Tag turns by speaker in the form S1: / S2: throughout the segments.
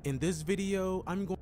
S1: In this video, I'm going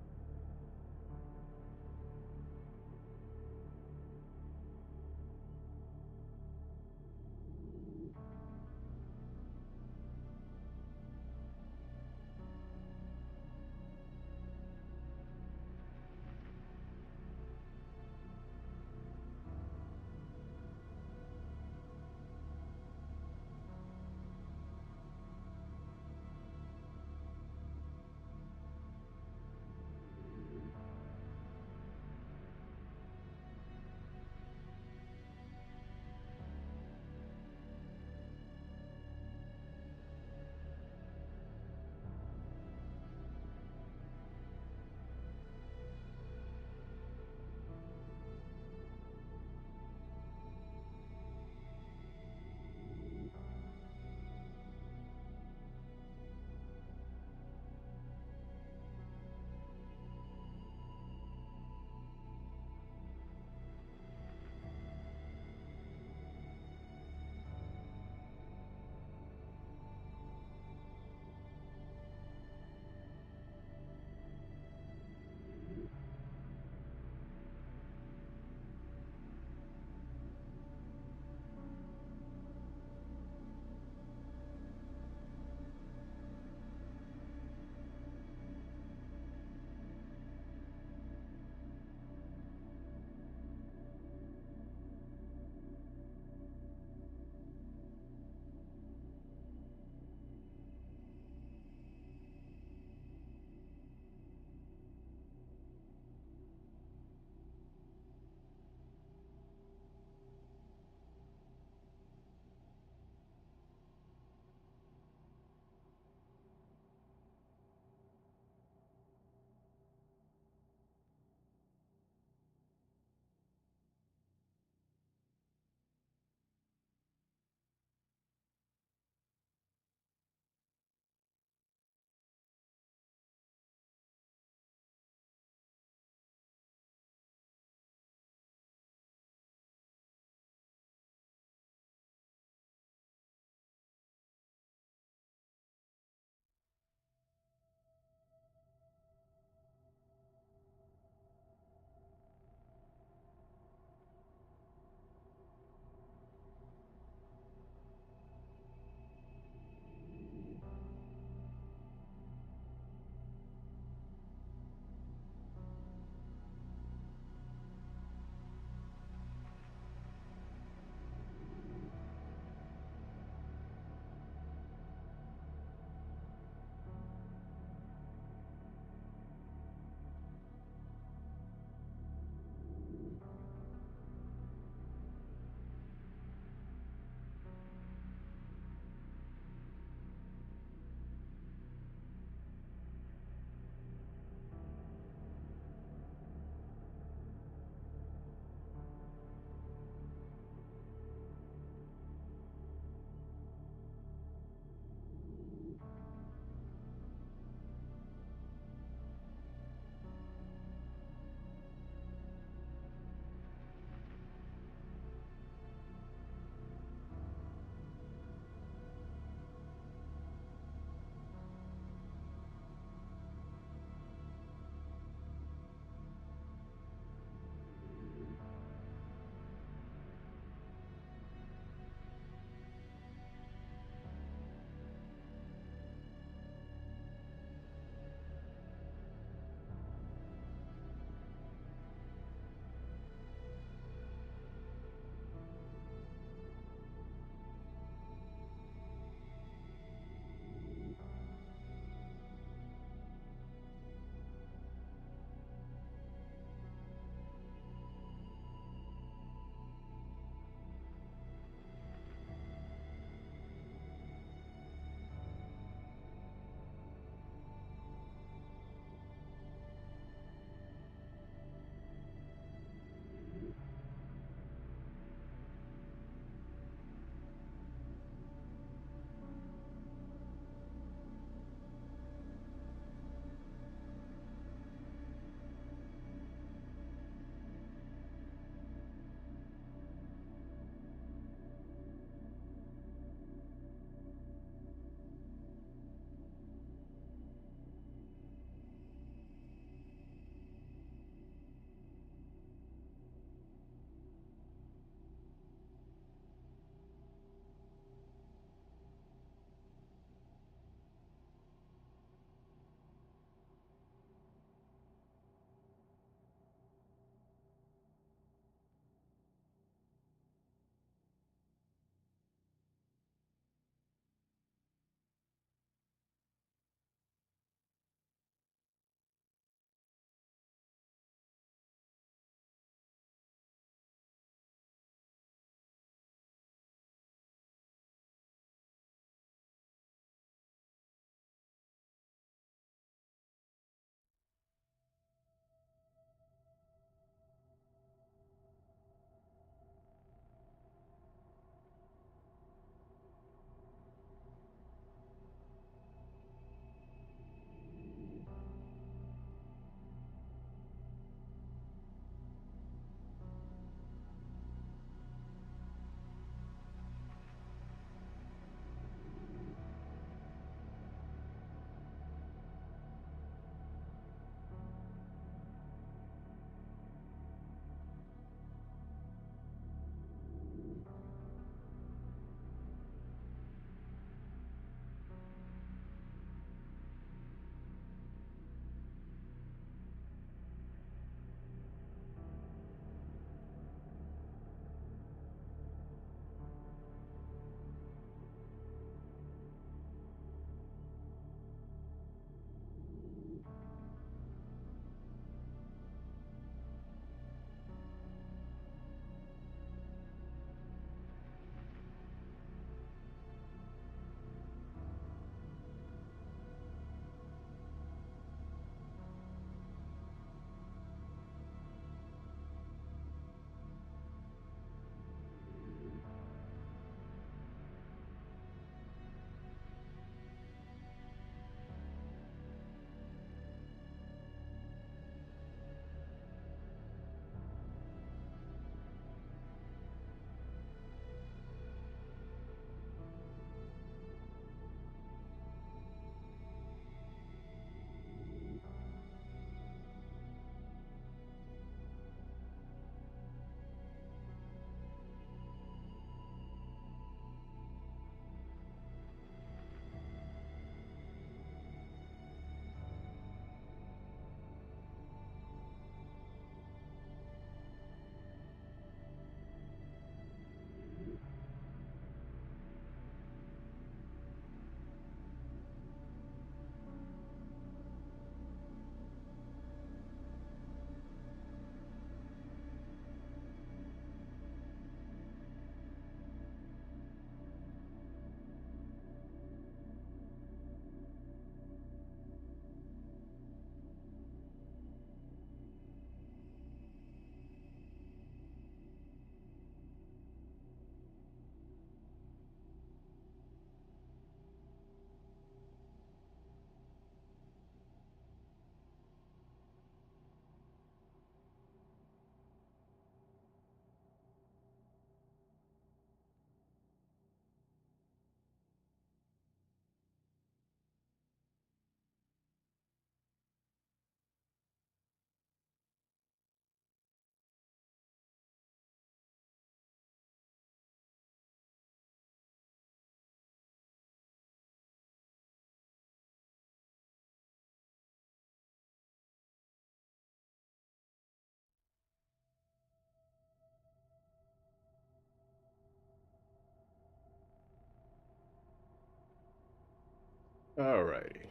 S2: Alrighty.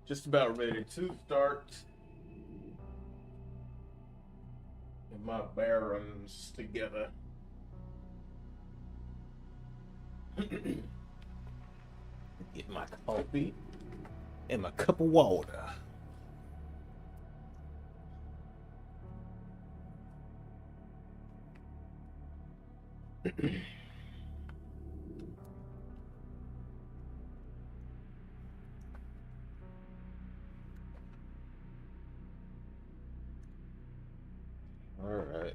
S2: Just about ready to start. Get my bearings together. Get my coffee and my cup of water. All right.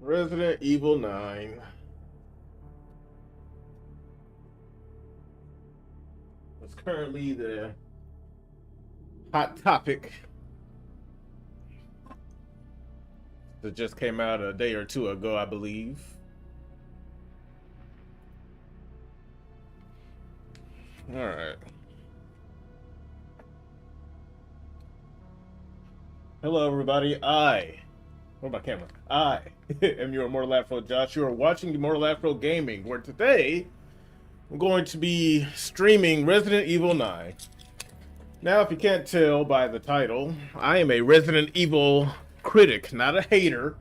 S2: Resident Evil 9. It's currently the hot topic that just came out a day or two ago, I believe. All right. Hello, everybody. Where's my camera? I am your Immortal Afro Josh. You are watching Immortal Afro Gaming, where today I'm going to be streaming Resident Evil 9. Now, if you can't tell by the title, I am a Resident Evil critic, not a hater,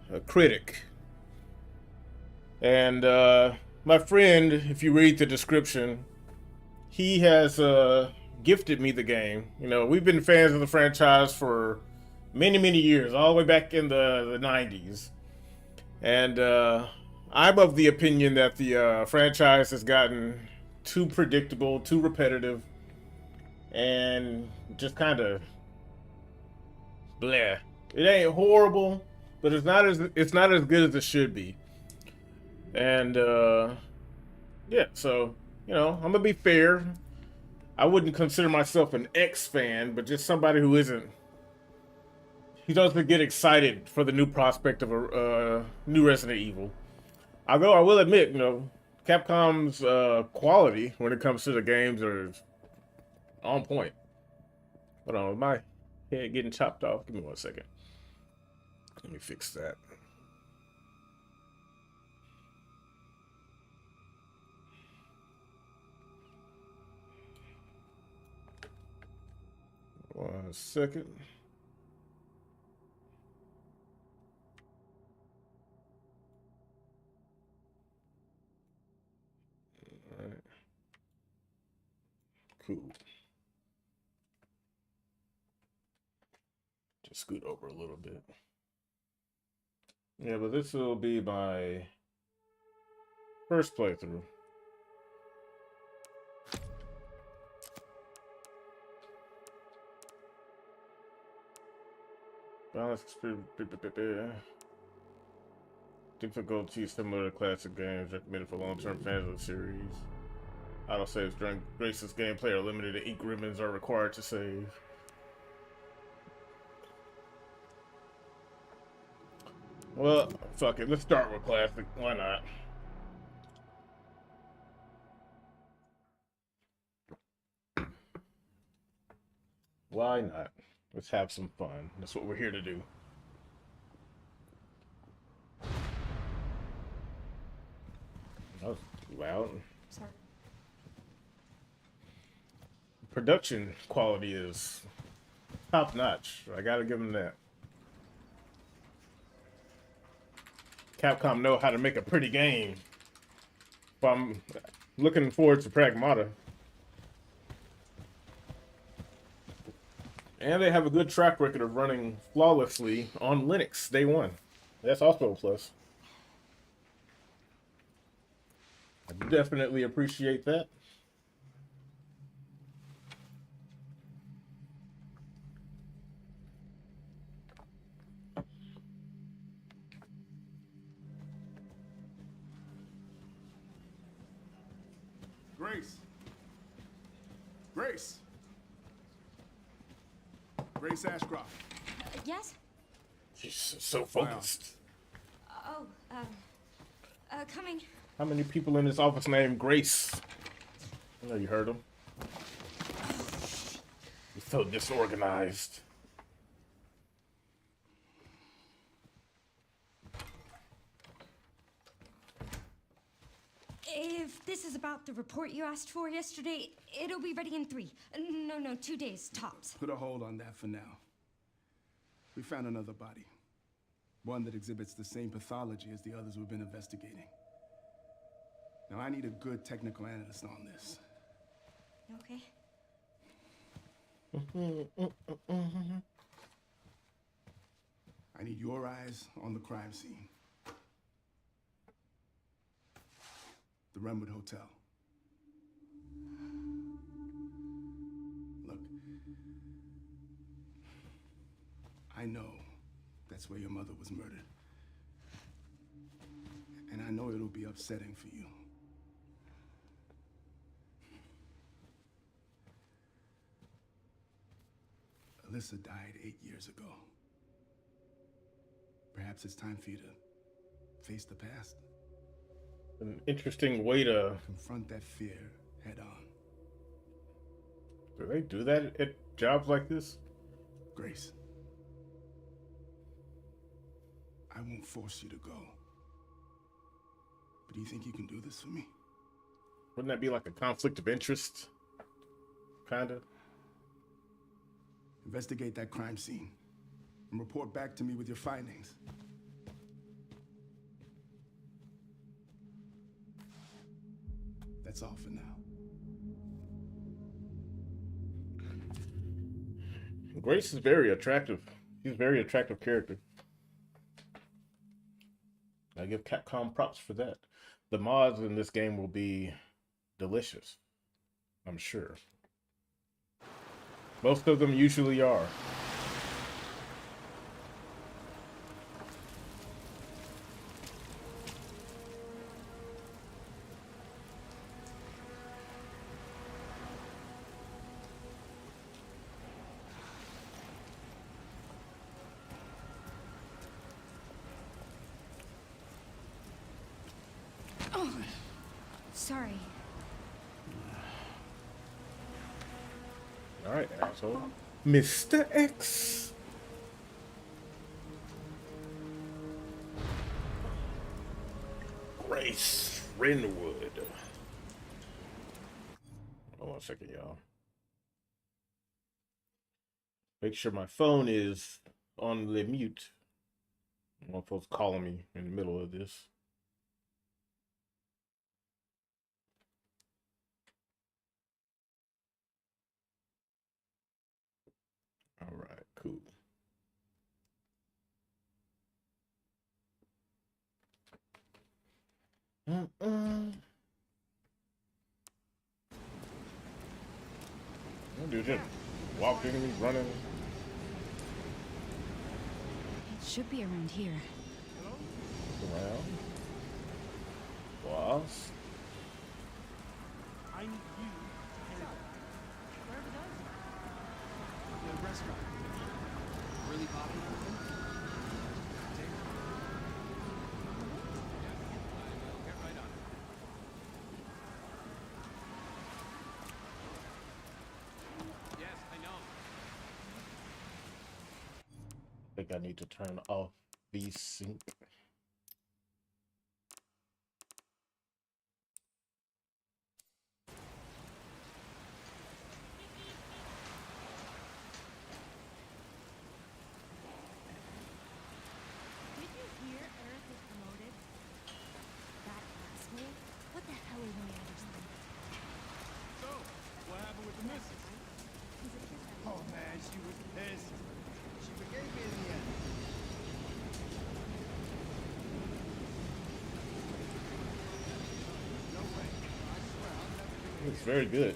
S2: a critic. And my friend, if you read the description, he has gifted me the game. You know, we've been fans of the franchise for many, many years, all the way back in the 90s. And I'm of the opinion that the franchise has gotten too predictable, too repetitive, and just kind of bleh. It ain't horrible, but it's not as good as it should be. And yeah, so you know, I'm gonna be fair. I wouldn't consider myself an X fan, but just somebody who isn't. He doesn't get excited for the new prospect of a new Resident Evil. Although I will admit, you know, Capcom's quality when it comes to the games are on point. Hold on, my head getting chopped off. Give me 1 second. Let me fix that. One second. All right. Cool. Just scoot over a little bit. Yeah, but this will be my first playthrough. Balance difficulty similar to classic games, recommended for long-term fans of the series. Autosaves during Grace's gameplay are limited to ink ribbons are required to save. Well, fuck it. Let's start with classic. Why not? Why not? Let's have some fun. That's what we're here to do. That was loud.
S3: Sorry.
S2: Production quality is top notch. I gotta give them that. Capcom know how to make a pretty game. But I'm looking forward to Pragmata. And they have a good track record of running flawlessly on Linux day one. That's also a plus. I definitely appreciate that.
S4: Grace. Grace. Grace Ashcroft.
S3: Yes?
S2: She's so focused.
S3: Oh, coming.
S2: How many people in this office named Grace? I know you heard them. You're so disorganized.
S3: If This is about the report you asked for yesterday. It'll be ready in 3. No, 2 days, tops.
S4: Put a hold on that for now. We found another body. One that exhibits the same pathology as the others we've been investigating. Now, I need a good technical analyst on this.
S3: Okay.
S4: I need your eyes on the crime scene. The Renwood Hotel. Look, I know that's where your mother was murdered. And I know it'll be upsetting for you. Alyssa died 8 years ago. Perhaps it's time for you to face the past.
S2: An interesting way to
S4: confront that fear head on.
S2: Do they do that at jobs like this?
S4: Grace, I won't force you to go. But do you think you can do this for me?
S2: Wouldn't that be like a conflict of interest? Kinda.
S4: Investigate that crime scene and report back to me with your findings. That's all for now.
S2: Grace is very attractive. She's a very attractive character. I give Capcom props for that. The mods in this game will be delicious, I'm sure. Most of them usually are.
S3: Sorry.
S2: All right, asshole. Mr. X. Grace Renwood. Hold on a second, y'all. Make sure my phone is on the mute. I don't want folks calling me in the middle of this. All right, cool. Dude, just walking, running.
S3: It should be around here.
S2: Around. Boss.
S1: I need you to head out. Wherever does. The restaurant. Really popular with them? Get right on it. Yes, I know.
S2: I think I need to turn off the sync.
S3: Did you hear Eric was promoted? That asshole? What the hell are you doing?
S4: So, what happened with the missus? Oh man, she was pissed. She forgave me in the end. No way. I swear I'll never do it.
S2: It's very good.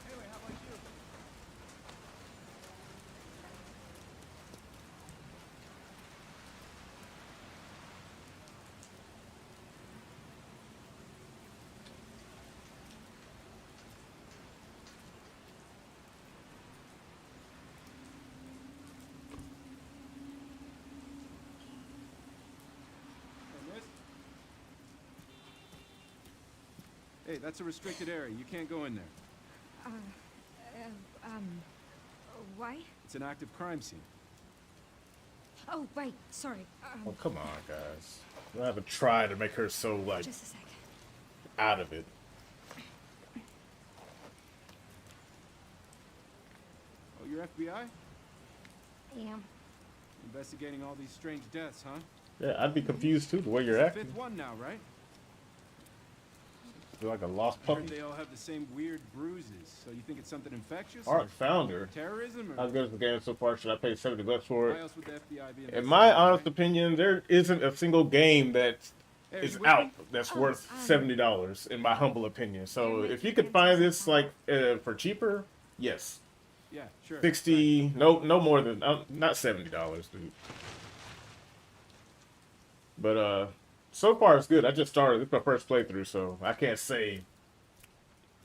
S4: Anyway, how about you? Hey, that's a restricted area. You can't go in there.
S3: Why?
S4: It's an active crime scene.
S3: Oh, right. Sorry.
S2: Oh, come on, guys. You don't have to try to make her so, like,
S3: Just a sec.
S2: out of it.
S1: Oh, you're FBI?
S3: I am.
S1: Investigating all these strange deaths, huh?
S2: Yeah, I'd be confused too, the way you're
S1: It's the
S2: acting.
S1: fifth one now, right?
S2: You're like a lost
S1: I heard
S2: puppy.
S1: they all have the same weird bruises. So you think it's something infectious?
S2: Art founder.
S1: Terrorism?
S2: How
S1: Or
S2: good is the game so far? Should I pay $70 for
S1: why
S2: it?
S1: else would the FBI be
S2: In my
S1: investigating,
S2: honest
S1: right?
S2: opinion, there isn't a single game that
S1: Hey, are
S2: is
S1: you with
S2: out
S1: me?
S2: that's
S3: Oh,
S2: worth $70, in my humble opinion. So
S3: You're
S2: if you
S3: making
S2: could find
S3: answers
S2: this like for cheaper, yes,
S1: Yeah, sure.
S2: 60. No more than not $70, dude. But so far it's good. I just started. It's my first playthrough, so I can't say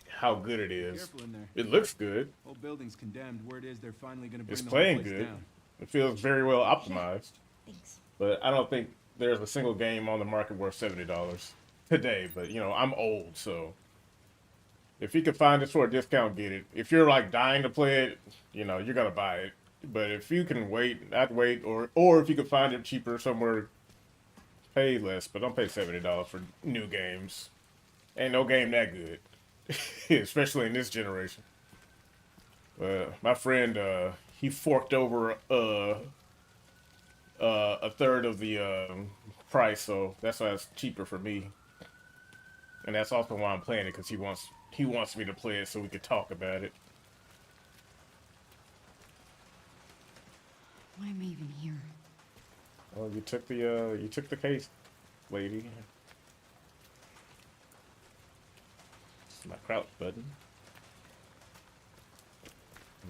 S2: how good it is.
S1: Careful in there.
S2: It looks good.
S1: Whole building's condemned. Word is they're finally gonna bring
S2: It's
S1: the
S2: playing
S1: whole place
S2: good.
S1: down.
S2: It feels very well optimized.
S3: Thanks.
S2: But I don't think there's a single game on the market worth $70 today. But you know, I'm old, so if you could find this for a discount, get it. If you're like dying to play it, you know, you're gonna buy it. But if you can wait, I'd wait. Or if you could find it cheaper somewhere, pay less. But don't pay $70 for new games. Ain't no game that good, especially in this generation. My friend, he forked over a third of the price, so that's why it's cheaper for me. And that's also why I'm playing it, because he wants me to play it so we could talk about it.
S3: Why am I even here?
S2: Well, you took the case, lady. It's my crouch button.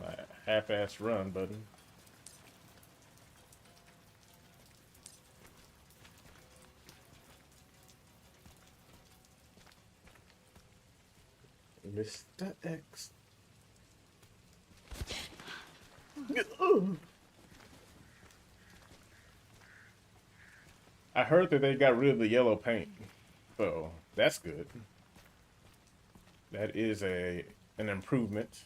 S2: My half-ass run button. Mr. X. I heard that they got rid of the yellow paint, so that's good. That is an improvement,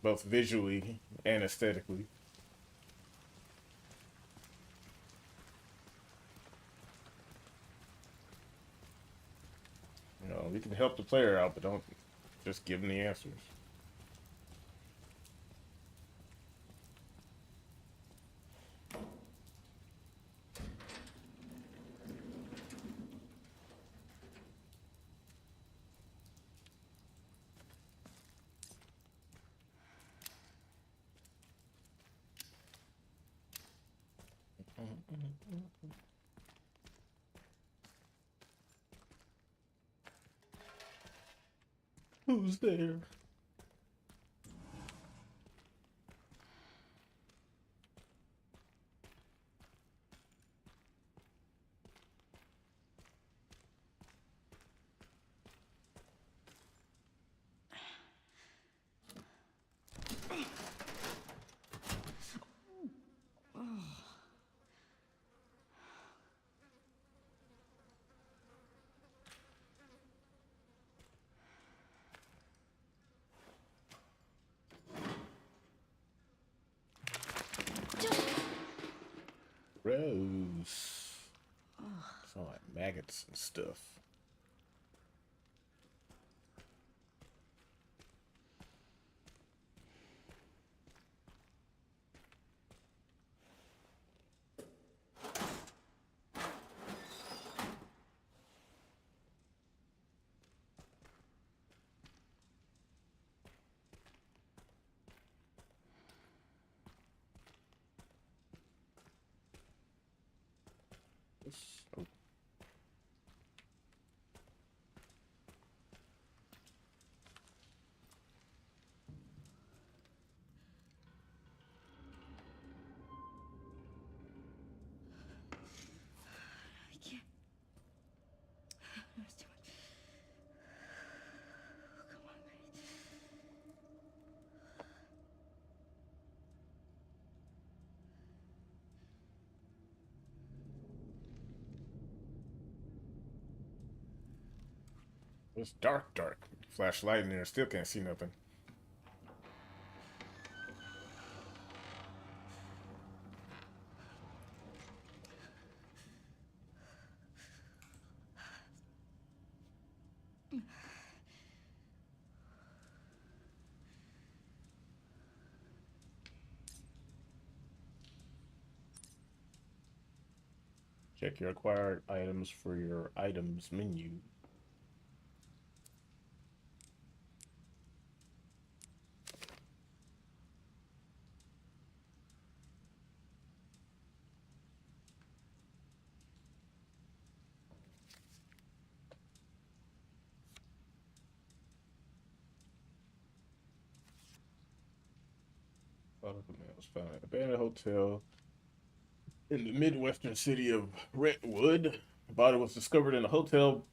S2: both visually and aesthetically. You know, we can help the player out, but don't just give them the answers. Who's there? Gross. Sound like maggots and stuff. Oh.
S3: I can't. That's too much. Come on, Grace.
S2: It's dark, dark. Flashlight in there, still can't see nothing. Check your acquired items for your items menu. Bottle of the mail was found at an abandoned hotel in the midwestern city of Redwood. The body was discovered in a hotel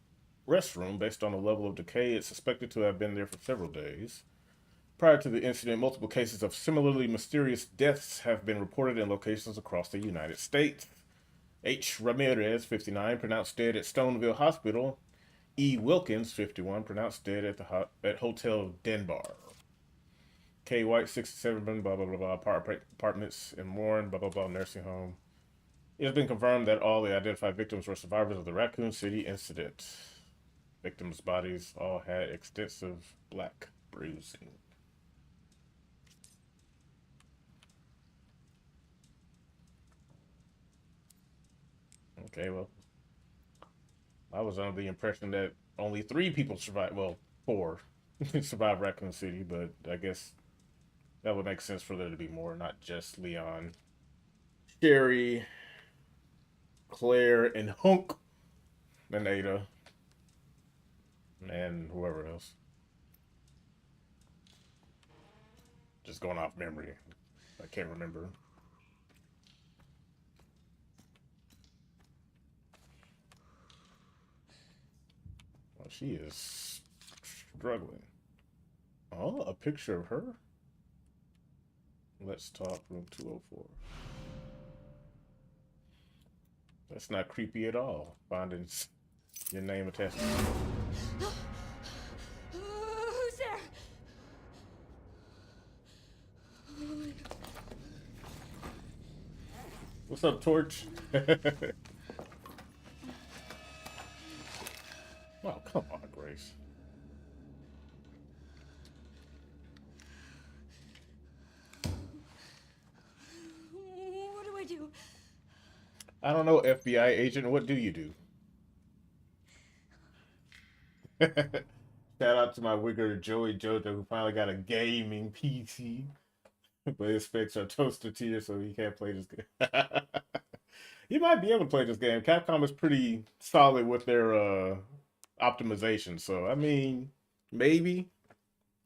S2: restroom based on the level of decay. It's suspected to have been there for several days. Prior to the incident, multiple cases of similarly mysterious deaths have been reported in locations across the United States. H. Ramirez, 59, pronounced dead at Stoneville Hospital. E. Wilkins, 51, pronounced dead at Hotel Denbar. K. White, 67, blah, blah, blah, blah, apartments in Warren, blah, blah, blah, nursing home. It has been confirmed that all the identified victims were survivors of the Raccoon City incident. Victims' bodies all had extensive black bruising. Okay, well, I was under the impression that only 3 people survived. Well, 4 survived Raccoon City, but I guess that would make sense for there to be more, not just Leon, Sherry, Claire, and Hunk, and Ada, and whoever else. Just going off memory. I can't remember. Well, she is struggling. Oh, a picture of her? Let's talk, room 204. That's not creepy at all. Finding your name attached to it.
S3: Who's there?
S2: What's up, Torch? Oh, come on, Grace.
S3: What do I do?
S2: I don't know, FBI agent. What do you do? Shout out to my wigger Joey Jojo, who finally got a gaming PC, but his specs are toaster tier, so he can't play this game. He might be able to play this game. Capcom is pretty solid with their optimization, so I mean, maybe.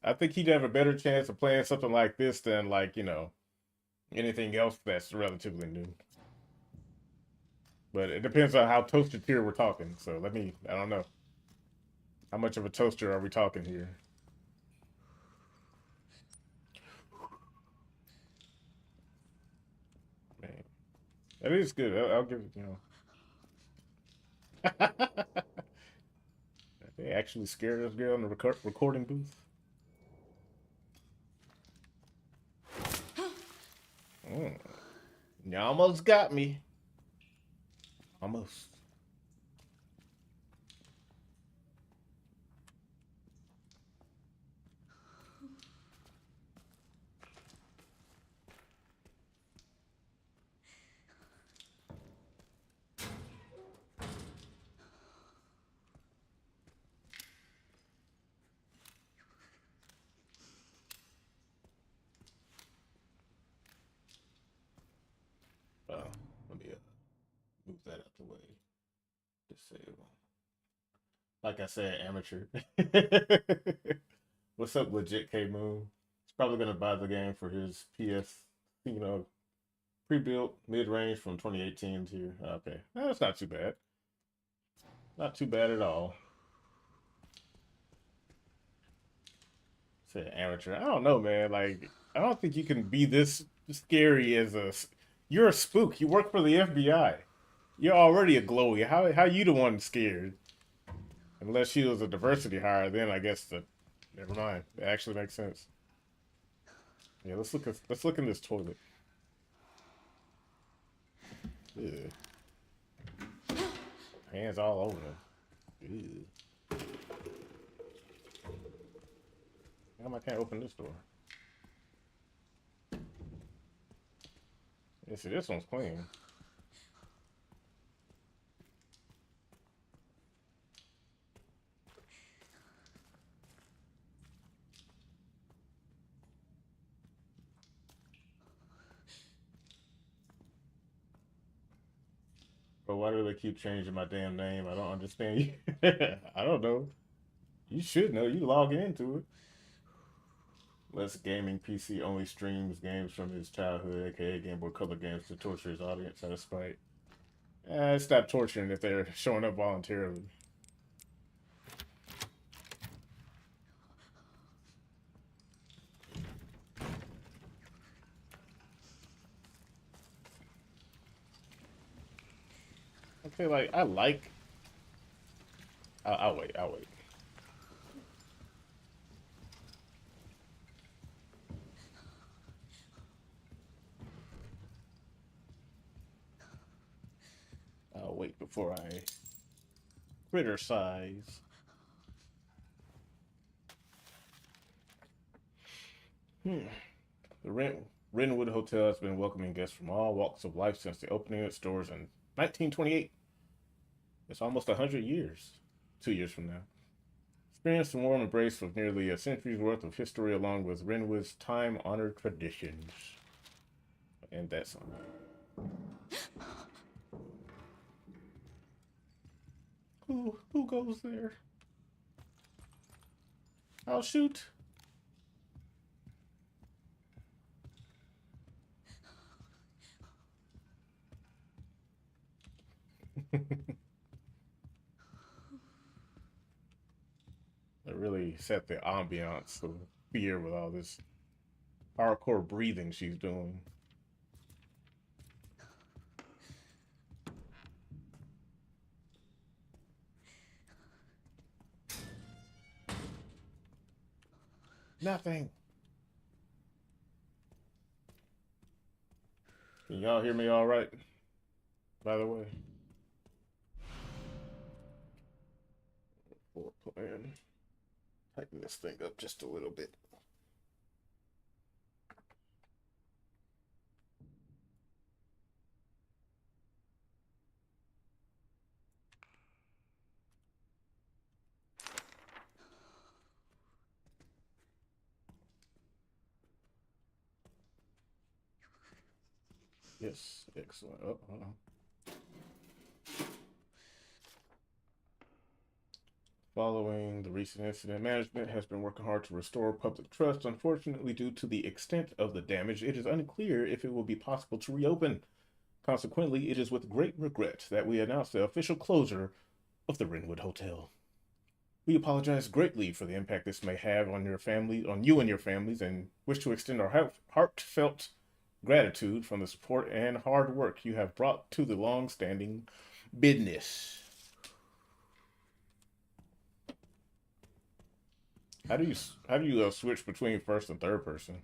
S2: I think he'd have a better chance of playing something like this than, like, you know, anything else that's relatively new. But it depends on how toaster tier we're talking. So I don't know. How much of a toaster are we talking here? Man, that is good. I'll give it, you know. They actually scared this girl in the recording booth. You almost got me. Almost. Let me move that out the way. Disable. Like I said, amateur. What's up, legit K Moon? He's probably gonna buy the game for his PS, you know, pre-built mid-range from 2018 to okay. That's not too bad. Not too bad at all. Say amateur. I don't know, man. Like, I don't think you can be this scary as a. You're a spook. You work for the FBI. You're already a glowy. How you the one scared? Unless she was a diversity hire, then I guess the. Never mind. It actually makes sense. Yeah, let's look in this toilet. Ew. Hands all over them. Ew. How come I can't open this door? Yeah, see, this one's clean. Why do they keep changing my damn name? I don't understand you. I don't know. You should know. You log into it. Less Gaming PC only streams games from his childhood, aka Game Boy Color games, to torture his audience out of spite. It's not torturing if they're showing up voluntarily. Okay, like I like. I'll wait. I'll wait. I'll wait before I criticize. The Renwood Hotel has been welcoming guests from all walks of life since the opening of its doors in 1928. It's almost 100 years. 2 years from now. Experience the warm embrace of nearly a century's worth of history along with Renwood's time-honored traditions. And that song. Who goes there? I'll shoot. It really set the ambiance of fear with all this hardcore breathing she's doing. Nothing. Can y'all hear me all right? By the way. Floor plan. Tighten this thing up just a little bit. Yes, excellent. Oh, hold on. Following the recent incident, management has been working hard to restore public trust. Unfortunately, due to the extent of the damage, it is unclear if it will be possible to reopen. Consequently, it is with great regret that we announce the official closure of the Renwood Hotel. We apologize greatly for the impact this may have on your family, on you and your families, and wish to extend our heartfelt gratitude from the support and hard work you have brought to the long-standing business. How do you switch between first and third person?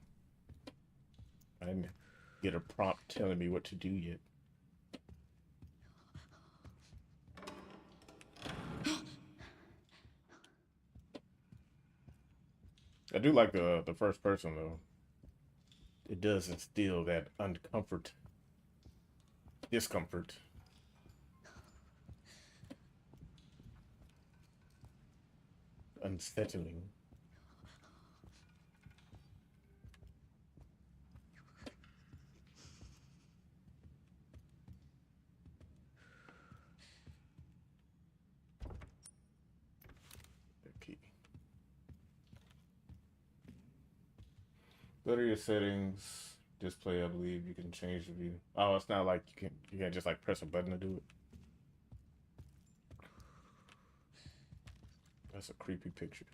S2: I didn't get a prompt telling me what to do yet. I do like the first person though. It does instill that discomfort. Unsettling. Okay. Go to your settings. Display, I believe you can change the view. Oh, it's not like you can't just like press a button to do it. That's a creepy picture.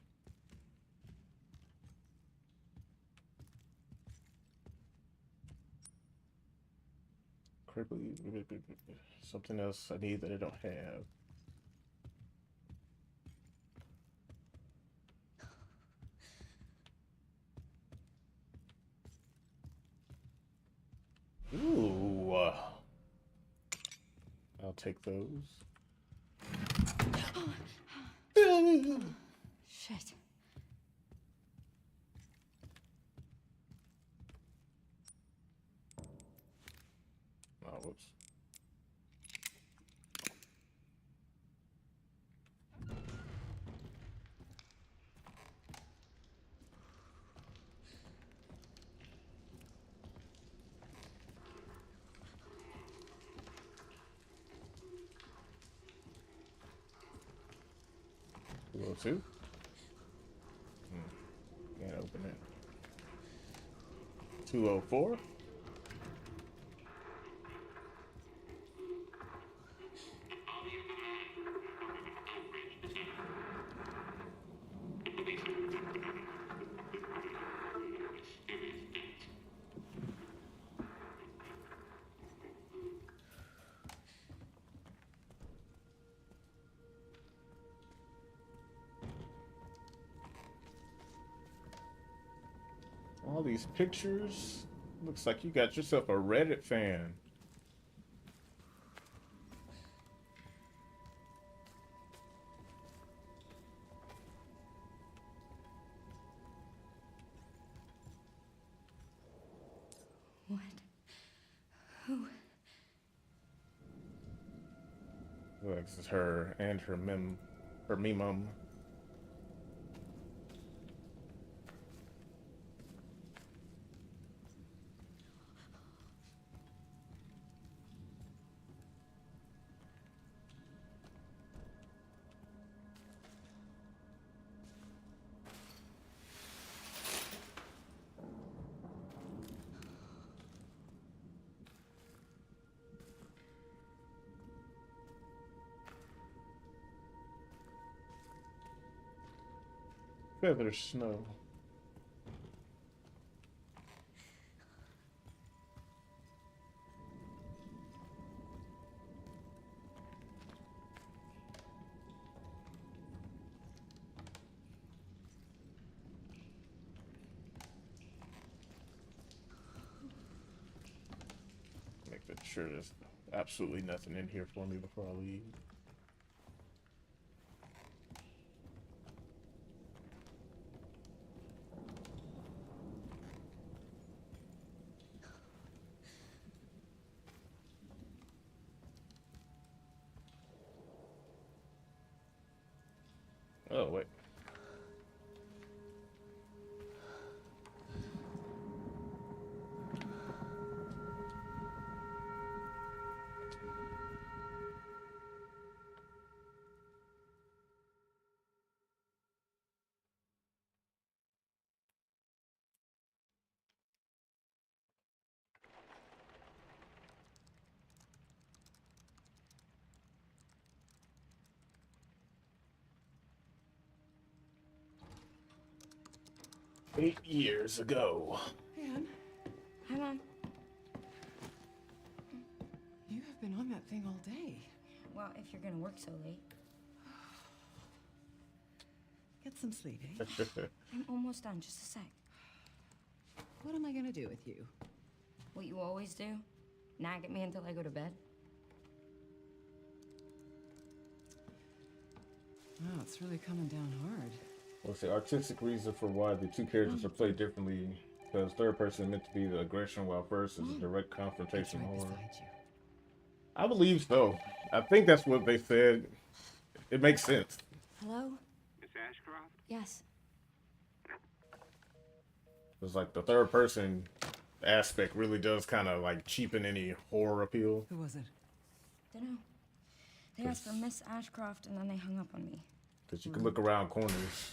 S2: Creepy. Something else I need that I don't have. Ooh. I'll take those.
S3: Shit.
S2: Oh, whoops. 202. Can't open it. 204. All these pictures. Looks like you got yourself a Reddit fan.
S3: What? Who?
S2: Looks like this is her and her mem. Feather snow. Make sure there's absolutely nothing in here for me before I leave. Oh, wait. Eight years ago.
S5: Anne,
S3: Hi, Mom.
S5: you have been on that thing all day.
S3: Well, if you're gonna work so late.
S5: Get some sleep, eh?
S3: I'm almost done, just a sec.
S5: What am I gonna do with you?
S3: What you always do? Nag at me until I go to bed?
S5: Wow, it's really coming down hard.
S2: What's the artistic reason for why the two characters are played differently? Because third person is meant to be the aggression, while first is a direct
S5: It's
S2: confrontation
S5: right
S2: horror.
S5: beside you.
S2: I believe so. I think that's what they said. It makes sense.
S3: Hello?
S6: Miss Ashcroft?
S3: Yes.
S2: It's like the third person aspect really does kind of like cheapen any horror appeal.
S5: Who was it?
S3: Dunno. They asked for Miss Ashcroft and then they hung up on me.
S2: Because you can look around corners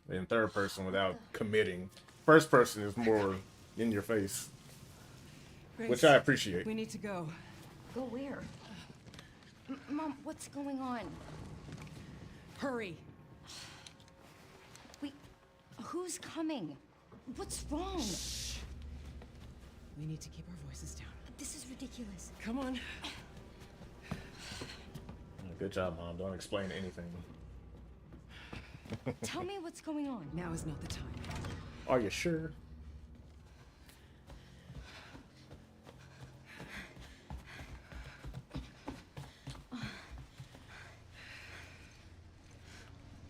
S2: in third person without committing. First person is more in your face,
S5: Grace,
S2: which I appreciate.
S5: we need to go.
S3: Go where? Mom, what's going on?
S5: Hurry!
S3: Wait, who's coming? What's wrong?
S5: We need to keep our voices down.
S3: This is ridiculous.
S5: Come on.
S2: Good job, Mom. Don't explain anything.
S3: Tell me what's going on.
S5: Now is not the time.
S2: Are you sure?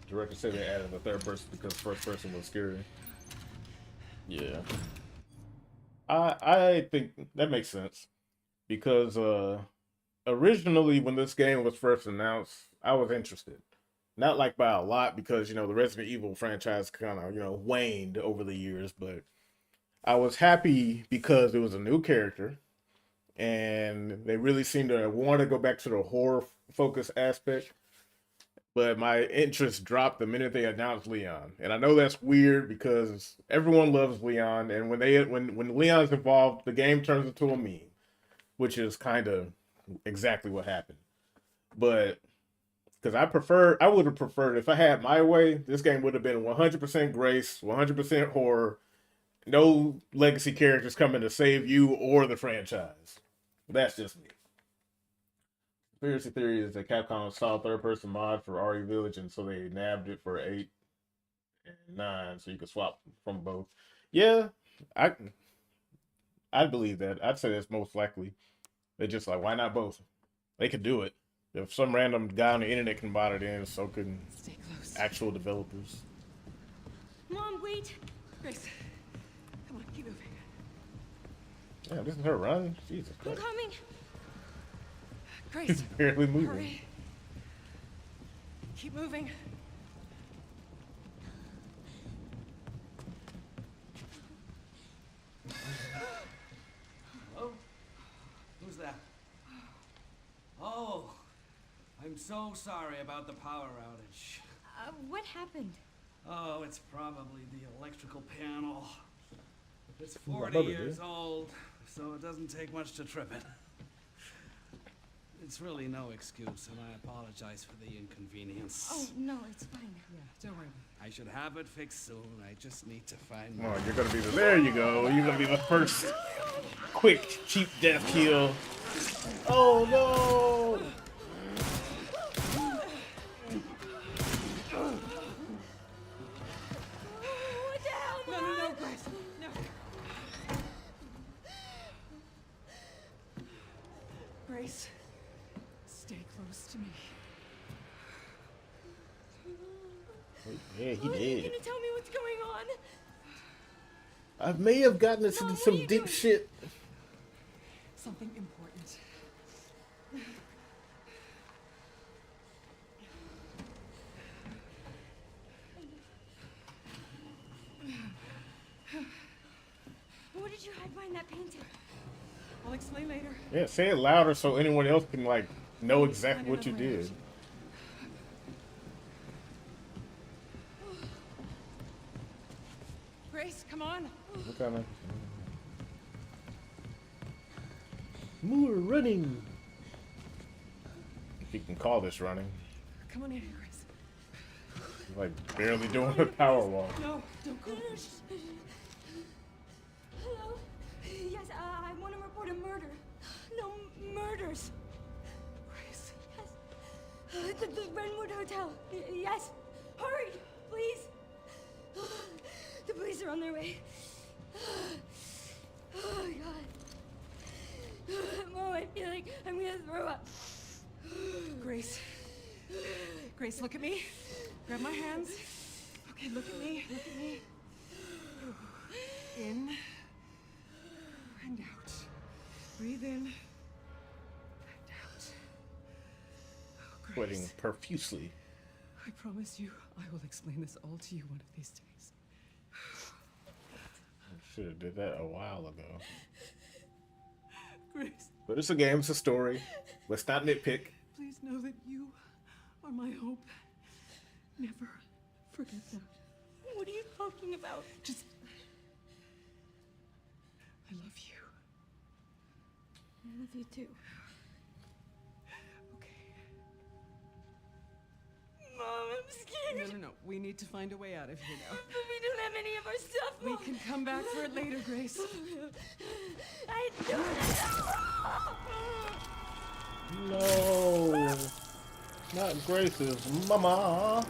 S2: Director said they added a third person because first person was scary. Yeah. I think that makes sense. Because originally when this game was first announced, I was interested. Not like by a lot because, the Resident Evil franchise kind of, waned over the years, but I was happy because it was a new character and they really seemed to want to go back to the horror focus aspect. but my interest dropped the minute they announced Leon. And I know that's weird because everyone loves Leon, and when Leon's involved, the game turns into a meme, which is kind of exactly what happened. But because I would have preferred if I had my way, this game would have been 100% grace, 100% horror, no legacy characters coming to save you or the franchise. That's just me. Conspiracy theory is that Capcom saw third-person mod for RE Village, and so they nabbed it for 8 and 9, so you could swap from both. Yeah, I'd believe that. I'd say that's most likely. They're just like, why not both? They could do it. If some random guy on the internet can mod it in, so can
S5: Stay close.
S2: actual developers.
S3: Mom, wait.
S5: Grace, come on, keep moving.
S2: Yeah, this is her run. Jesus
S3: I'm
S2: Christ.
S3: coming.
S5: Grace,
S2: Barely moving.
S5: hurry. Keep moving.
S1: Hello? Who's that? Oh, I'm so sorry about the power outage.
S3: What happened?
S1: Oh, it's probably the electrical panel. It's
S2: Ooh, I
S1: 40
S2: love it,
S1: years
S2: dude.
S1: old, so it doesn't take much to trip it. It's really no excuse, and I apologize for the inconvenience.
S3: Oh, no, it's fine.
S5: Yeah, don't worry.
S1: I should have it fixed soon. I just need to find
S2: Oh, you're gonna be the. There you go. You're gonna be the first quick, cheap death kill. Oh no!
S3: What the hell,
S5: No, no, no, Grace, no. Grace, stay close to me.
S2: Yeah, he
S3: Are you
S2: did.
S3: gonna tell me what's going on?
S2: I may have gotten into
S3: Mom, what are
S2: some
S3: you
S2: deep
S3: doing?
S2: shit.
S5: Something important.
S3: What did you hide behind that painting?
S5: I'll explain later.
S2: Yeah, say it louder so anyone else can like know exactly
S5: Find
S2: what you
S5: another way
S2: did.
S5: out. Grace, come on.
S2: What kind of? More running. If you can call this running,
S5: Come on in, Grace.
S2: like barely doing a power walk.
S5: No, don't go.
S3: Hello? Yes, I want to report a murder. No, murders.
S5: Grace,
S3: Yes. The Renwood Hotel. Yes. Hurry, please. The police are on their way. Oh, my God. Mom, I feel like I'm gonna throw up.
S5: Grace. Grace, look at me. Grab my hands. Okay, look at me. Look at me. In and out. Breathe in and out. Oh, Grace,
S2: Sweating profusely.
S5: I promise you, I will explain this all to you one of these days.
S2: Should have did that a while ago.
S5: Grace,
S2: But it's a game. It's a story. Let's not nitpick.
S5: please know that you are my hope. Never forget that.
S3: What are you talking about?
S5: Just. I love you.
S3: I love you too.
S5: Okay.
S3: Mom, I'm scared.
S5: No. We need to find a way out of here now.
S3: But we don't have any of our stuff,
S5: We
S3: Mom.
S5: can come back for it later, Grace.
S3: I don't know.
S2: No. Not Grace's mama.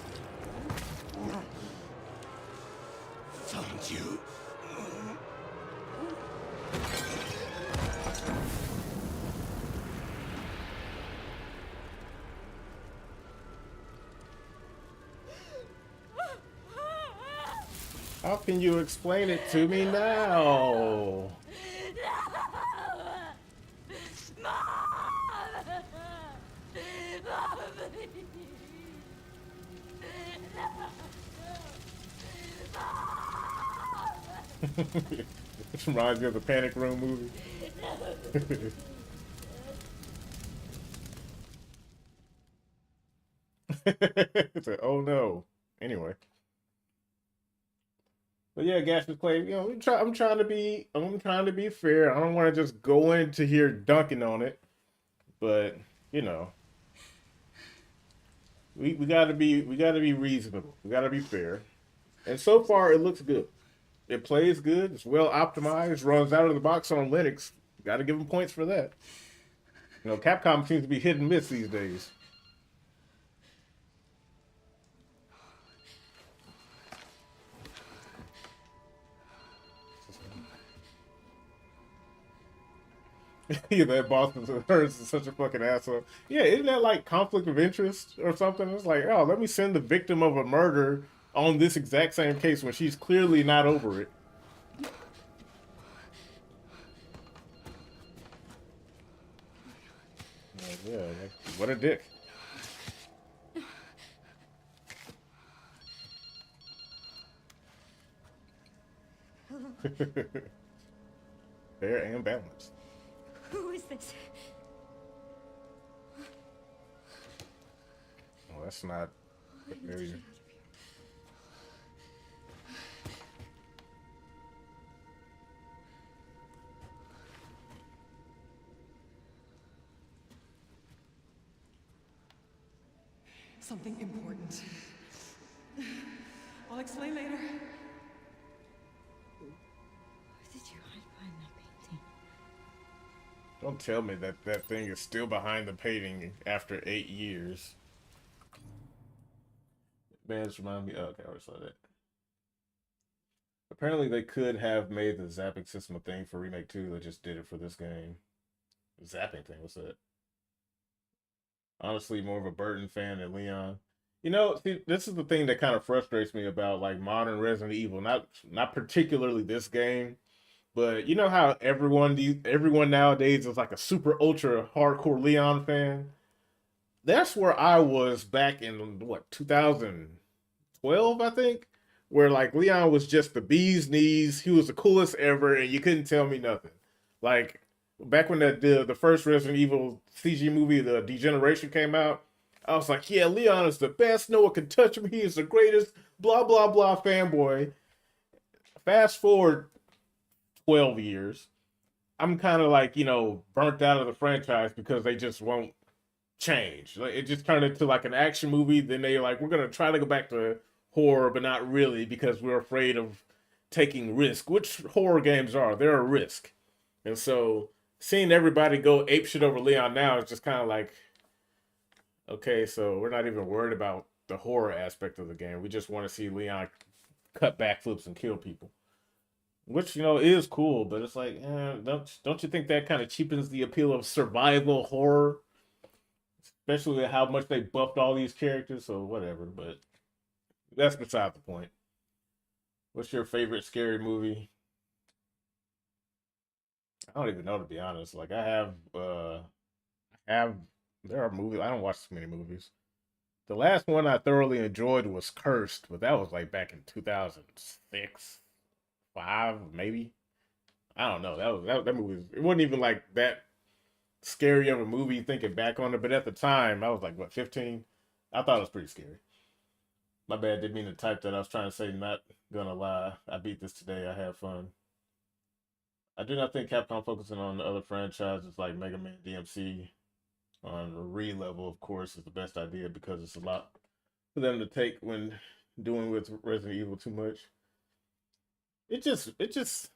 S4: Found you.
S2: How can you explain it to me now? This reminds me of the Panic Room movie. It's like, oh no. Anyway. But yeah, Gaseous Clay, I'm trying to be fair. I don't want to just go into here dunking on it, but you know, we gotta be reasonable. We gotta be fair. And so far, it looks good. It plays good. It's well optimized. Runs out of the box on Linux. Got to give them points for that. You know, Capcom seems to be hit and miss these days. Yeah, that boss of hers is such a fucking asshole. Yeah, isn't that like conflict of interest or something? It's like, oh, let me send the victim of a murder on this exact same case when she's clearly not over it. Yeah, what a dick. Fair and balanced.
S3: Who is this?
S2: Well, that's not familiar.
S5: Something important. I'll explain later.
S3: Where did you hide behind that painting?
S2: Don't tell me that that thing is still behind the painting after 8 years. Man, this reminds me. Oh, okay, I already saw that. Apparently, they could have made the zapping system a thing for Remake 2. They just did it for this game. The zapping thing, what's that? Honestly, more of a Burton fan than Leon. You know, see, this is the thing that kind of frustrates me about like modern Resident Evil. Not particularly this game, but you know how everyone nowadays is like a super ultra hardcore Leon fan. That's where I was back in what 2012, I think, where like Leon was just the bee's knees. He was the coolest ever, and you couldn't tell me nothing. Like back when the first Resident Evil CG movie, the Degeneration, came out, I was like, yeah, Leon is the best. No one can touch him. He is the greatest. Blah blah blah, fanboy. Fast forward 12 years, I'm kind of like burnt out of the franchise because they just won't change. Like, it just turned into like an action movie. Then they like, we're gonna try to go back to horror, but not really because we're afraid of taking risk. Which horror games are? They're a risk, and so seeing everybody go apeshit over Leon now is just kind of like, okay, so we're not even worried about the horror aspect of the game. We just want to see Leon cut backflips and kill people, which is cool. But it's like, don't you think that kind of cheapens the appeal of survival horror, especially with how much they buffed all these characters? So whatever, but that's beside the point. What's your favorite scary movie? I don't even know, to be honest. Like I have there are movies. I don't watch so many movies. The last one I thoroughly enjoyed was Cursed, but that was like back in 2006, five maybe. I don't know. That movie. It wasn't even like that scary of a movie thinking back on it, but at the time I was like what 15. I thought it was pretty scary. My bad. Didn't mean to type that. I was trying to say not gonna lie. I beat this today. I had fun. I do not think Capcom focusing on the other franchises like Mega Man DMC on a re-level, of course, is the best idea because it's a lot for them to take when doing with Resident Evil too much. It just,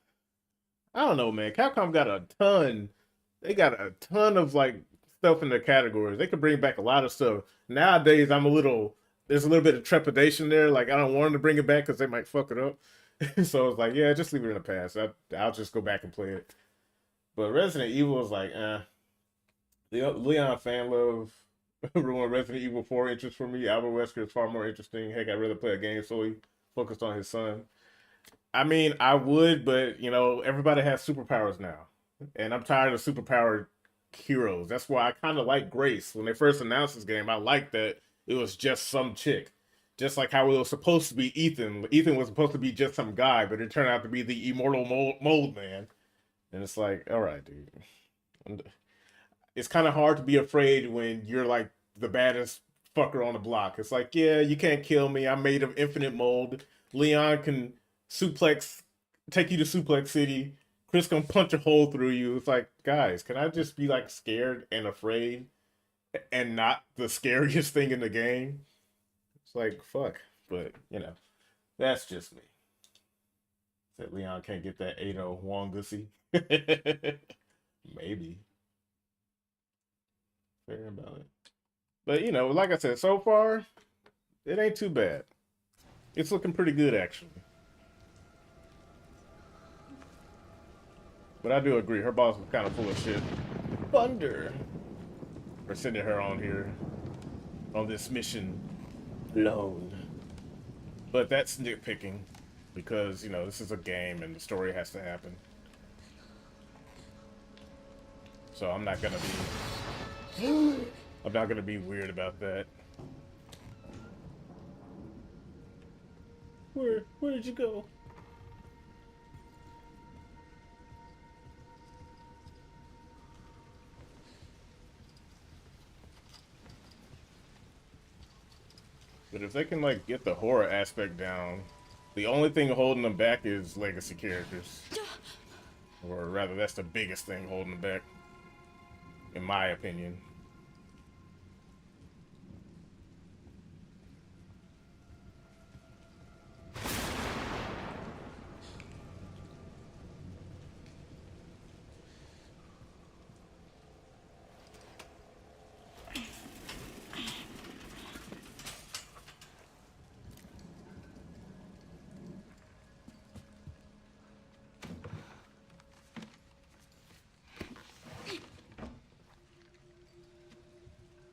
S2: I don't know, man. Capcom got a ton. They got a ton of like stuff in their categories. They could bring back a lot of stuff. Nowadays, there's a little bit of trepidation there. Like I don't want them to bring it back because they might fuck it up. So it's like, yeah, just leave it in the past. I'll just go back and play it. But Resident Evil is like, The Leon fan love ruined Resident Evil 4 interest for me. Albert Wesker is far more interesting. Heck, I'd rather play a game so he focused on his son. I mean, I would, but everybody has superpowers now, and I'm tired of superpowered heroes. That's why I kind of like Grace. When they first announced this game, I liked that it was just some chick, just like how it was supposed to be Ethan. Ethan was supposed to be just some guy, but it turned out to be the immortal mold man. And it's like, all right, dude. It's kind of hard to be afraid when you're like the baddest fucker on the block. It's like, yeah, you can't kill me. I'm made of infinite mold. Leon can take you to Suplex City. Chris can punch a hole through you. It's like, guys, can I just be like scared and afraid and not the scariest thing in the game? It's like, fuck. But, you know, that's just me. Said Leon can't get that 8-0 Wongussy. Maybe. Fair about it. But, you know, like I said, so far, it ain't too bad. It's looking pretty good, actually. But I do agree, her boss was kind of full of shit. Thunder! For sending her on here, on this mission, alone. But that's nitpicking, because, you know, this is a game and the story has to happen. So I'm not gonna be weird about that. Where'd you go? But if they can, like, get the horror aspect down, the only thing holding them back is legacy characters. Or rather, that's the biggest thing holding them back, in my opinion.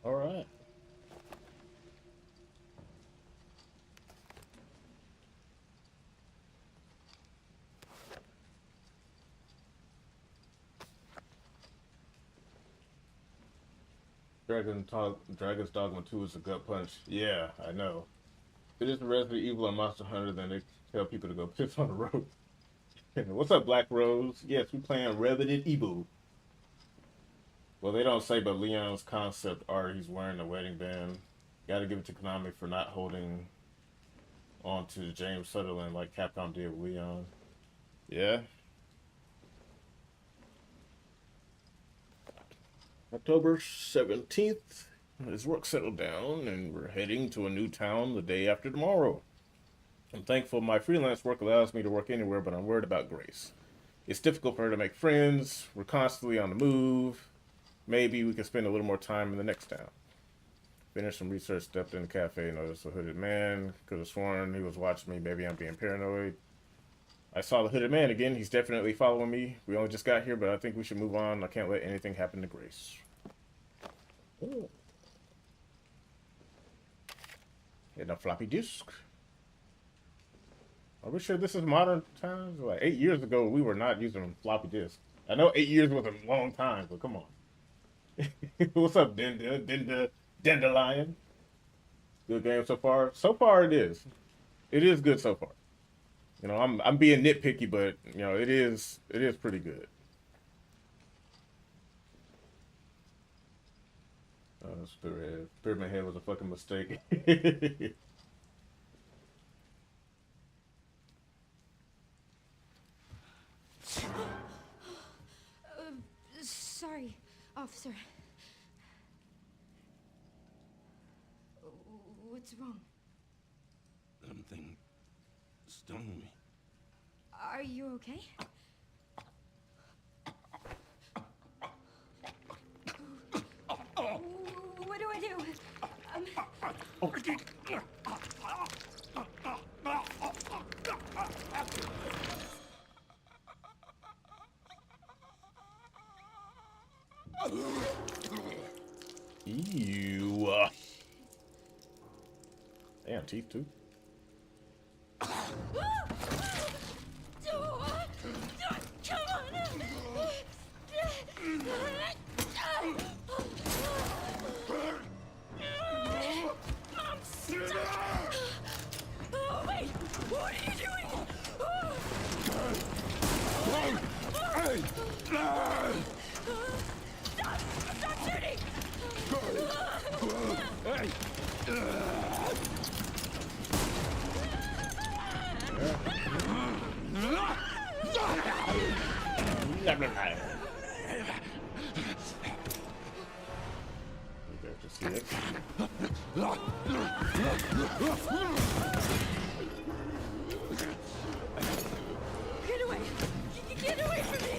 S2: All right. Dragon's Dogma 2 is a gut punch. Yeah, I know. If it is Resident Evil and Monster Hunter, then they tell people to go piss on the road. What's up, Black Rose? Yes, we playing Resident Evil. Well, they don't say, but Leon's concept art, he's wearing a wedding band. Gotta give it to Konami for not holding on to James Sutherland like Capcom did with Leon. Yeah. October 17th, his work settled down, and we're heading to a new town the day after tomorrow. I'm thankful my freelance work allows me to work anywhere, but I'm worried about Grace. It's difficult for her to make friends. We're constantly on the move. Maybe we can spend a little more time in the next town. Finished some research, stepped in the cafe, noticed a hooded man. Could have sworn he was watching me. Maybe I'm being paranoid. I saw the hooded man again. He's definitely following me. We only just got here, but I think we should move on. I can't let anything happen to Grace. Oh. And a floppy disk. Are we sure this is modern times? Like 8 years ago, we were not using floppy disks. I know 8 years was a long time, but come on. What's up, Dandelion? Good game so far. So far, it is. It is good so far. You know, I'm being nitpicky, but you know, it is pretty good. Pyramid Head was a fucking mistake.
S3: Sorry, officer. What's wrong?
S6: Something stung me.
S3: Are you okay? What do I do?
S2: Ew. Damn, teeth too.
S3: I'm stuck. Oh, wait. What are you doing? Stop shooting!
S6: Hey!
S2: Just see it.
S3: Get away! Get away from me!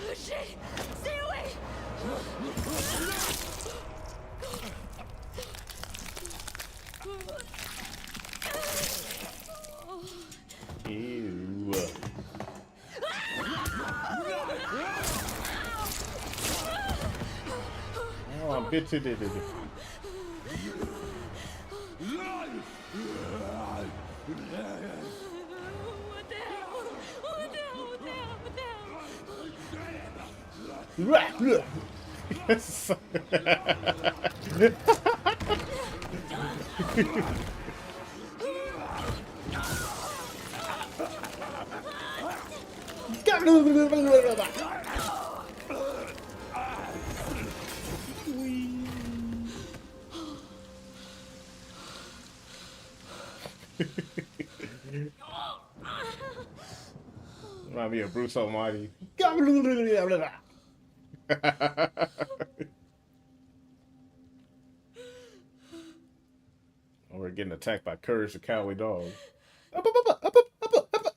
S3: Oh, shit! Stay away!
S2: Ew. Oh, I'm bit too.
S3: What the hell? What the hell? What the hell? What the hell?
S2: Yes. Might be a Bruce Almighty. We're getting attacked by Courage the Cowardly Dog. Up, up, up, up, up, up, up, up.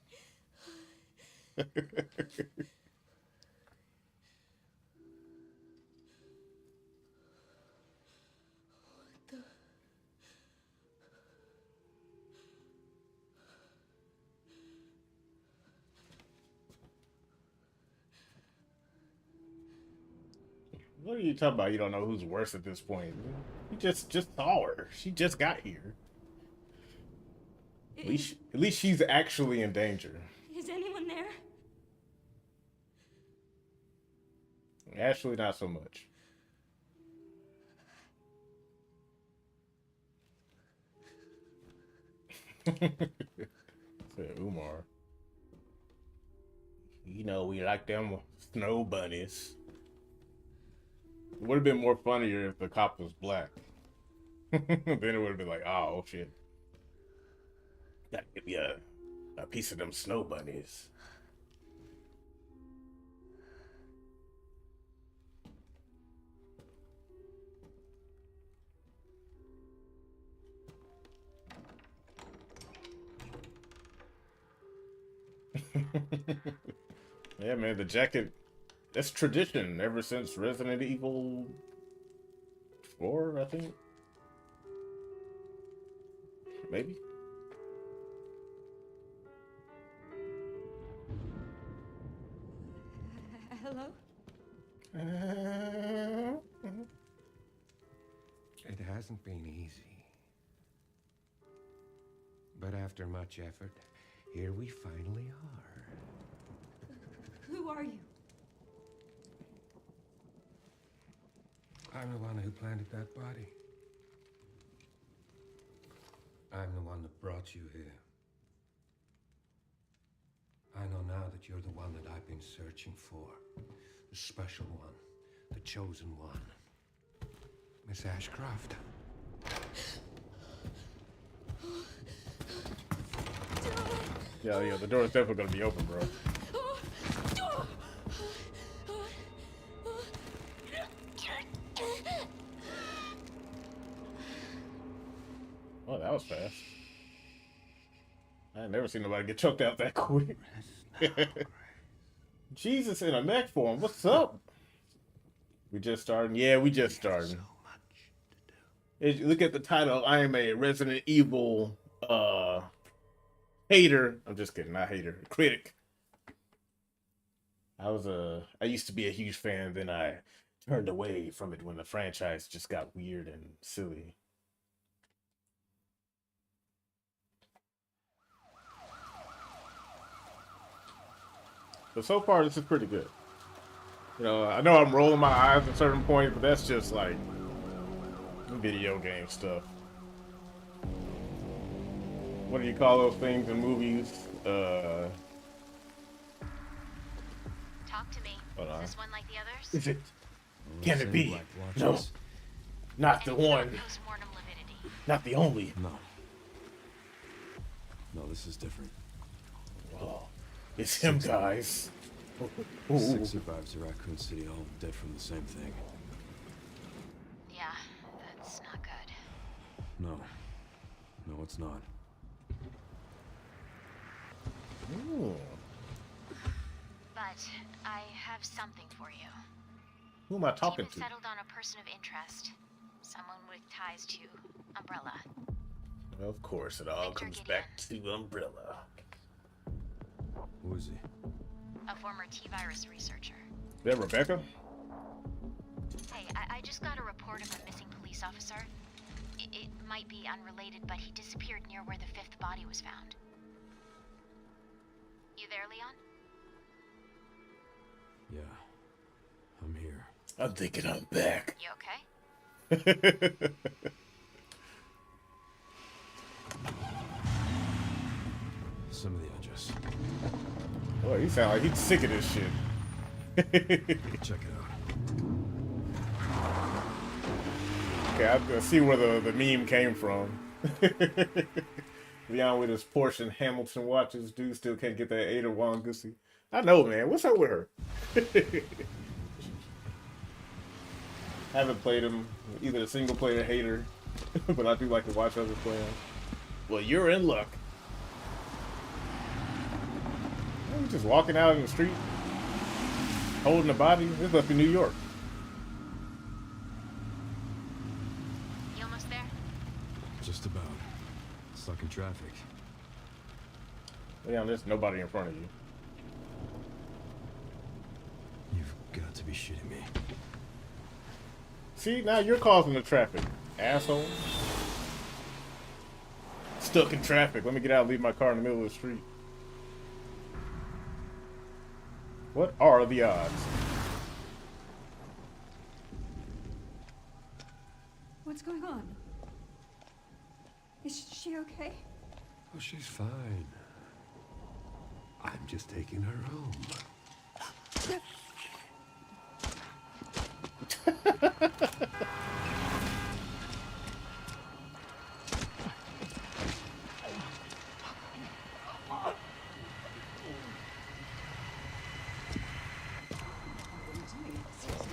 S2: What are you talking about? You don't know who's worse at this point. You just saw her. She just got here. At least she's actually in danger.
S3: Is anyone there?
S2: Ashley, not so much. Said Umar. You know, we like them snow bunnies. It would have been more funnier if the cop was black. Then it would have been like, oh shit. Gotta give you a piece of them snow bunnies. Yeah, man, the jacket, that's tradition ever since Resident Evil 4, I think. Maybe.
S3: Hello?
S7: It hasn't been easy. But after much effort, here we finally are.
S3: Who are you?
S7: I'm the one who planted that body. I'm the one that brought you here. I know now that you're the one that I've been searching for. The special one. The chosen one. Miss Ashcroft.
S2: Yeah, the door is definitely gonna be open, bro. Oh, that was fast. I ain't never seen nobody get choked out that quick. Jesus in a mech form. What's up? We just starting? Yeah, we just starting. Look at the title. I am a Resident Evil hater. I'm just kidding, not hater. Critic. I used to be a huge fan, then I turned away from it when the franchise just got weird and silly. But so far, this is pretty good. You know, I know I'm rolling my eyes at certain points, but that's just like video game stuff. What do you call those things in movies?
S8: Talk to me.
S2: Hold on.
S8: Is this one like the others?
S2: Is it? Can it be? No, not the one.
S8: Postmortem lividity.
S2: Not the only.
S6: No. No, this is different.
S2: Oh, it's him, guys. Ooh.
S6: 6 survivors of Raccoon City, all dead from the same thing.
S8: Yeah, that's not good.
S6: No. No, it's not.
S2: Ooh.
S8: But I have something for you.
S2: Who am I talking
S8: Team has
S2: to?
S8: settled on a person of interest. Someone with ties to Umbrella.
S2: Well, of course, it all
S8: Victor
S2: comes
S8: Gideon.
S2: back to Umbrella.
S6: Who is he?
S8: A former T-virus researcher.
S2: Is that Rebecca?
S8: Hey, I just got a report of a missing police officer. It might be unrelated, but he disappeared near where the 5th body was found. You there, Leon?
S6: Yeah. I'm here.
S2: I'm thinking I'm back.
S8: You okay?
S6: Some of the edges.
S2: Boy, he sound like he's sick of this shit.
S6: Check it out.
S2: Okay, I'm gonna see where the meme came from. Leon with his Porsche and Hamilton watches. Dude still can't get that Ada Wong-Gussy. I know, man. What's up with her? Haven't played him, either a single player hater, but I do like to watch others play him. Well, you're in luck. He's just walking out in the street, holding a body. This must be New York.
S8: You almost there?
S6: Just about. Stuck in traffic.
S2: Leon, there's nobody in front of you.
S6: You've got to be shitting me.
S2: See, now you're causing the traffic, asshole. Stuck in traffic. Let me get out and leave my car in the middle of the street. What are the odds?
S3: What's going on? Is she okay?
S7: Oh, she's fine. I'm just taking her home.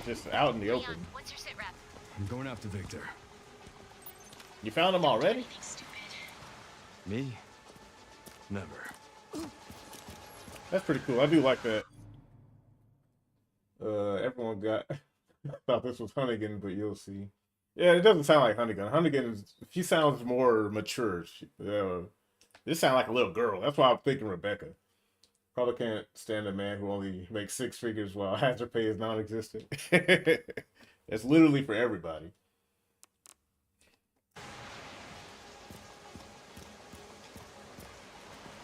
S2: Just out in the
S8: Leon,
S2: open.
S8: what's your sit rep?
S6: I'm going after Victor.
S2: You found him already?
S8: Anything stupid.
S6: Me? Never.
S2: That's pretty cool. I do like that. Everyone got thought this was Hunnigan, but you'll see. Yeah, it doesn't sound like Hunnigan. Hunnigan, she sounds more mature. This sounds like a little girl. That's why I'm thinking Rebecca. Probably can't stand a man who only makes 6 figures while hazard pay is non-existent. It's literally for everybody.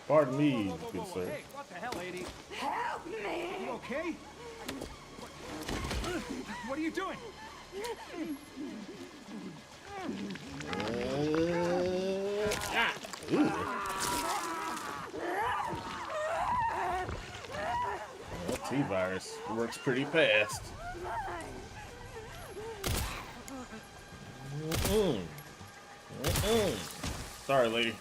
S2: Pardon me, good sir.
S1: Hey, what the hell, lady?
S3: Help me!
S1: You okay? What are you doing?
S2: Well, T-virus works pretty fast. Sorry, lady.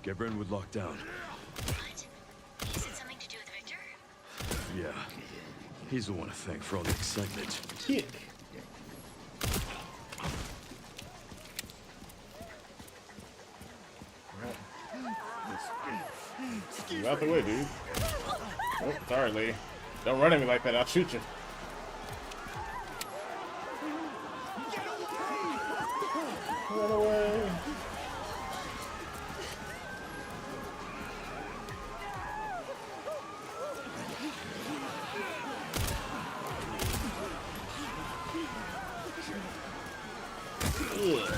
S6: Get Brentwood locked down.
S8: What? Is it something to do with Victor?
S6: Yeah. He's the one to thank for all the excitement.
S2: Kick. You out the way, dude. Oh, sorry, lady. Don't run at me like that. I'll shoot you. Run away. Ugh.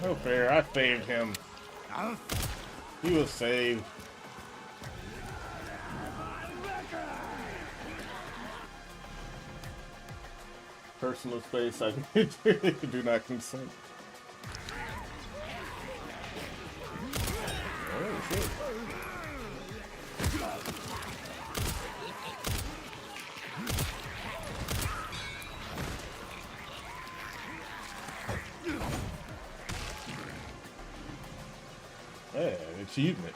S2: No fair. I saved him. He was saved. Personal space, I do not consent. Oh, shit. Yeah, achievement.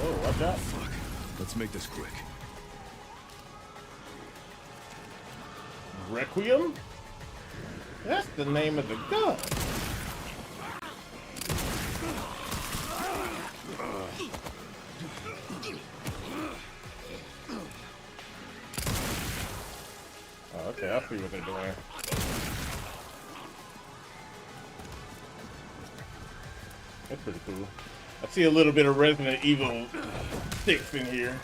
S2: Oh, watch out.
S6: Fuck. Let's make this quick.
S2: Requiem? That's the name of the gun. Oh, okay, I see what they're doing. That's pretty cool. I see a little bit of Resident Evil 6 in here.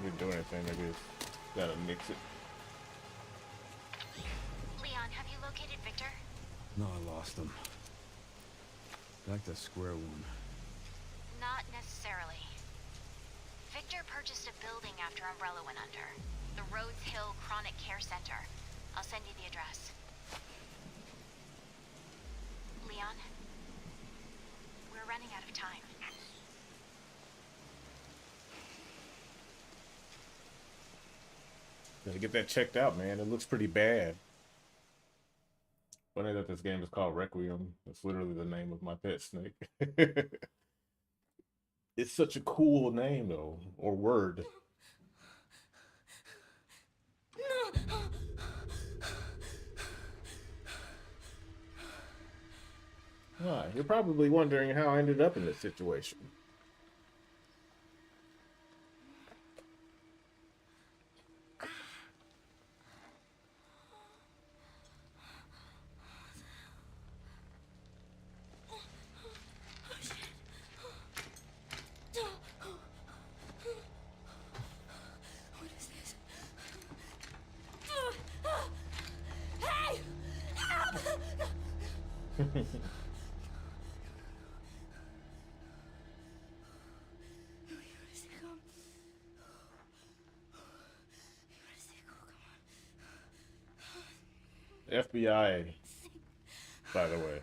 S2: Didn't do anything, maybe it's gotta mix it.
S8: Leon, have you located Victor?
S6: No, I lost him. Back to square one.
S8: Not necessarily. Victor purchased a building after Umbrella went under. The Rhodes Hill Chronic Care Center. I'll send you the address. Leon? We're running out of time.
S2: Gotta get that checked out, man. It looks pretty bad. Funny that this game is called Requiem. That's literally the name of my pet snake. It's such a cool name, though, or word. Why? You're probably wondering how I ended up in this situation. FBI, by the way.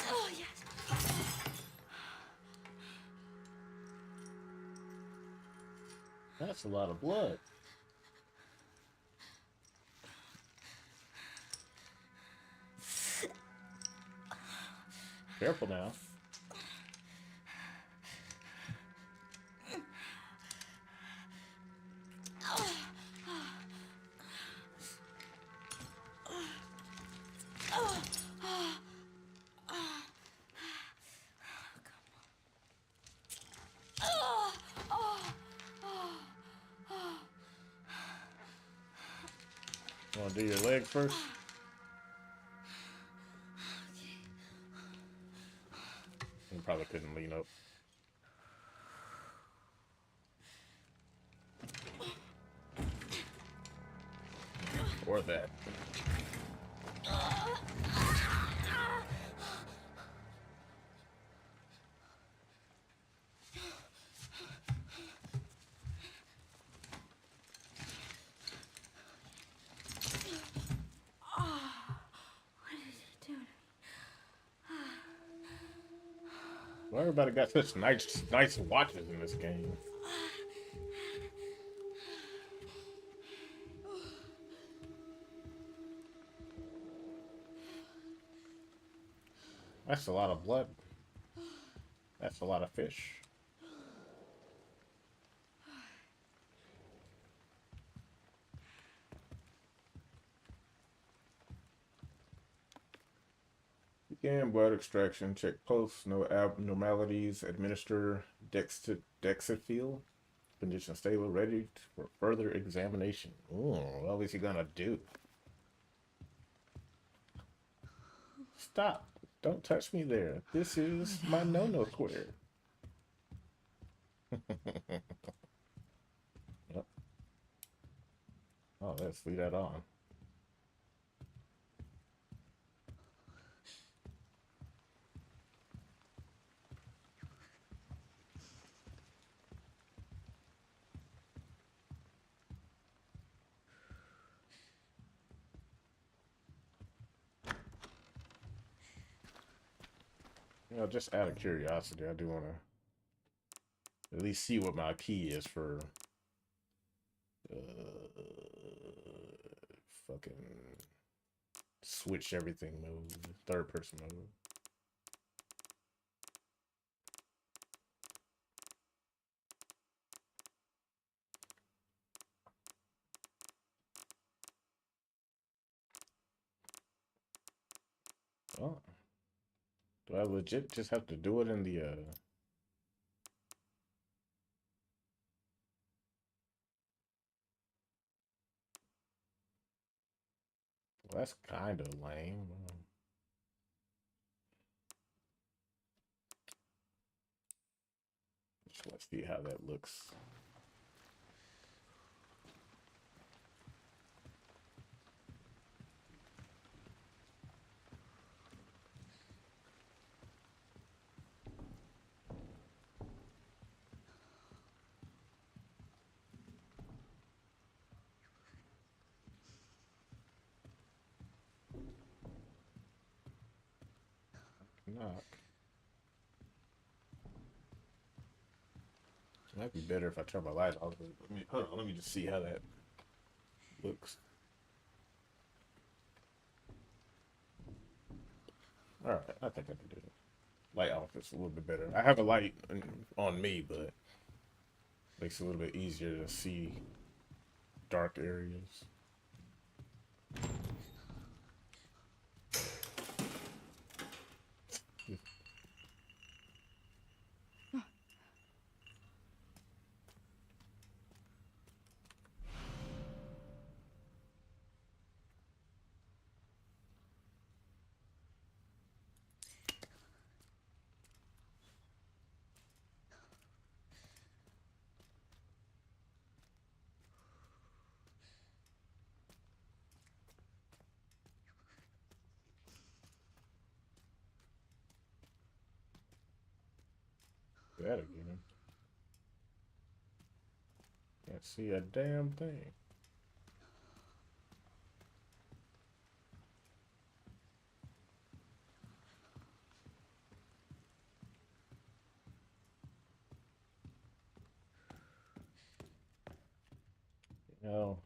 S3: Oh, yes.
S2: That's a lot of blood. Careful now. Want to do your leg first? You probably couldn't lean up. Or that. Why everybody got such nice watches in this game? That's a lot of blood. That's a lot of fish. Begin blood extraction. Check pulse. No abnormalities. Administer Dexafil. Condition stable. Ready for further examination. Ooh, what is he gonna do? Stop. Don't touch me there. This is my no-no square. Yep. Oh, let's leave that on. You know, just out of curiosity, I do want to at least see what my key is for fucking switch everything mode, third person mode. Oh, do I legit just have to do it in the well, that's kind of lame. Let's see how that looks. Knock. It might be better if I turn my light off. Hold on, let me just see how that looks. All right, I think I can do it. Light off is a little bit better. I have a light on me, but makes it a little bit easier to see dark areas. That again. Can't see a damn thing. You know,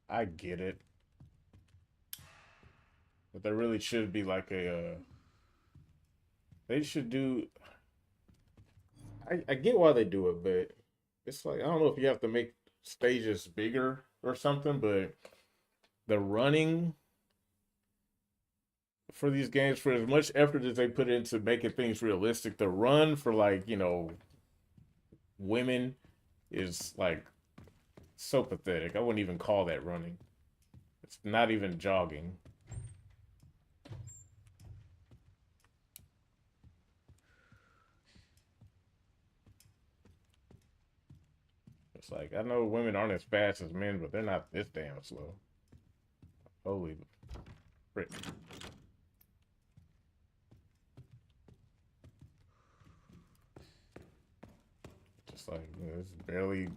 S2: I get it. But there really should be like a, they should do, I get why they do it, but it's like, I don't know if you have to make stages bigger or something, but the running for these games, for as much effort as they put into making things realistic, the run for like, you know, women is like so pathetic. I wouldn't even call that running. It's not even jogging. It's like, I know women aren't as fast as men, but they're not this damn slow. Holy frick. Just like, you know, it's barely.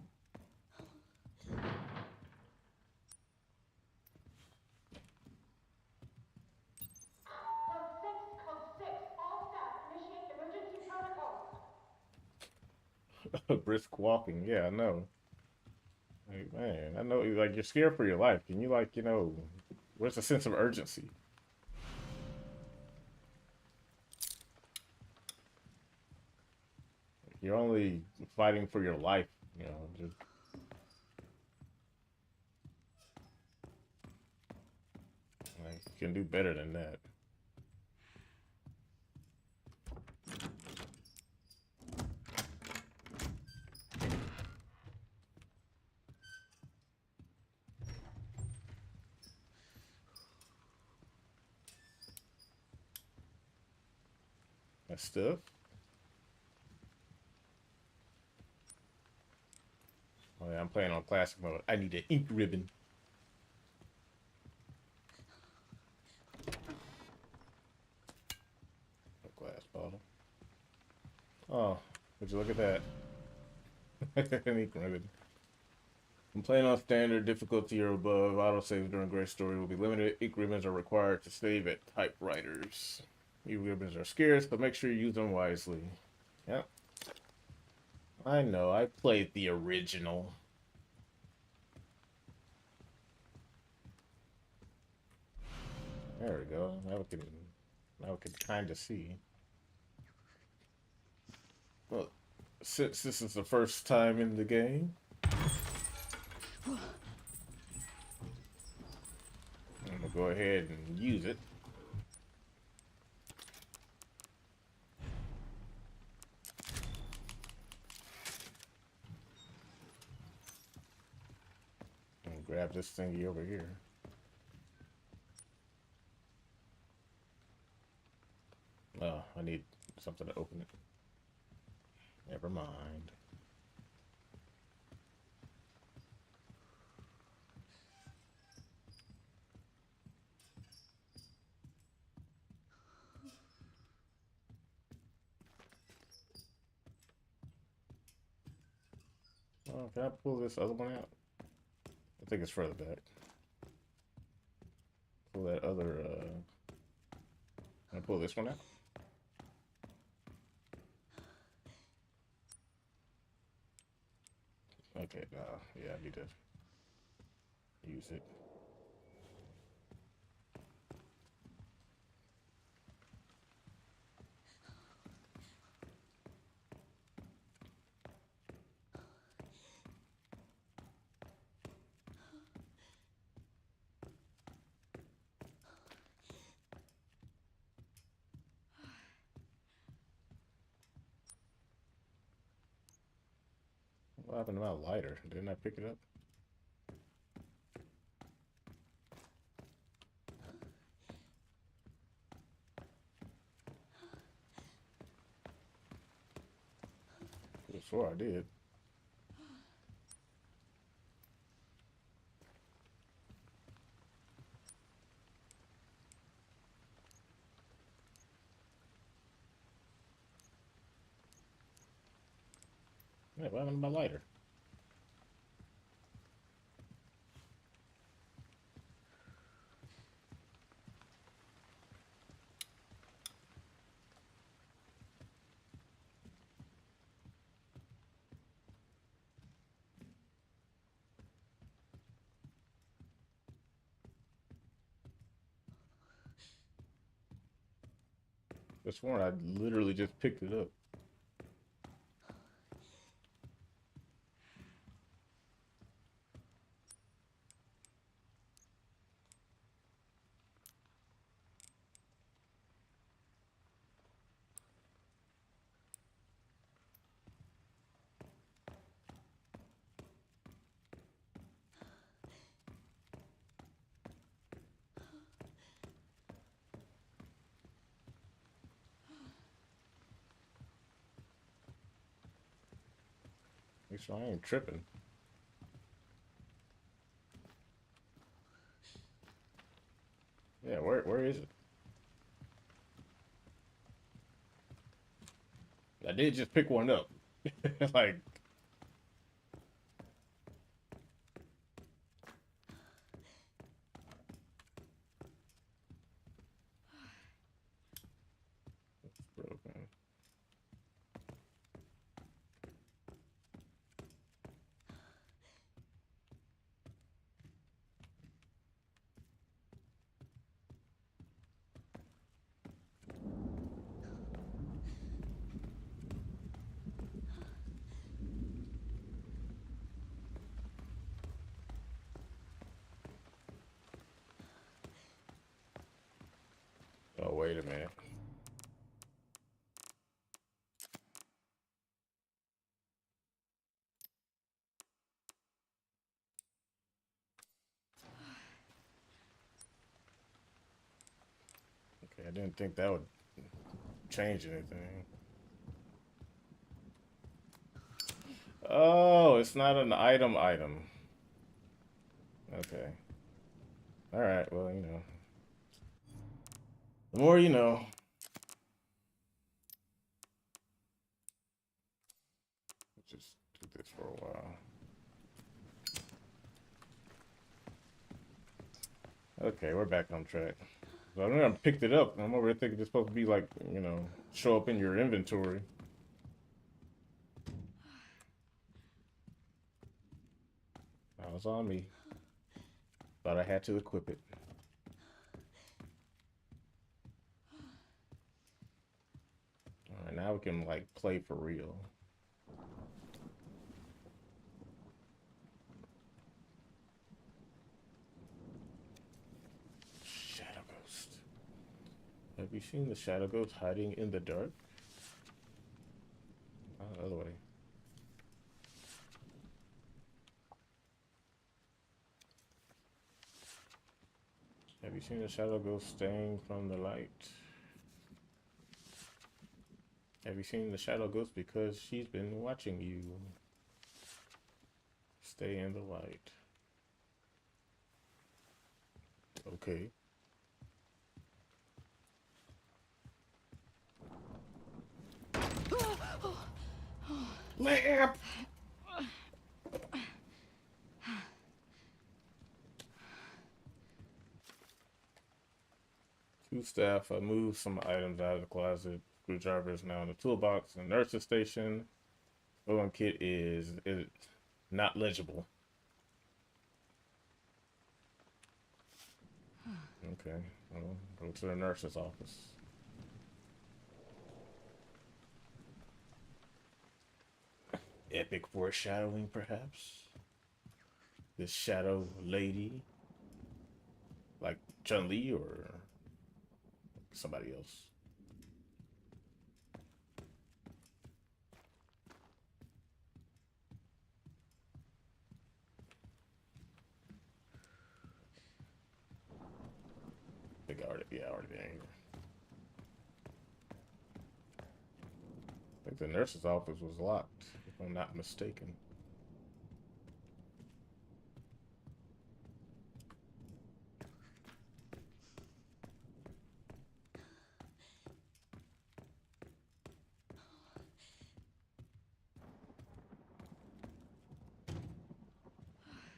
S2: Brisk walking. Yeah, I know. Like, man, I know. Like, you're scared for your life. Can you, like, where's the sense of urgency? You're only fighting for your life. Just like, you can do better than that. That stuff. Oh yeah, I'm playing on classic mode. I need an ink ribbon. A glass bottle. Oh, would you look at that? An ink ribbon. I'm playing on standard difficulty or above. Autosaves during Gray Story will be limited. Ink ribbons are required to save at typewriters. Ink ribbons are scarce, but make sure you use them wisely. Yep. I know, I played the original. There we go. Now we can kind of see. Well, since this is the first time in the game, I'm gonna go ahead and use it. And grab this thingy over here. Oh, I need something to open it. Never mind. Oh, can I pull this other one out? I think it's further back. Pull that other, can I pull this one out? Okay, yeah, I need to use it. What happened to my lighter? Didn't I pick it up? I swore I did. Yeah, what happened to my lighter? I swore I literally just picked it up. Make sure I ain't tripping. Yeah, where is it? I did just pick one up. Like, it's broken. Wait a minute. Okay, I didn't think that would change anything. Oh, it's not an item. Okay. All right. Well, you know, the more you know. Let's just do this for a while. Okay, we're back on track. So I know I picked it up. I'm over here thinking it's supposed to be like, you know, show up in your inventory. That was on me. Thought I had to equip it. Alright, now we can like play for real. Shadow Ghost. Have you seen the Shadow Ghost hiding in the dark? Oh, the other way. Have you seen the Shadow Ghost staying from the light? Have you seen the Shadow Ghost because she's been watching you? Stay in the light. Okay. Lamp! Two staff moved some items out of the closet. Screwdriver is now in the toolbox. The nurse's station. Sewing kit is not legible. Okay, well, go to the nurse's office. Epic foreshadowing, perhaps? This shadow lady? Like Chun-Li or somebody else? I think I already been here. I think the nurse's office was locked, if I'm not mistaken.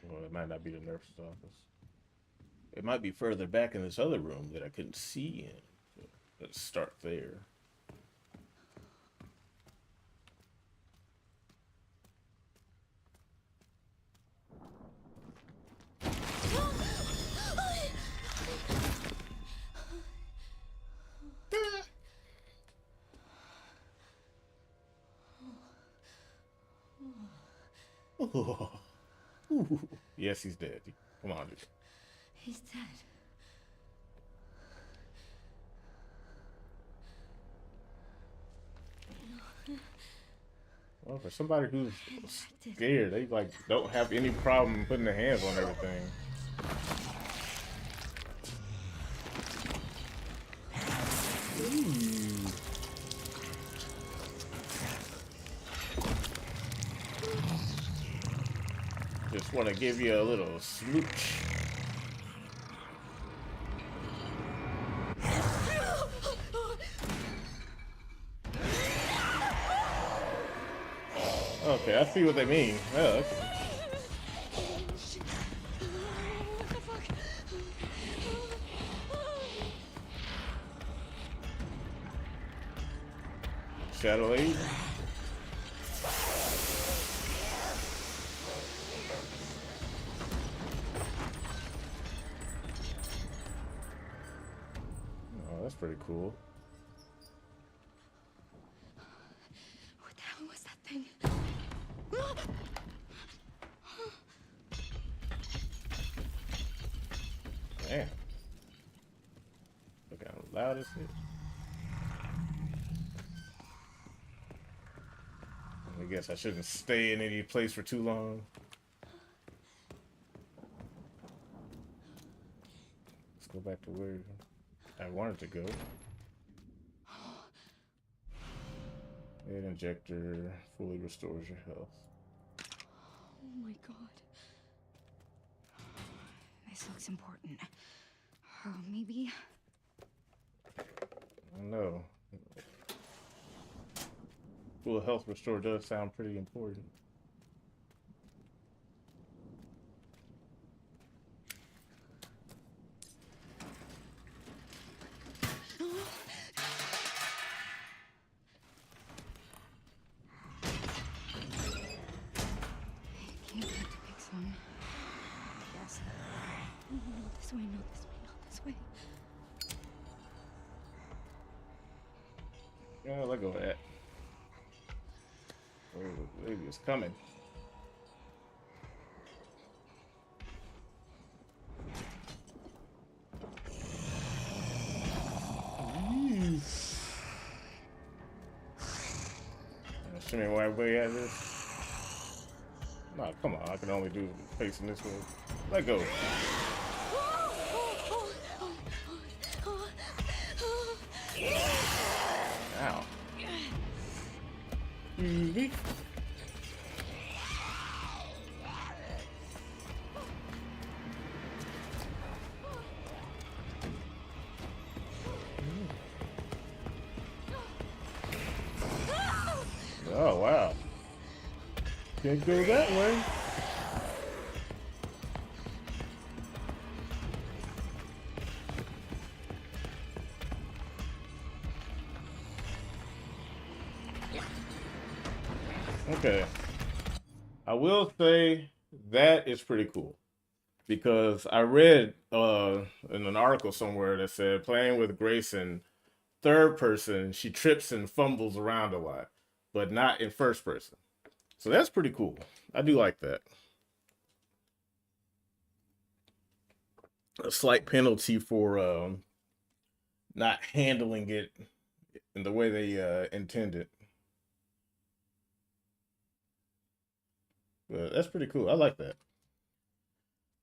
S2: Well, it might not be the nurse's office. It might be further back in this other room that I couldn't see in. So let's start there. Oh. Yes, he's dead. Come on, dude.
S3: He's dead.
S2: Well, for somebody who's scared, they like don't have any problem putting their hands on everything. Ooh. Just want to give you a little smooch. Okay, I see what they mean. Oh, okay.
S3: What the fuck?
S2: Shadow Lady. Oh, that's pretty cool.
S3: What the hell was that thing?
S2: Man. Look how loud loud as shit. I guess I shouldn't stay in any place for too long. Let's go back to where I wanted to go. Head injector fully restores your health.
S3: Oh my god. This looks important. Oh, maybe.
S2: I don't know. Full health restore does sound pretty important.
S3: Can't wait to pick some. Yes. No, not this way, not this way, not this way.
S2: Yeah, let go of that. Oh, the lady is coming. Show me why way at this. Nah, come on. I can only do facing this way. Let go. Ow. Easy. Oh, wow. Can't go that way. Okay. I will say that is pretty cool because I read in an article somewhere that said playing with Grace in third person, she trips and fumbles around a lot, but not in first person. So that's pretty cool. I do like that. A slight penalty for not handling it in the way they intended. But that's pretty cool. I like that.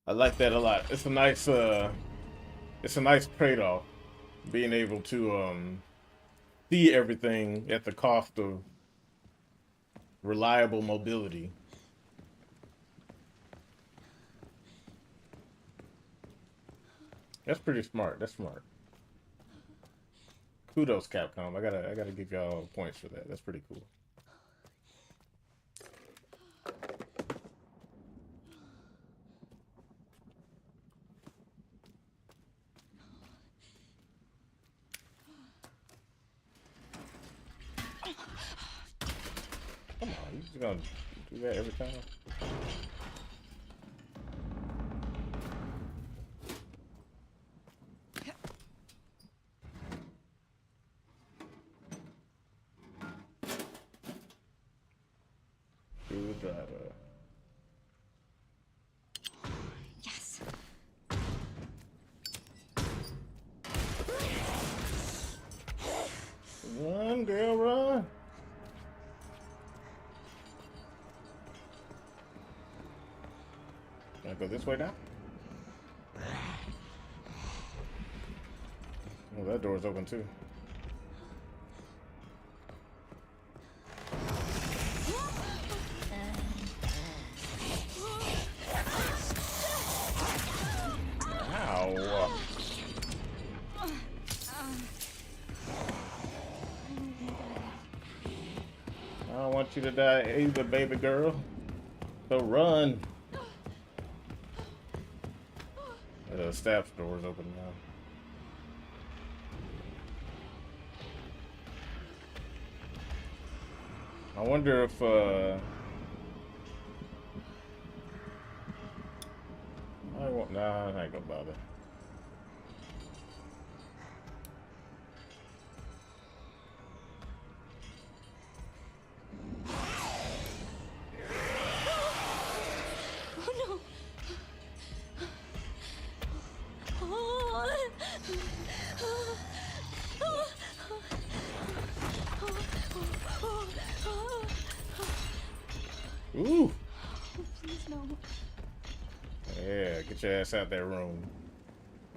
S2: I like that a lot. It's a nice trade-off, being able to see everything at the cost of reliable mobility. That's pretty smart. That's smart. Kudos, Capcom. I gotta give y'all points for that. That's pretty cool. Come on, you just gonna do that every time? Screwdriver.
S3: Yes.
S2: Run, girl, run. Can I go this way now? Oh, that door's open too. Ow. I don't want you to die either, baby girl. So run. The staff door's open now. I wonder if I won't. Nah, I ain't gonna bother.
S3: Oh no. Oh.
S2: Get your ass out that room.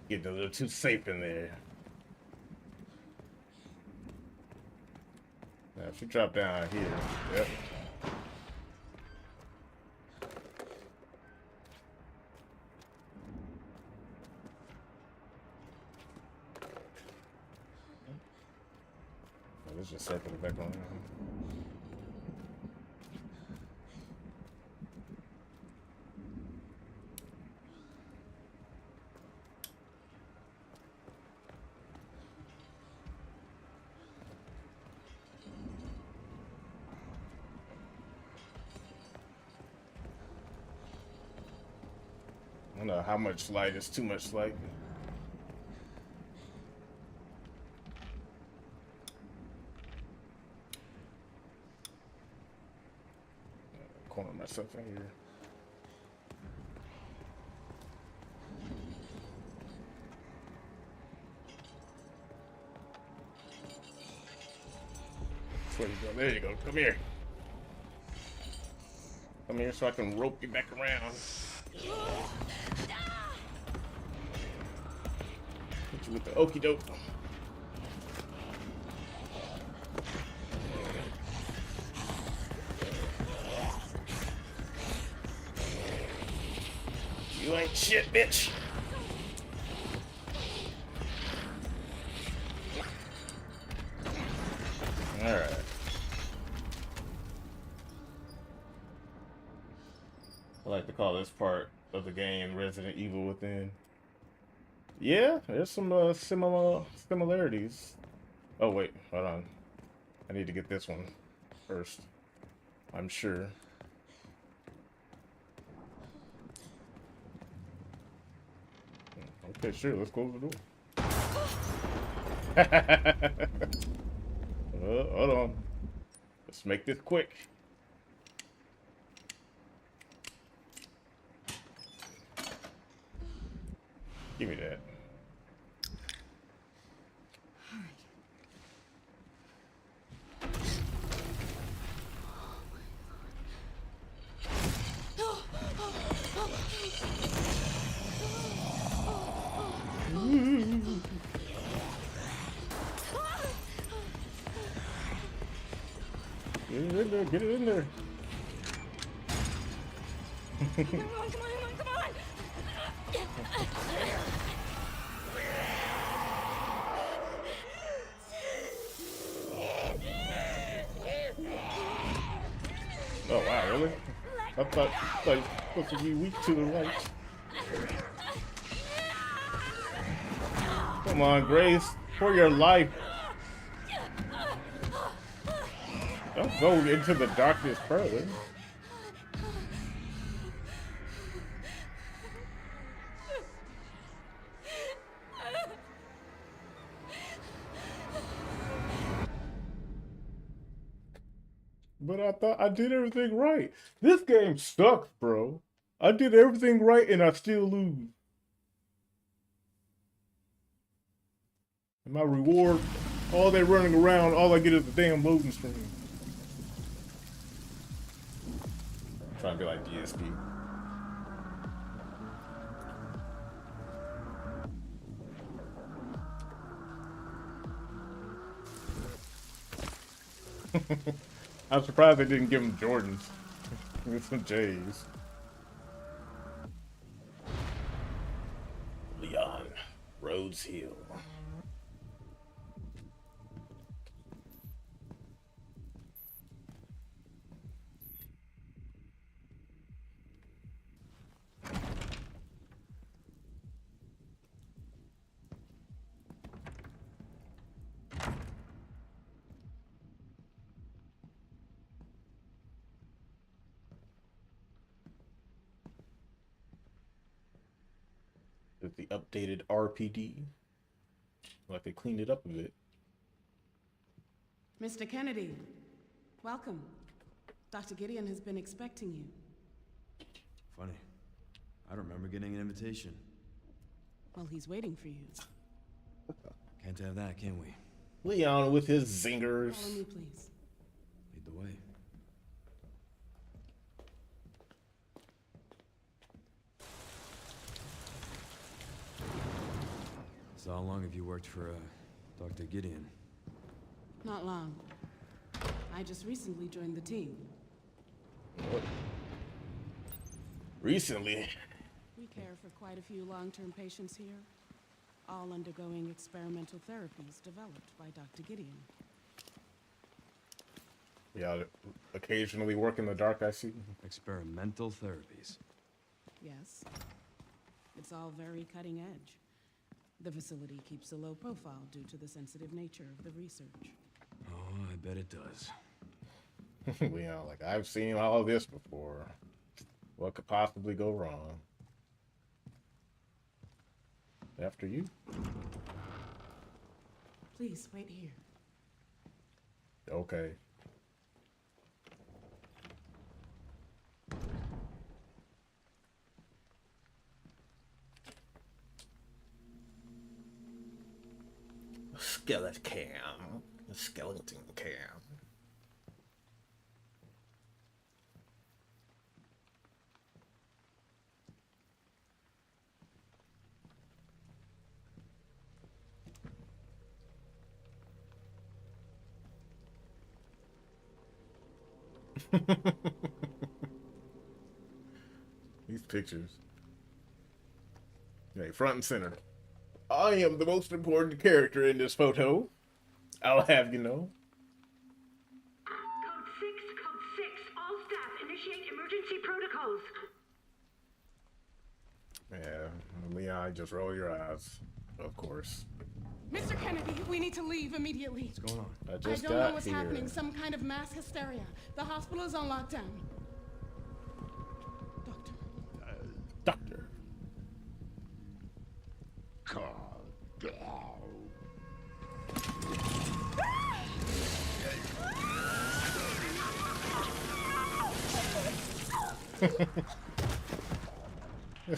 S2: Getting a little too safe in there. Now, if you drop down here, yep. Oh, let's just circle it back on. I don't know how much light is too much light. Corner myself in here. Where you go? There you go. Come here. Come here so I can rope you back around. Hit you with the okie doke. You ain't shit, bitch. All right. I like to call this part of the game Resident Evil Within. Yeah, there's some similarities. Oh wait, hold on. I need to get this one first. I'm sure. Okay, sure. Let's close the door. Hold on. Let's make this quick. Give me that. Get it in there, get it in there.
S3: Come on, come on, come on, come on!
S2: Oh wow, really? I thought you were supposed to be weak to the light. Come on, Grace, for your life. Don't go into the darkness further. But I thought I did everything right. This game sucks, bro. I did everything right and I still lose. And my reward, all they running around, all I get is a damn loading screen. I'm trying to be like DSP. I'm surprised they didn't give him Jordans. With some J's. Leon, Rhodes Hill. With the updated RPD. Like they cleaned it up a bit.
S5: Mr. Kennedy, welcome. Dr. Gideon has been expecting you.
S6: Funny. I don't remember getting an invitation.
S5: Well, he's waiting for you.
S6: Can't have that, can we?
S2: Leon with his zingers.
S5: Follow me, please.
S6: Lead the way. So how long have you worked for, Dr. Gideon?
S5: Not long. I just recently joined the team.
S2: Recently.
S5: We care for quite a few long-term patients here, all undergoing experimental therapies developed by Dr. Gideon.
S2: Yeah, occasionally work in the dark, I see.
S6: Experimental therapies.
S5: Yes. It's all very cutting edge. The facility keeps a low profile due to the sensitive nature of the research.
S6: Oh, I bet it does.
S2: Yeah, like I've seen all of this before. What could possibly go wrong? After you.
S5: Please, wait here.
S2: Okay. Skeleton cam. Skeleton cam. These pictures. Hey, front and center. I am the most important character in this photo. I'll have you know.
S9: Code 6, all staff initiate emergency protocols.
S2: Yeah, Leon, just roll your eyes, of course.
S5: Mr. Kennedy, we need to leave immediately.
S6: What's going on?
S2: I
S5: I
S2: just
S5: don't
S2: got
S5: know what's
S2: here.
S5: happening. Some kind of mass hysteria. The hospital is on lockdown. Doctor.
S2: Doctor.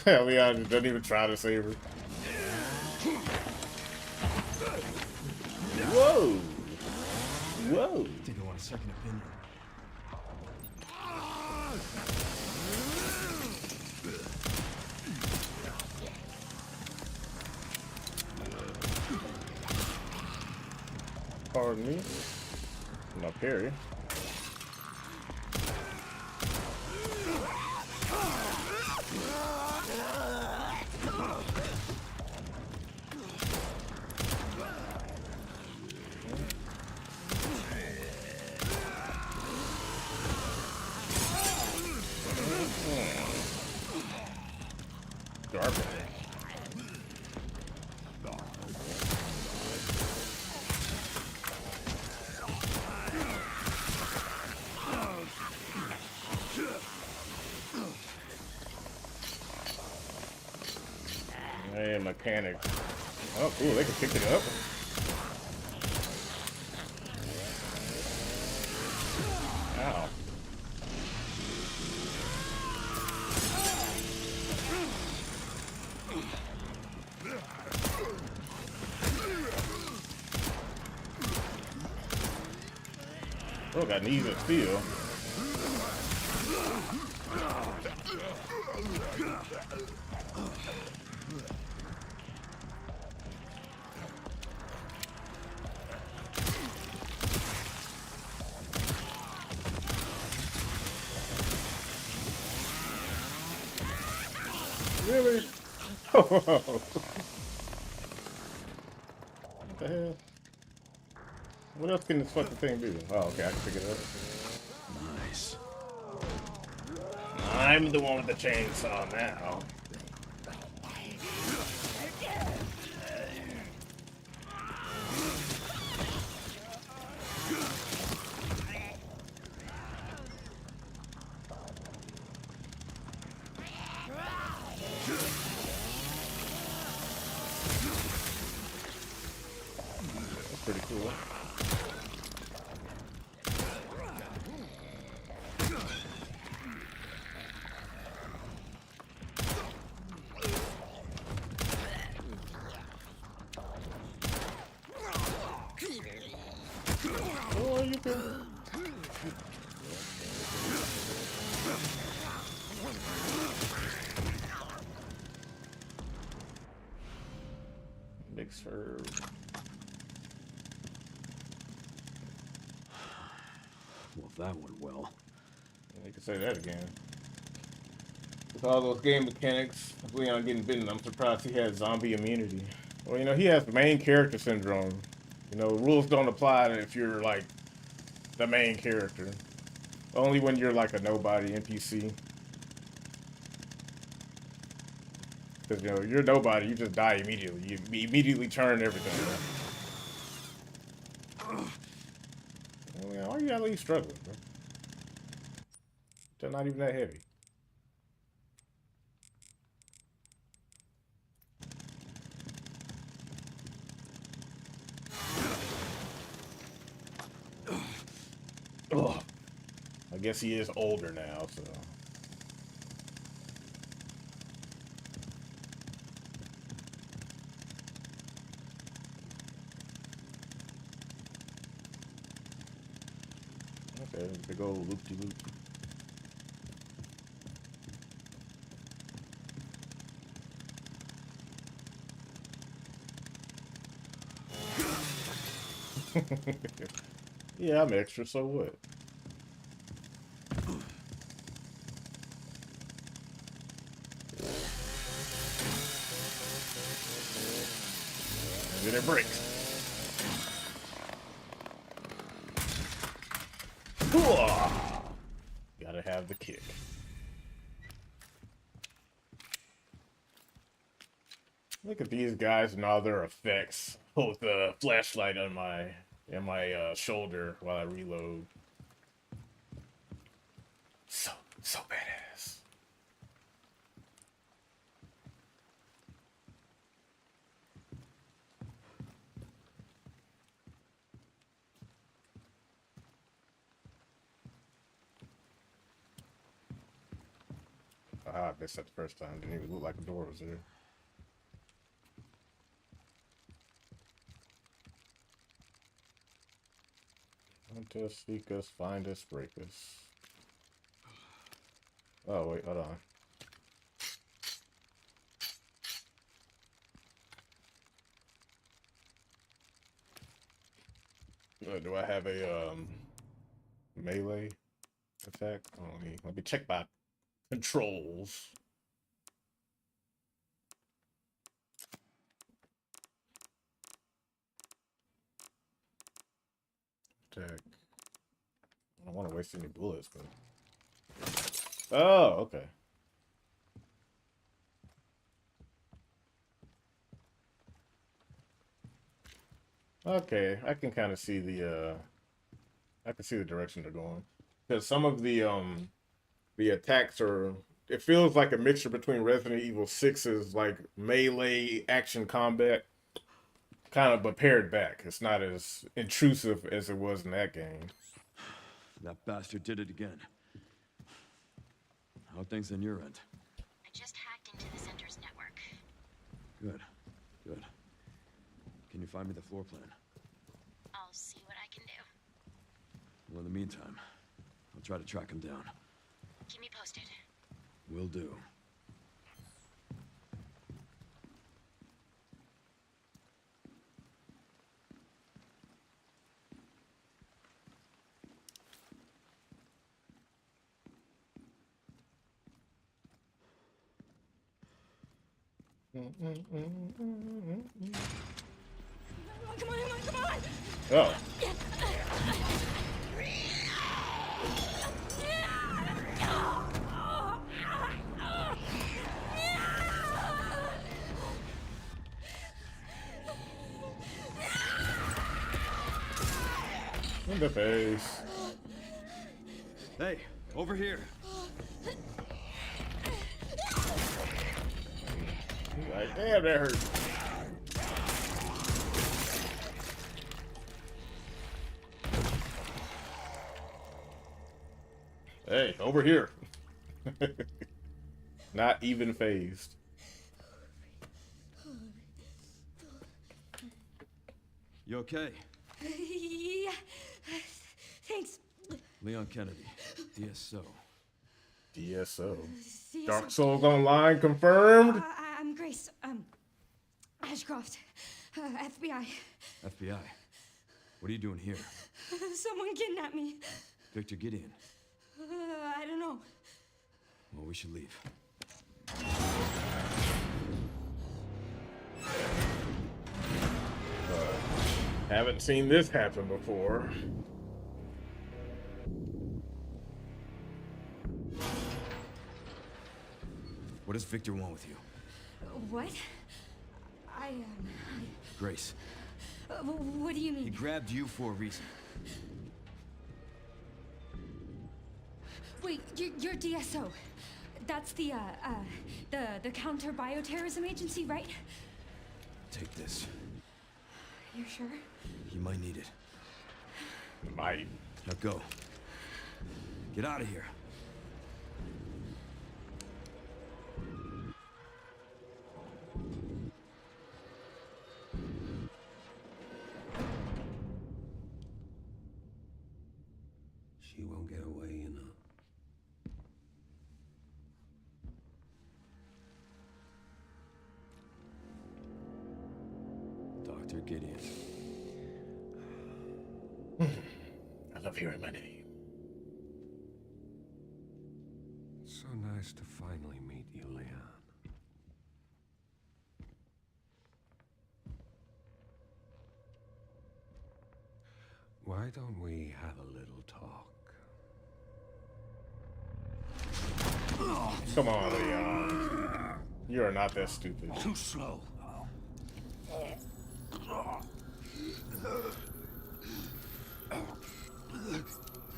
S2: Leon doesn't even try to save her. Whoa! Whoa!
S6: I think I want a second opinion.
S2: Pardon me. My parry. Garbage. Hey, mechanic. Oh, cool, they can pick it up. Ow. Oh, got knees of steel. Really? What the hell? What else can this fucking thing do? Oh, okay, I can pick it up.
S6: Nice.
S2: I'm the one with the chainsaw now. That's pretty cool. Oh, you can. Big Perturbed.
S6: Well, that went well.
S2: You can say that again. With all those game mechanics, of Leon getting bitten, I'm surprised he has zombie immunity. Well, you know, he has main character syndrome. You know, rules don't apply if you're like the main character. Only when you're like a nobody NPC. Because, you know, you're nobody, you just die immediately. You immediately turn everything. Well, you know, why you gotta leave struggling, bro? They're not even that heavy. Ugh. I guess he is older now, so. Okay, big old loop-de-loop. Yeah, I'm extra, so what? Then it breaks. Gotta have the kick. Look at these guys and all their effects. Hold the flashlight on my shoulder while I reload. So badass. Ah, I missed that the first time. Didn't even look like a door was there. Hunt us, seek us, find us, break us. Oh, wait, hold on. Do I have a melee attack? Oh, let me check my controls. Attack. I don't want to waste any bullets, but. Oh, okay. Okay, I can kind of see the direction they're going. Because some of the attacks are, it feels like a mixture between Resident Evil 6's like melee action combat, kind of, but pared back. It's not as intrusive as it was in that game.
S6: That bastard did it again. How are things on your end?
S8: I just hacked into the center's network.
S6: Good. Good. Can you find me the floor plan?
S8: I'll see what I can do.
S6: Well, in the meantime, I'll try to track him down.
S8: Keep me posted.
S6: Will do.
S3: Come on!
S2: Oh. In the face.
S6: Hey, over here.
S2: Like, damn, that hurt. Hey, over here. Not even phased.
S6: You okay?
S3: Yeah. Thanks.
S6: Leon Kennedy, DSO.
S2: DSO.
S3: See you
S2: Dark
S3: soon.
S2: Souls Online confirmed.
S3: I'm Grace. Ashcroft. FBI.
S6: FBI? What are you doing here?
S3: Someone kidnapped me.
S6: Victor, get in.
S3: I don't know.
S6: Well, we should leave.
S2: Haven't seen this happen before.
S6: What does Victor want with you?
S3: What?
S6: Grace,
S3: What do you
S6: he
S3: mean?
S6: grabbed you for a reason.
S3: Wait, you're DSO. That's the counter bioterrorism agency, right?
S6: Take this.
S3: You sure?
S6: You might need it.
S2: Might.
S6: Now go. Get out of here.
S7: She won't get away, you know.
S6: Dr. Gideon.
S2: I love hearing my name.
S7: So nice to finally meet you, Leon. Why don't we have a little talk?
S2: Come on, Leon. You are not that stupid.
S7: Too slow.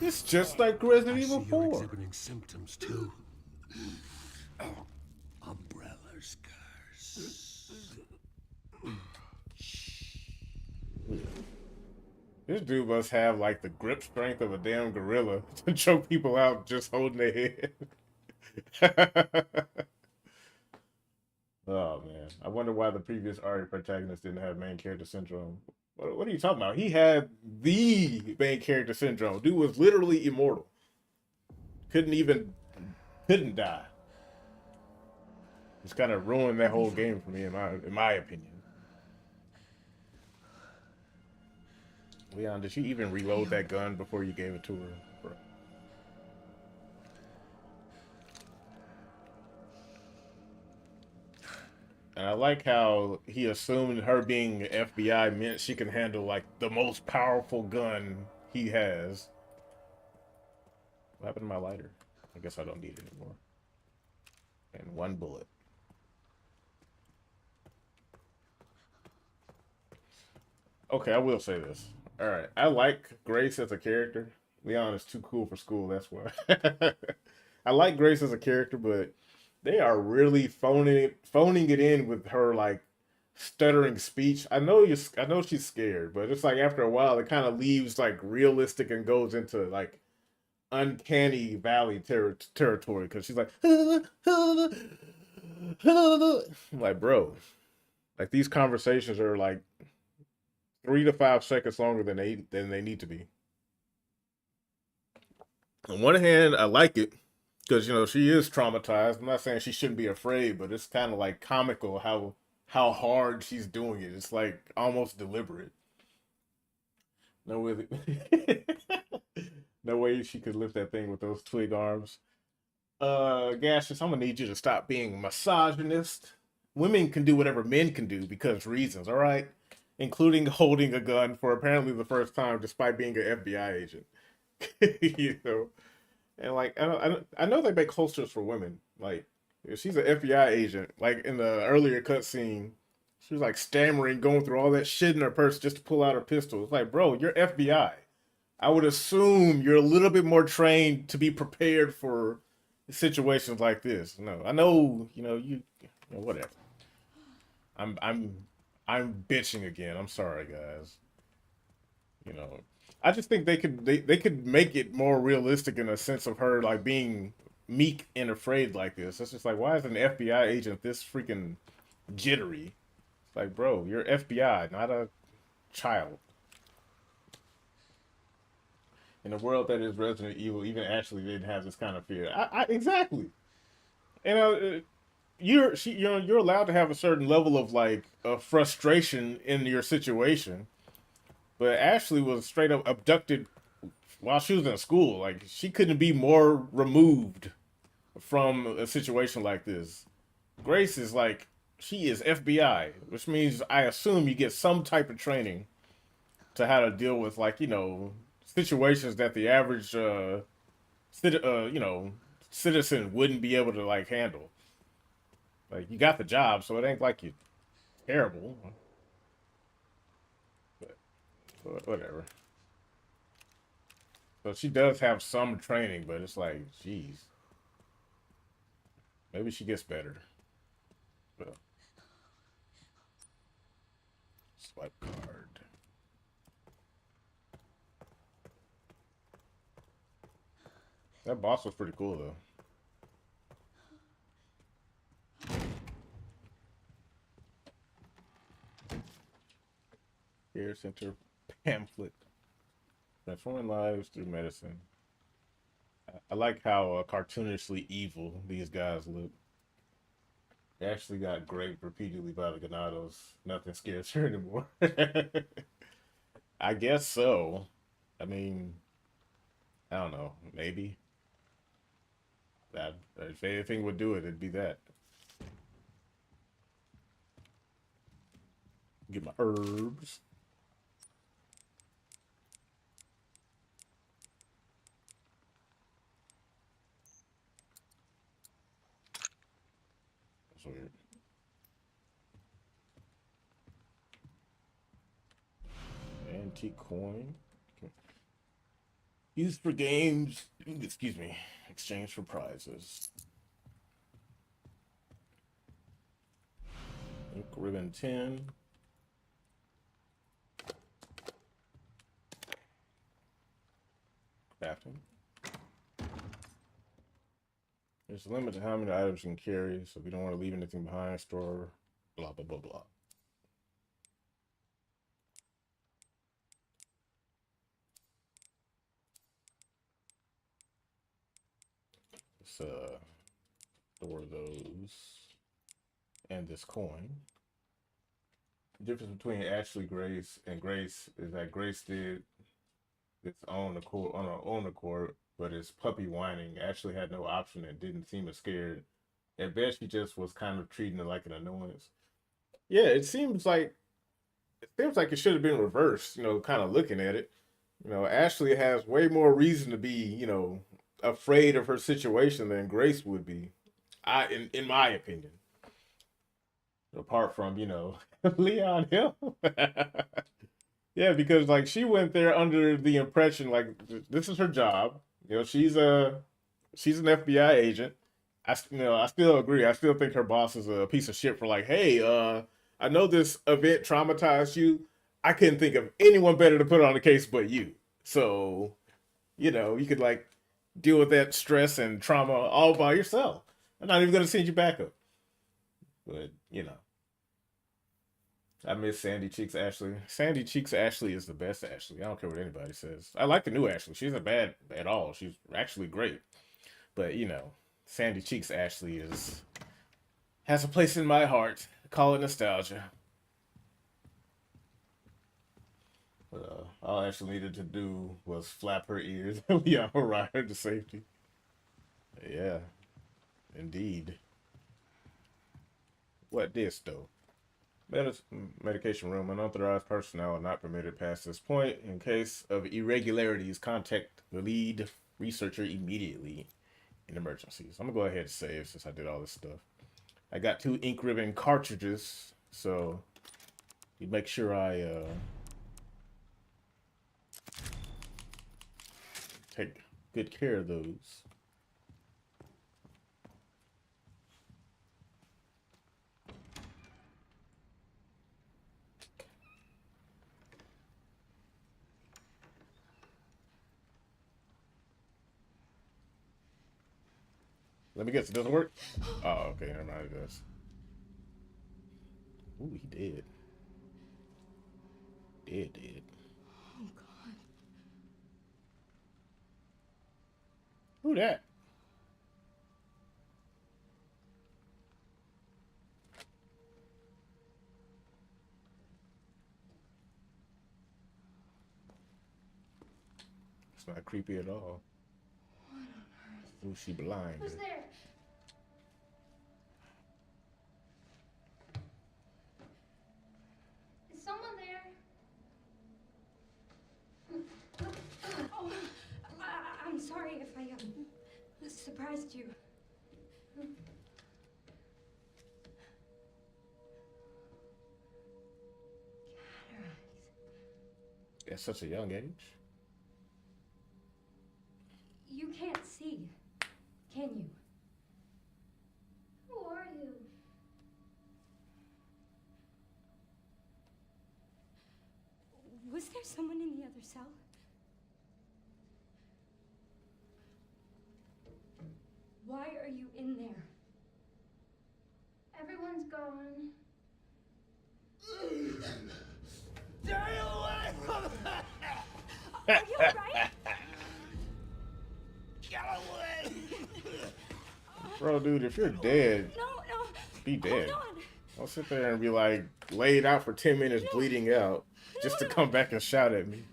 S2: It's just like Resident
S7: I see
S2: Evil
S7: you're
S2: 4.
S7: exhibiting symptoms too. Umbrellas curse.
S2: This dude must have like the grip strength of a damn gorilla to choke people out just holding their head. Oh man, I wonder why the previous Ari protagonist didn't have main character syndrome. What are you talking about? He had the main character syndrome. Dude was literally immortal. Couldn't die. Just kind of ruined that whole game for me, in my opinion. Leon, did she even reload that gun before you gave it to her? Bro? And I like how he assumed her being FBI meant she can handle like the most powerful gun he has. What happened to my lighter? I guess I don't need it anymore. And one bullet. Okay, I will say this. Alright, I like Grace as a character. Leon is too cool for school, that's why. I like Grace as a character, but they are really phoning it in with her like stuttering speech. I know she's scared, but it's like after a while it kind of leaves like realistic and goes into like uncanny valley territory because she's like I'm like, bro, like these conversations are like 3 to 5 seconds longer than they need to be. On one hand, I like it because she is traumatized. I'm not saying she shouldn't be afraid, but it's kind of like comical how hard she's doing it. It's like almost deliberate. No way, no way she could lift that thing with those twig arms. Gaseous, I'm gonna need you to stop being misogynist. Women can do whatever men can do because reasons, all right? Including holding a gun for apparently the first time despite being an FBI agent. And like I know they make holsters for women. Like if she's an FBI agent, like in the earlier cutscene, she was like stammering, going through all that shit in her purse just to pull out her pistol. It's like, bro, you're FBI. I would assume you're a little bit more trained to be prepared for situations like this. No, I know, whatever. I'm bitching again. I'm sorry, guys. I just think they could make it more realistic in a sense of her like being meek and afraid like this. It's just like, why is an FBI agent this freaking jittery? It's like, bro, you're FBI, not a child. In a world that is Resident Evil, even Ashley didn't have this kind of fear. Exactly. you're allowed to have a certain level of like frustration in your situation. But Ashley was straight up abducted while she was in school. Like she couldn't be more removed from a situation like this. Grace is like she is FBI, which means I assume you get some type of training to how to deal with like situations that the average citizen wouldn't be able to like handle. Like you got the job, so it ain't like you're terrible. But whatever. So she does have some training, but it's like, geez, maybe she gets better. But, swipe card. That boss was pretty cool though. Care Center pamphlet. Transforming lives through medicine. I like how cartoonishly evil these guys look. They actually got raped repeatedly by the Ganados. Nothing scares her anymore. I guess so. I mean, I don't know. Maybe. That if anything would do it, it'd be that. Get my herbs. That's weird. Antique coin. Okay. Used for games. Excuse me. Exchange for prizes. Ink ribbon 10. Crafting. There's a limit to how many items you can carry, so we don't want to leave anything behind. Store, blah, blah, blah, blah. Let's store those and this coin. The difference between Ashley Grace and Grace is that Grace did its own accord on her own accord, but it's puppy whining. Ashley had no option and didn't seem as scared. At best, she just was kind of treating it like an annoyance. Yeah, it seems like it should have been reversed. Kind of looking at it. Ashley has way more reason to be, afraid of her situation than Grace would be. In my opinion. Apart from, Leon Hill. Yeah, because like she went there under the impression like this is her job. She's an FBI agent. I still agree. I still think her boss is a piece of shit for like, hey, I know this event traumatized you. I couldn't think of anyone better to put on the case but you. So, you could like deal with that stress and trauma all by yourself. I'm not even gonna send you backup. But, I miss Sandy Cheeks Ashley. Sandy Cheeks Ashley is the best Ashley. I don't care what anybody says. I like the new Ashley. She's not bad at all. She's actually great. But, Sandy Cheeks Ashley has a place in my heart. Call it nostalgia. But, all Ashley needed to do was flap her ears and Leon ride her to safety. Yeah, indeed. What this though? Medication room. Unauthorized personnel are not permitted past this point. In case of irregularities, contact the lead researcher immediately in emergencies. I'm gonna go ahead and save since I did all this stuff. I got 2 ink ribbon cartridges, so you make sure I take good care of those. Let me guess, it doesn't work? Oh, okay, never mind, it does. Ooh, he did. Did.
S3: Oh, God.
S2: Who that? It's not creepy at all. Ooh, she blind.
S3: Who's there? Is someone there? Oh, I'm sorry if I surprised you.
S2: At such a young age.
S3: You can't see, can you? Who are you? Was there someone in the other cell? Why are you in there? Everyone's gone.
S2: Stay away from me!
S3: Are you alright?
S2: Get away! Bro, dude, if you're dead,
S3: No,
S2: be dead.
S3: hold on.
S2: Don't sit there and be like laid out for 10 minutes bleeding out just to come back and shout at me.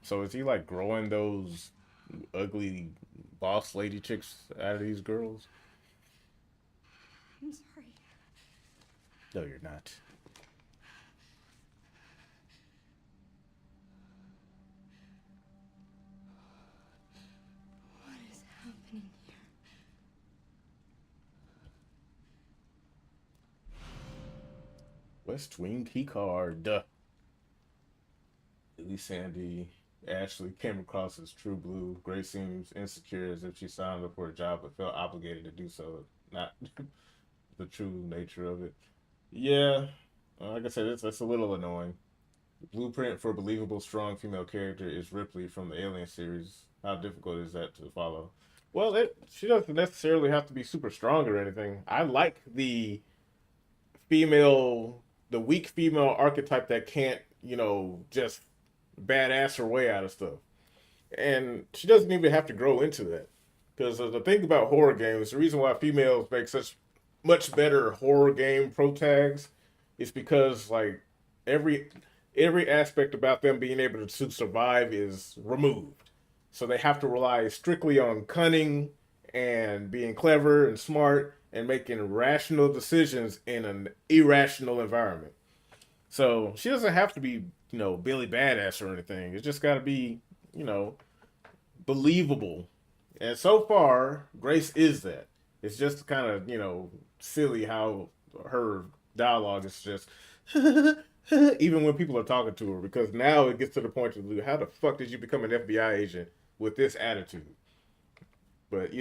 S2: So is he like growing those ugly boss lady chicks out of these girls?
S3: I'm sorry.
S2: No, you're not.
S3: What is happening here?
S2: West Wing key card. Duh. Lily Sandy Ashley came across as true blue. Grace seems insecure as if she signed up for a job but felt obligated to do so. Not the true nature of it. Yeah, like I said, that's a little annoying. The blueprint for a believable, strong female character is Ripley from the Alien series. How difficult is that to follow? Well, she doesn't necessarily have to be super strong or anything. I like the weak female archetype that can't, just badass her way out of stuff. And she doesn't even have to grow into that. Because the thing about horror games, the reason why females make such much better horror game protags is because like every aspect about them being able to survive is removed. So they have to rely strictly on cunning and being clever and smart and making rational decisions in an irrational environment. So she doesn't have to be, Billy Badass or anything. It's just got to be, believable. And so far, Grace is that. It's just kind of, silly how her dialogue is just, even when people are talking to her, because now it gets to the point of, how the fuck did you become an FBI agent with this attitude? But,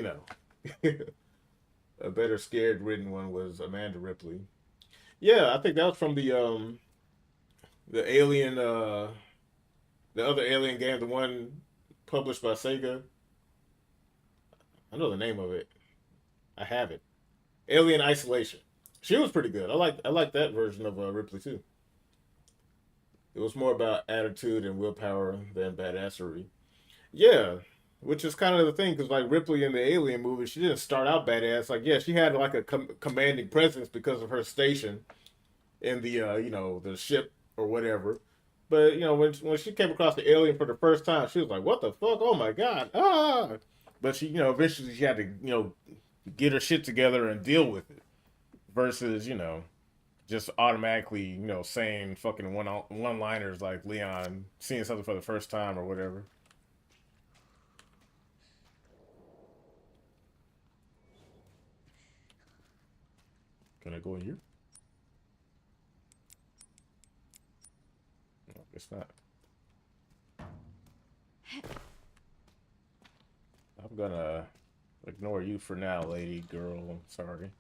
S2: a better scared written one was Amanda Ripley. Yeah, I think that was from the Alien, the other Alien game, the one published by Sega. I know the name of it. I have it. Alien Isolation. She was pretty good. I like that version of Ripley too. It was more about attitude and willpower than badassery. Yeah, which is kind of the thing, because like Ripley in the Alien movie, she didn't start out badass. Like, yeah, she had like a commanding presence because of her station in the the ship or whatever. But when she came across the alien for the first time, she was like, "What the fuck? Oh my god!" Ah! But she eventually she had to get her shit together and deal with it, versus just automatically saying fucking one liners like Leon seeing something for the first time or whatever. Can I go in here? No, it's not. I'm gonna ignore you for now, lady girl. I'm sorry.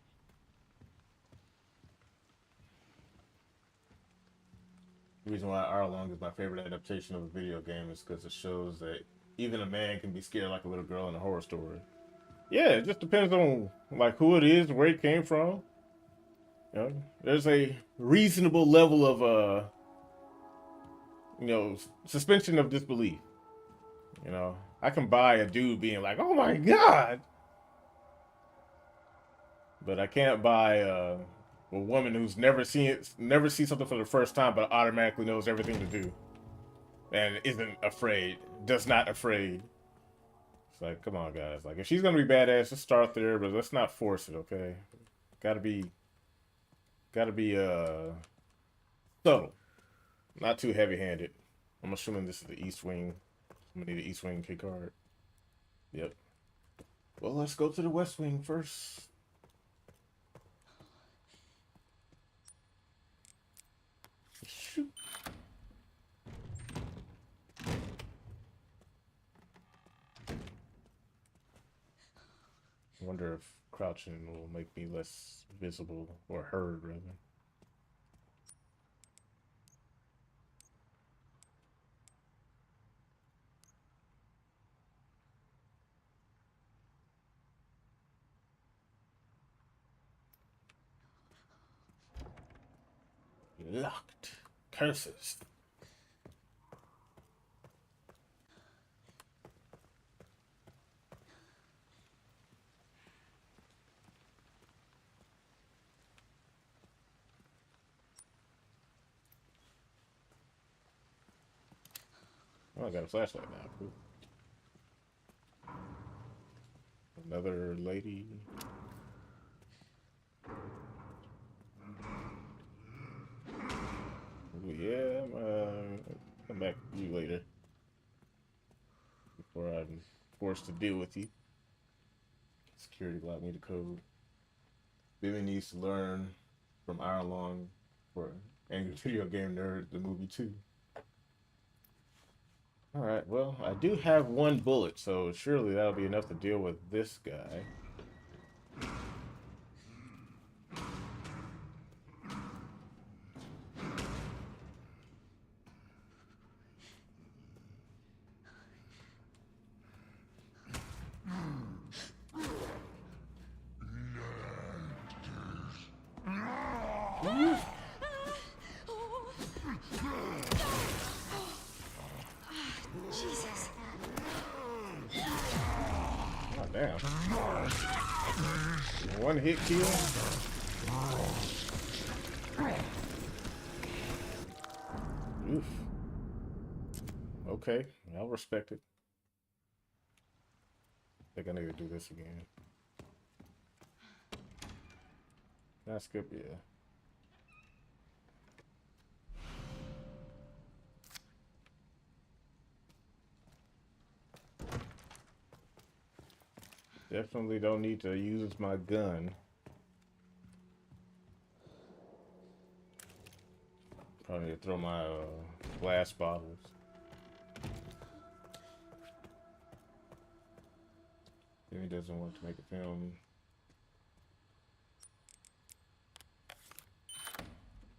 S2: The reason why Arlong is my favorite adaptation of a video game is because it shows that even a man can be scared like a little girl in a horror story. Yeah, it just depends on like who it is, where it came from. There's a reasonable level of suspension of disbelief. I can buy a dude being like, "Oh my god," but I can't buy A woman who's never seen it, never sees something for the first time, but automatically knows everything to do, and isn't afraid, does not afraid. It's like, come on, guys. Like, if she's gonna be badass, just start there, but let's not force it, okay? Gotta be subtle, not too heavy-handed. I'm assuming this is the East Wing. I'm gonna need the East Wing key card. Yep. Well, let's go to the West Wing first. Shoot. I wonder if crouching will make me less visible, or heard, rather. Locked. Curses. Oh, I got a flashlight now. Cool. Another lady. Ooh, yeah, come back to you later. Before I'm forced to deal with you. Security blocked me the code. Billy needs to learn from Hour Long for Angry Video Game Nerd, the movie too. Alright, well, I do have one bullet, so surely that'll be enough to deal with this guy.
S3: Jesus.
S2: Oh, damn. One hit kill? Oof. Okay, I'll respect it. I think I need to do this again. That's good, yeah. Definitely don't need to use my gun. Probably need to throw my glass bottles. Jimmy doesn't want to make a film.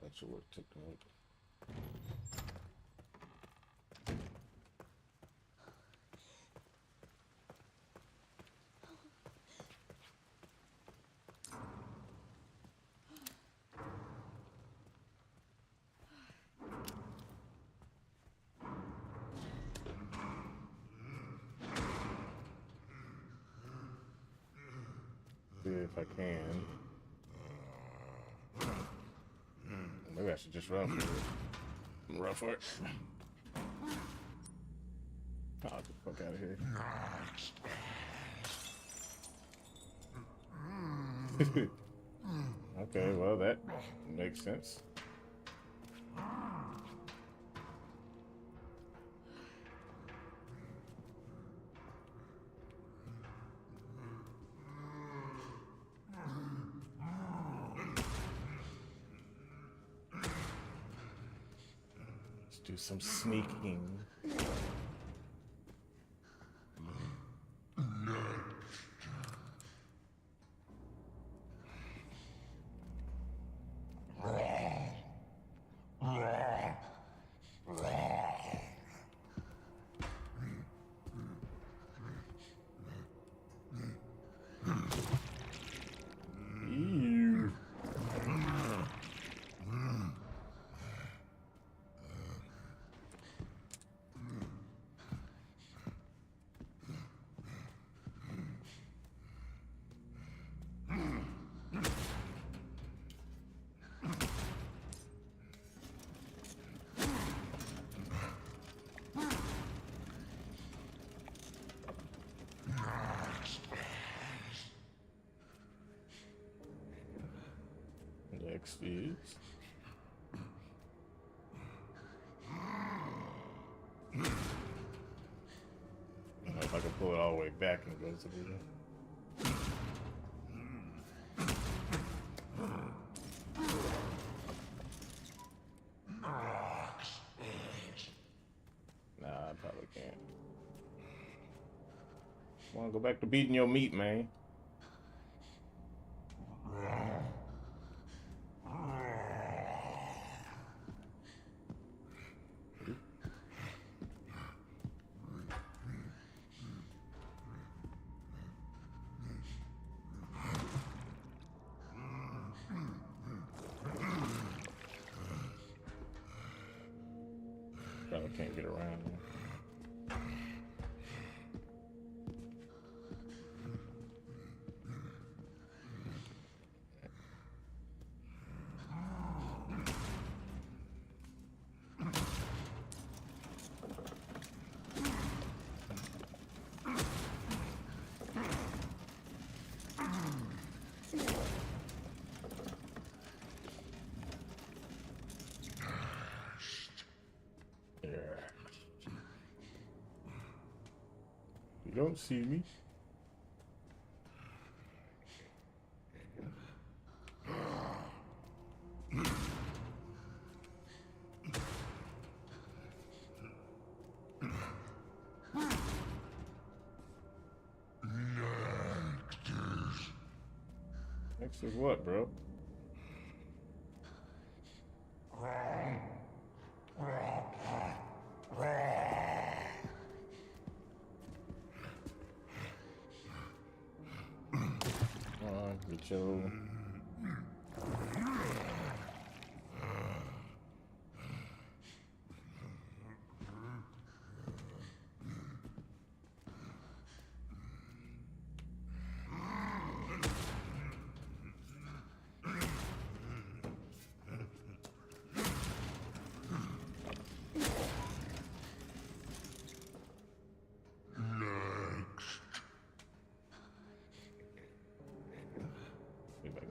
S2: That should work. Took note. See if I can. Maybe I should just run for it. Run for it. Oh, get the fuck out of here. Okay, well, that makes sense. Let's do some sneaking. Ew. Next is. I don't know if I can pull it all the way back and go to the. Nah, I probably can't. Wanna go back to beating your meat, man. Probably can't get around there. You don't see me. Next is what, bro? Get your...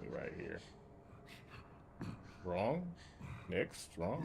S2: Right here. Wrong. Next. Wrong.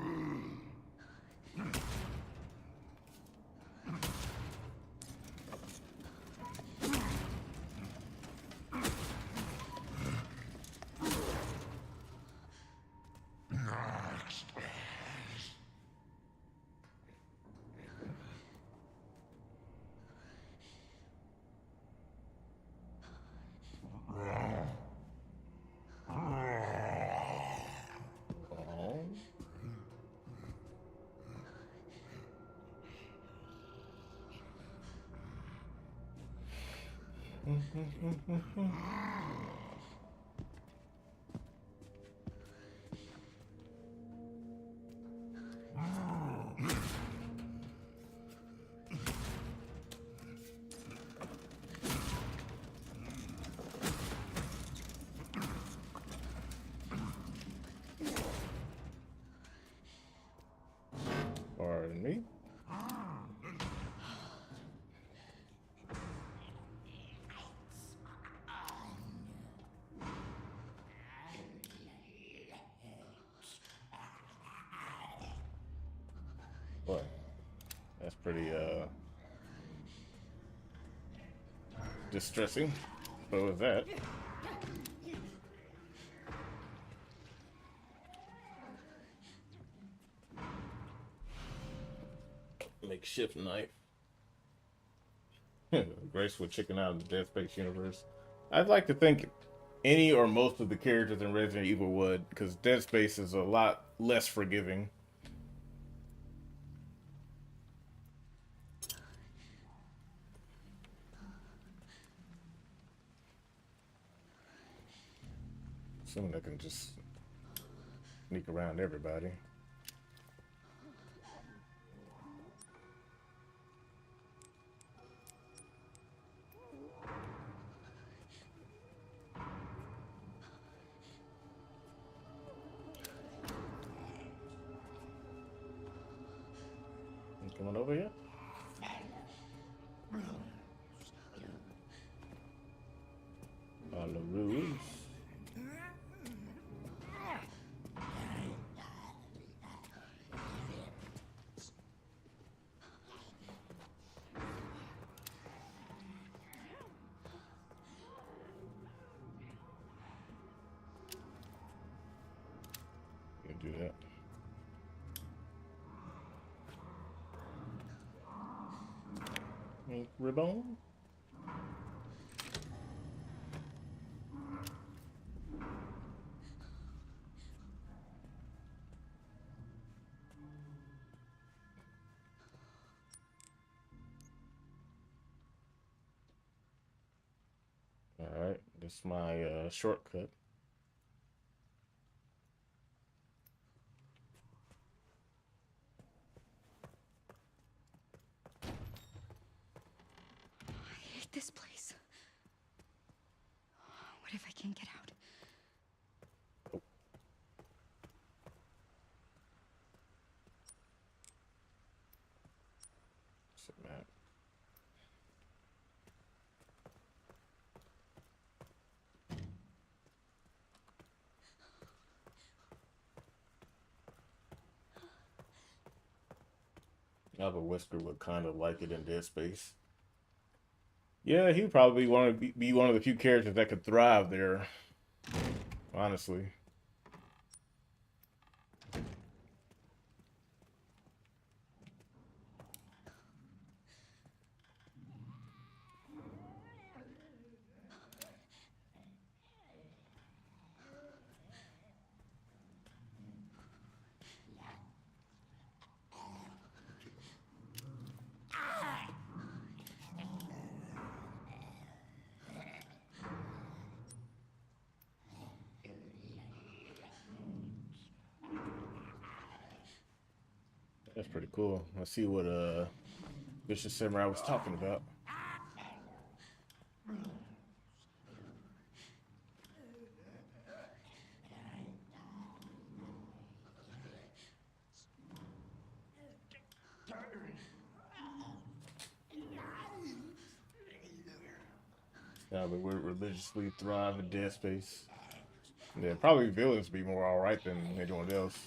S2: Pardon me. What? That's pretty distressing. What was that? Makeshift knife. Graceful chicken out of the Dead Space universe. I'd like to think any or most of the characters in Resident Evil would, because Dead Space is a lot less forgiving. Assuming I can just sneak around everybody. Coming over here? All the rules. Do that. Ribbon. All right, this is my shortcut.
S3: I hate this place. What if I can't get out?
S2: What's the map? Now the Wesker would kind of like it in Dead Space. Yeah, he'd probably want to be one of the few characters that could thrive there. Honestly. That's pretty cool. Let's see what Vicious Samurai was talking about. Yeah, but would religiously thrive in Dead Space. Yeah, probably villains be more alright than anyone else.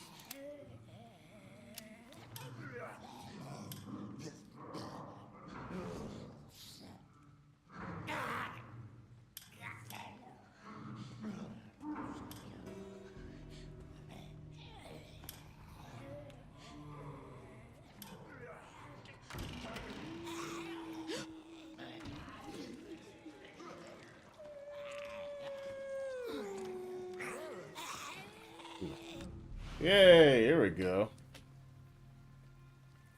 S2: Yay, here we go.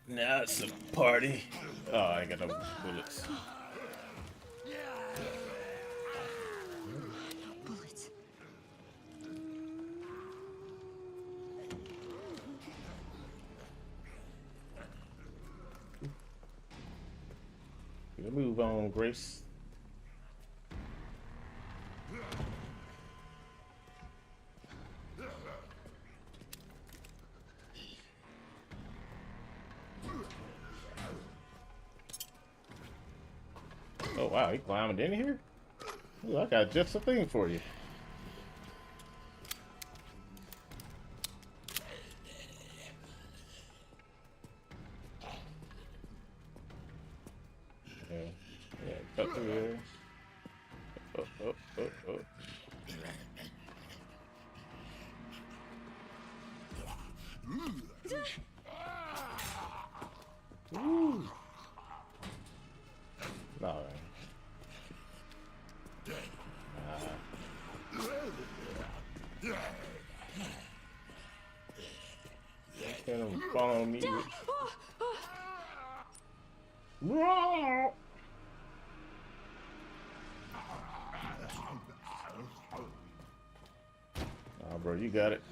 S2: Now it's a party. Oh, I ain't got no bullets.
S3: Bullets.
S2: Get a move on, Grace. Oh wow, he climbing in here? Ooh, I got just a thing for you. Yeah, cut through there. Oh. Ooh. No, man. Can't follow me. Nah, bro, you got it.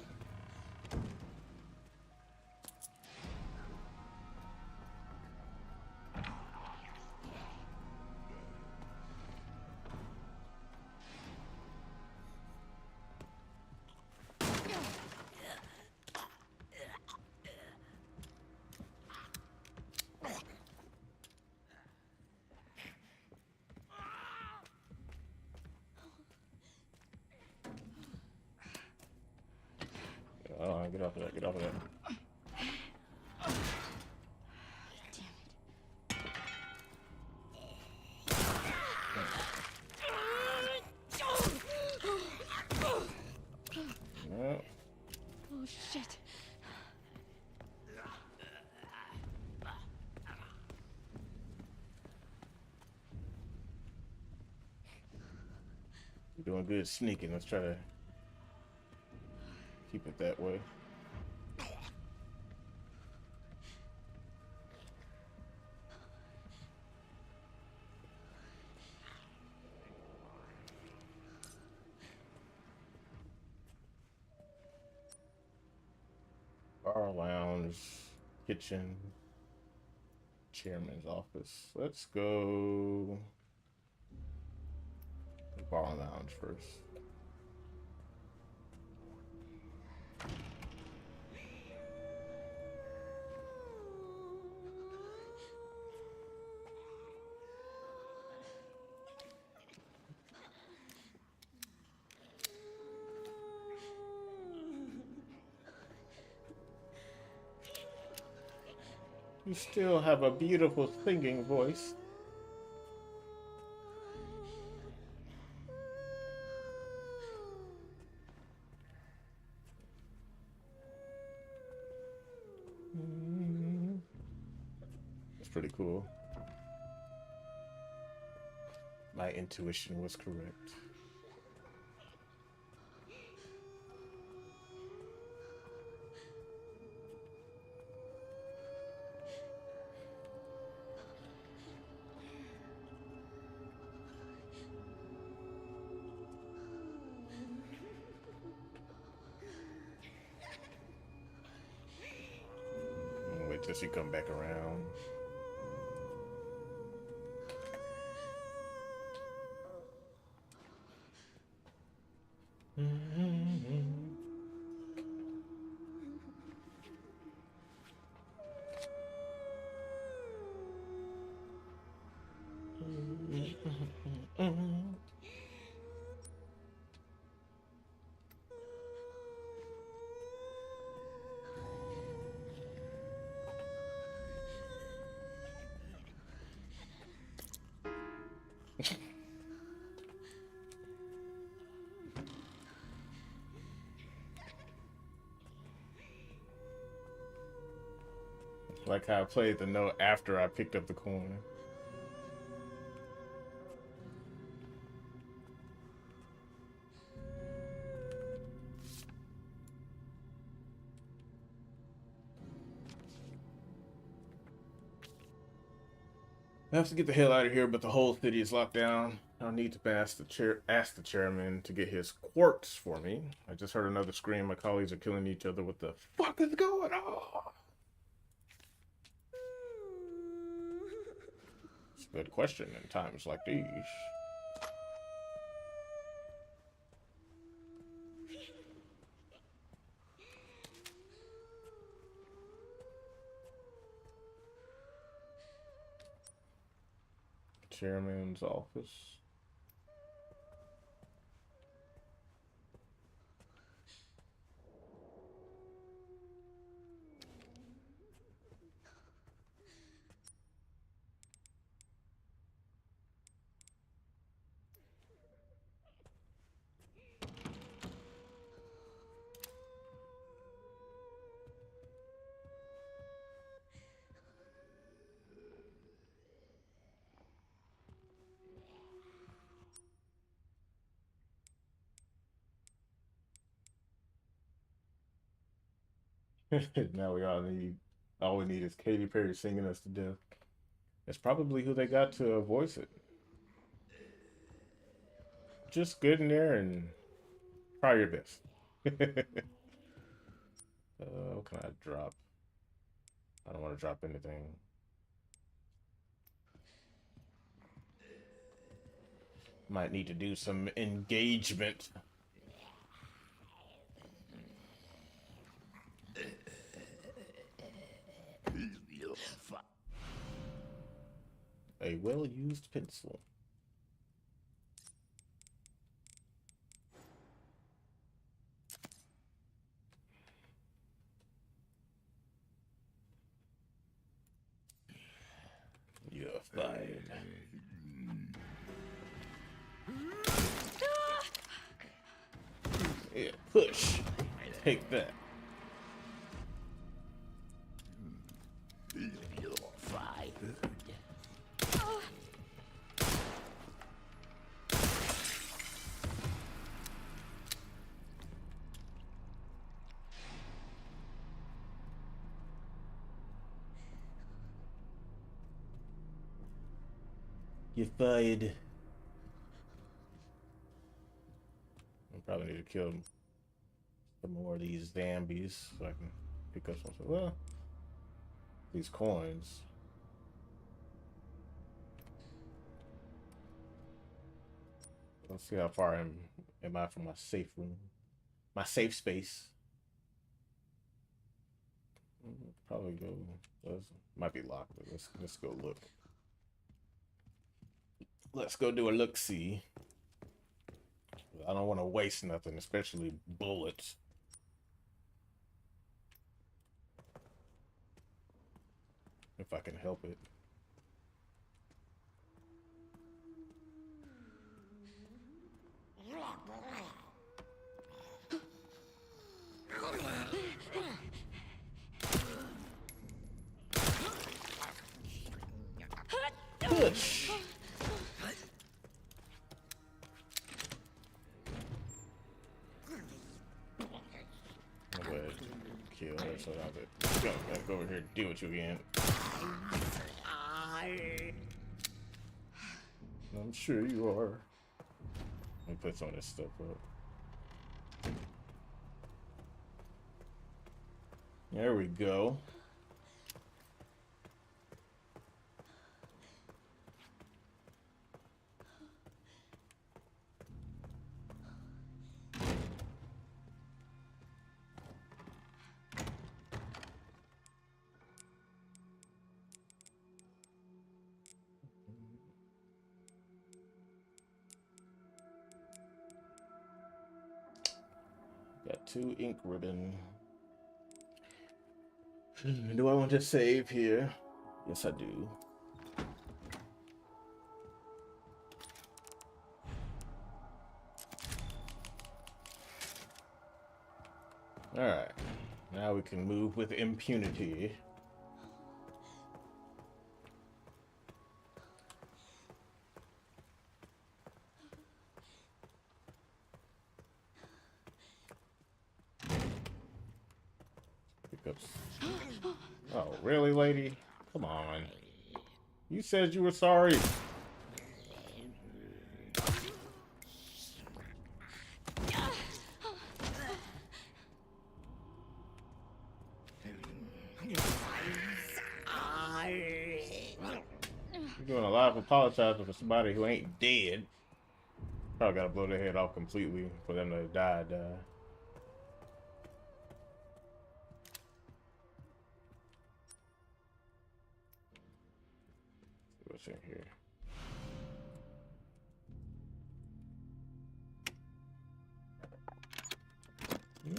S2: Oh, get off of that, get off of that.
S3: Oh, shit.
S2: You're doing good sneaking. Let's try to keep it that way. Bar lounge, kitchen, chairman's office. Let's go bar lounge first. You still have a beautiful singing voice. That's pretty cool. My intuition was correct. Wait till she come back around. Like how I played the note after I picked up the coin. I have to get the hell out of here, but the whole city is locked down. I'll need to ask the chairman to get his quartz for me. I just heard another scream. My colleagues are killing each other. What the fuck is going on? It's a good question in times like these. Chairman's office. Now all we need is Katy Perry singing us to death. That's probably who they got to voice it. Just get in there and try your best. What can I drop? I don't want to drop anything. Might need to do some engagement. A well-used pencil. You're fine. Yeah, push. Take that. You're fired. I probably need to kill some more of these zombies so I can pick up some. Well, these coins. Let's see how far am I from my safe room, my safe space. Probably go. Might be locked, but let's go look. Let's go do a look-see. I don't want to waste nothing, especially bullets. If I can help it. Push. Kill her so I gotta go over here and deal with you again. I'm sure you are. Let me put some of this stuff up. There we go. Got 2 ink ribbon. Do I want to save here? Yes, I do. All right. Now we can move with impunity. Oh, really, lady? Come on. You said you were sorry. You're doing a lot of apologizing for somebody who ain't dead. Probably gotta blow their head off completely for them to die. What's in here?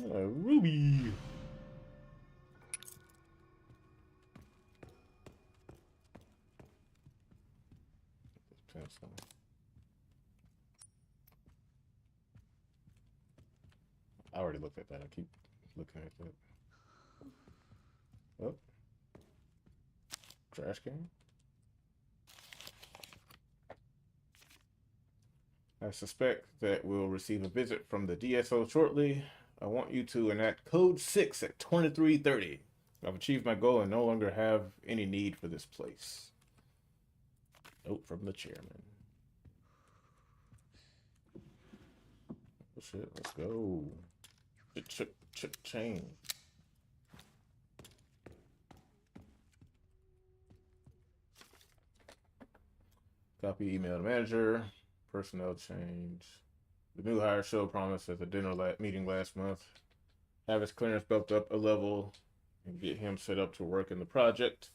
S2: Yeah, ruby. Pencil. I already looked at that. I keep looking at that. Oh. Trash can? I suspect that we'll receive a visit from the DSO shortly. I want you to enact Code 6 at 2330. I've achieved my goal and no longer have any need for this place. Note from the chairman. Oh shit, let's go. Chain. Copy email to manager. Personnel change. The new hire show promised at the dinner meeting last month. Have his clearance bumped up a level and get him set up to work in the project.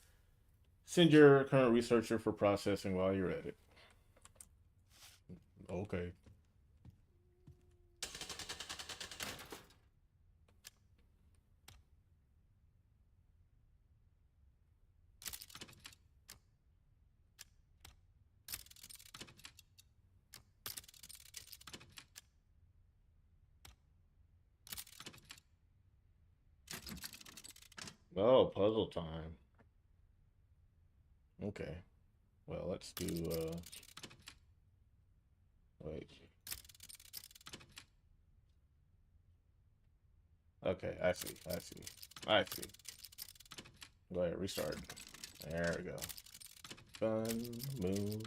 S2: Send your current researcher for processing while you're at it. Okay. Oh, puzzle time. Okay. Well, let's do, wait. Okay, I see. I see. Go ahead, restart. There we go. Sun, moon,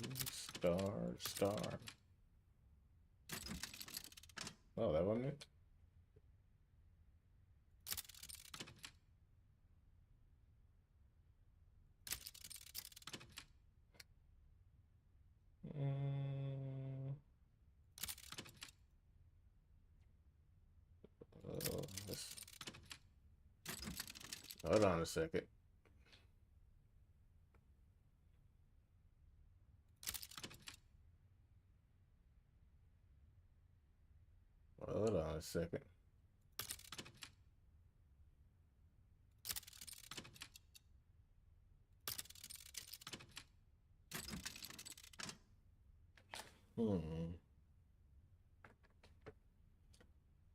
S2: star. Oh, that wasn't it? Let's... Hold on a second. Hold on a second.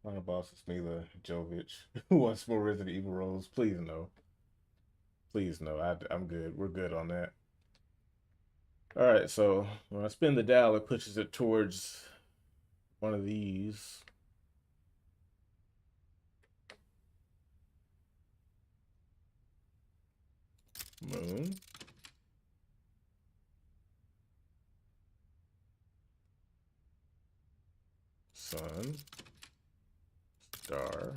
S2: My boss is Mila Jovovich. Who wants more Resident Evil roles? Please no. Please no. I'm good. We're good on that. All right. So when I spin the dial, it pushes it towards one of these. Moon. Sun. Star.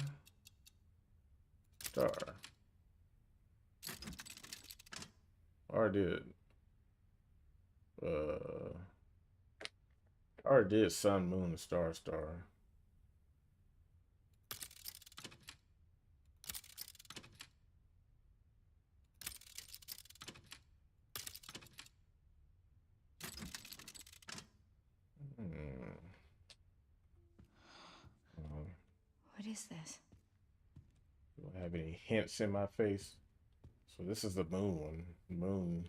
S2: Already did. Already did sun, moon, star.
S3: What is this?
S2: Do I have any hints in my face? So this is the moon. Moon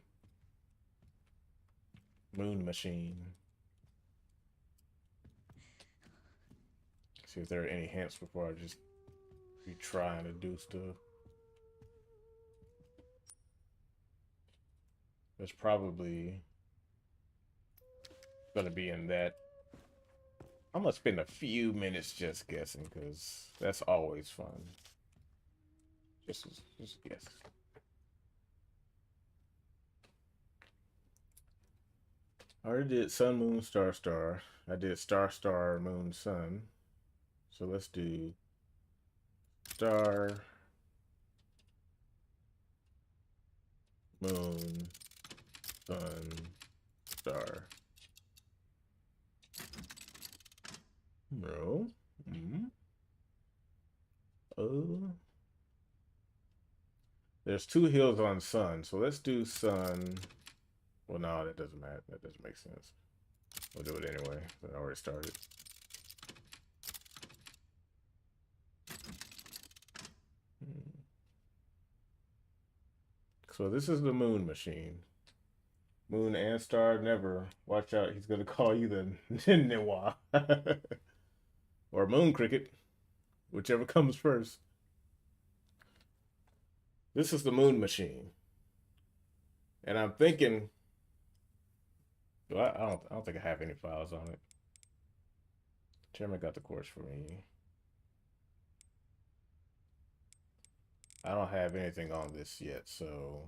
S2: machine. See if there are any hints before I just be trying to do stuff. There's probably gonna be in that. I'm gonna spend a few minutes just guessing because that's always fun. Just guess. I already did sun, moon, star. I did star, moon, sun. So let's do star, moon, sun, star. No. There's two hills on sun, so let's do sun. Well, no, that doesn't matter. That doesn't make sense. We'll do it anyway. I already started. So this is the moon machine. Moon and star, never. Watch out, he's gonna call you the Niwa. Or moon cricket. Whichever comes first. This is the moon machine. And I'm thinking, well, I don't think I have any files on it. Chairman got the course for me. I don't have anything on this yet, so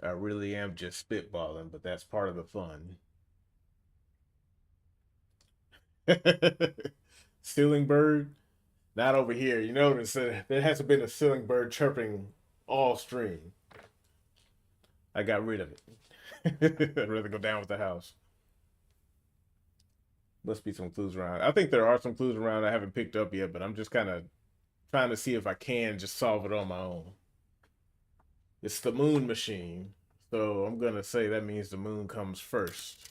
S2: I really am just spitballing, but that's part of the fun. Ceiling bird, not over here. You notice there hasn't been a ceiling bird chirping all stream. I got rid of it. I'd rather go down with the house. Must be some clues around. I think there are some clues around I haven't picked up yet, but I'm just kind of trying to see if I can just solve it on my own. It's the moon machine. So I'm going to say that means the moon comes first.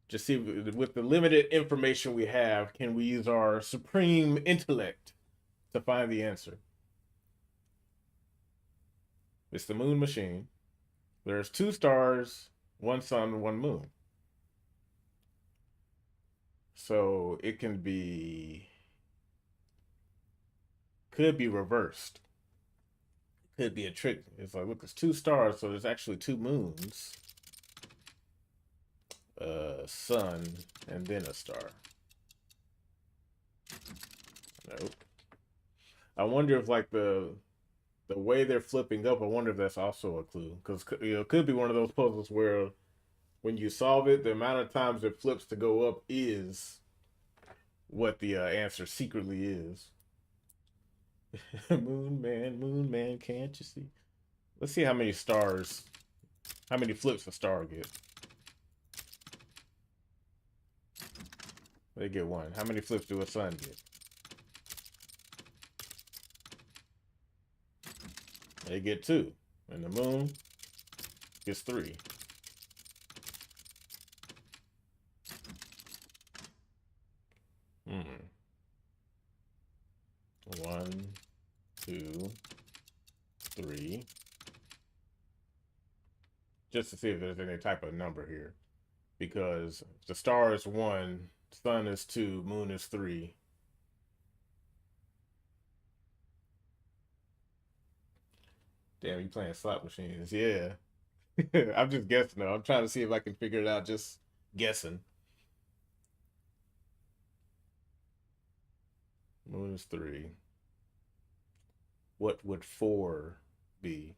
S2: Just see, with the limited information we have, can we use our supreme intellect to find the answer? It's the moon machine. There's two stars, one sun, one moon. So it can be could be reversed. Could be a trick. It's like, look, there's 2 stars, so there's actually 2 moons. Sun, and then a star. Nope. I wonder if like the way they're flipping up, I wonder if that's also a clue. Because it could be one of those puzzles where when you solve it, the amount of times it flips to go up is what the answer secretly is. Moon man, can't you see? Let's see how many stars, how many flips a star get. They get 1. How many flips do a sun get? They get 2. And the moon gets 3. Hmm. 1, 2, 3. Just to see if there's any type of number here. Because the star is 1, sun is 2, moon is 3. Damn, you playing slot machines. Yeah. I'm just guessing though. I'm trying to see if I can figure it out just guessing. Moon is 3. What would 4 be?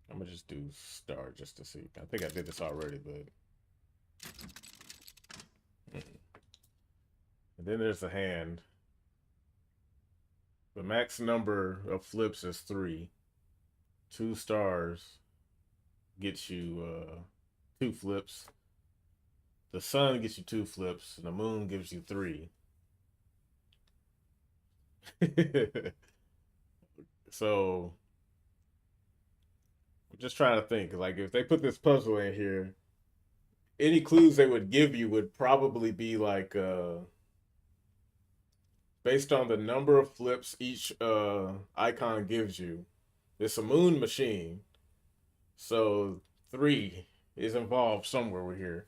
S2: I'm gonna just do star just to see. I think I did this already, but. And then there's the hand. The max number of flips is 3. 2 stars gets you 2 flips. The sun gets you 2 flips, and the moon gives you 3. So I'm just trying to think, like if they put this puzzle in here, any clues they would give you would probably be like based on the number of flips each icon gives you. It's a moon machine, so 3 is involved somewhere over here.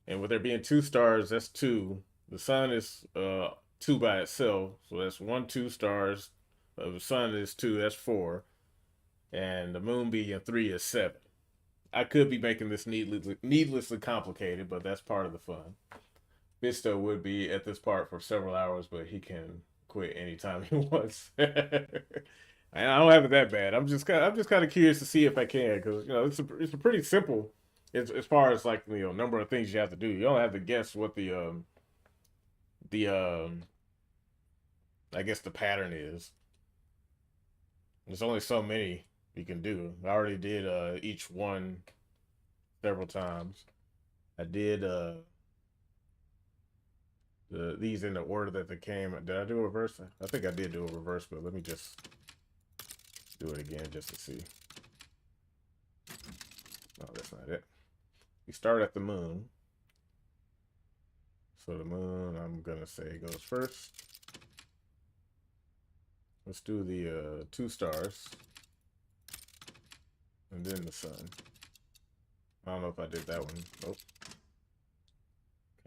S2: And with there being 2 stars, that's 2. The sun is 2 by itself, so that's 1, 2 stars. The sun is 2, that's 4. And the moon being 3 is 7. I could be making this needlessly complicated, but that's part of the fun. Visto would be at this part for several hours, but he can quit anytime he wants. I don't have it that bad. I'm just kind of curious to see if I can, because it's a pretty simple as far as like number of things you have to do. You don't have to guess what the I guess the pattern is. There's only so many you can do. I already did each one several times. I did these in the order that they came. Did I do a reverse? I think I did do a reverse, but let me just do it again just to see. No, that's not it. We start at the moon. So the moon, I'm gonna say, goes first. Let's do the 2 stars. And then the sun. I don't know if I did that one. Nope.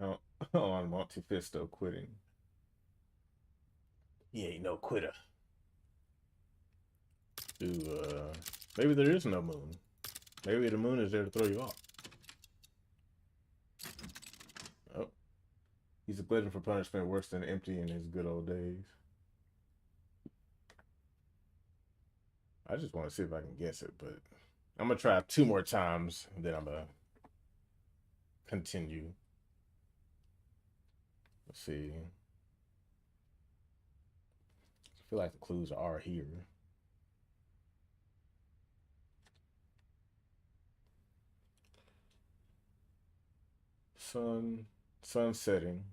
S2: Count on Montefisto quitting. He ain't no quitter. Maybe there is no moon. Maybe the moon is there to throw you off. Oh. He's a glutton for punishment worse than empty in his good old days. I just want to see if I can guess it, but I'm going to try 2 more times, and then I'm going to continue. Let's see. I feel like the clues are here. Sun setting.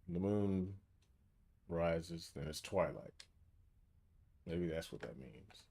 S2: The moon rises, then it's twilight. Maybe that's what that means.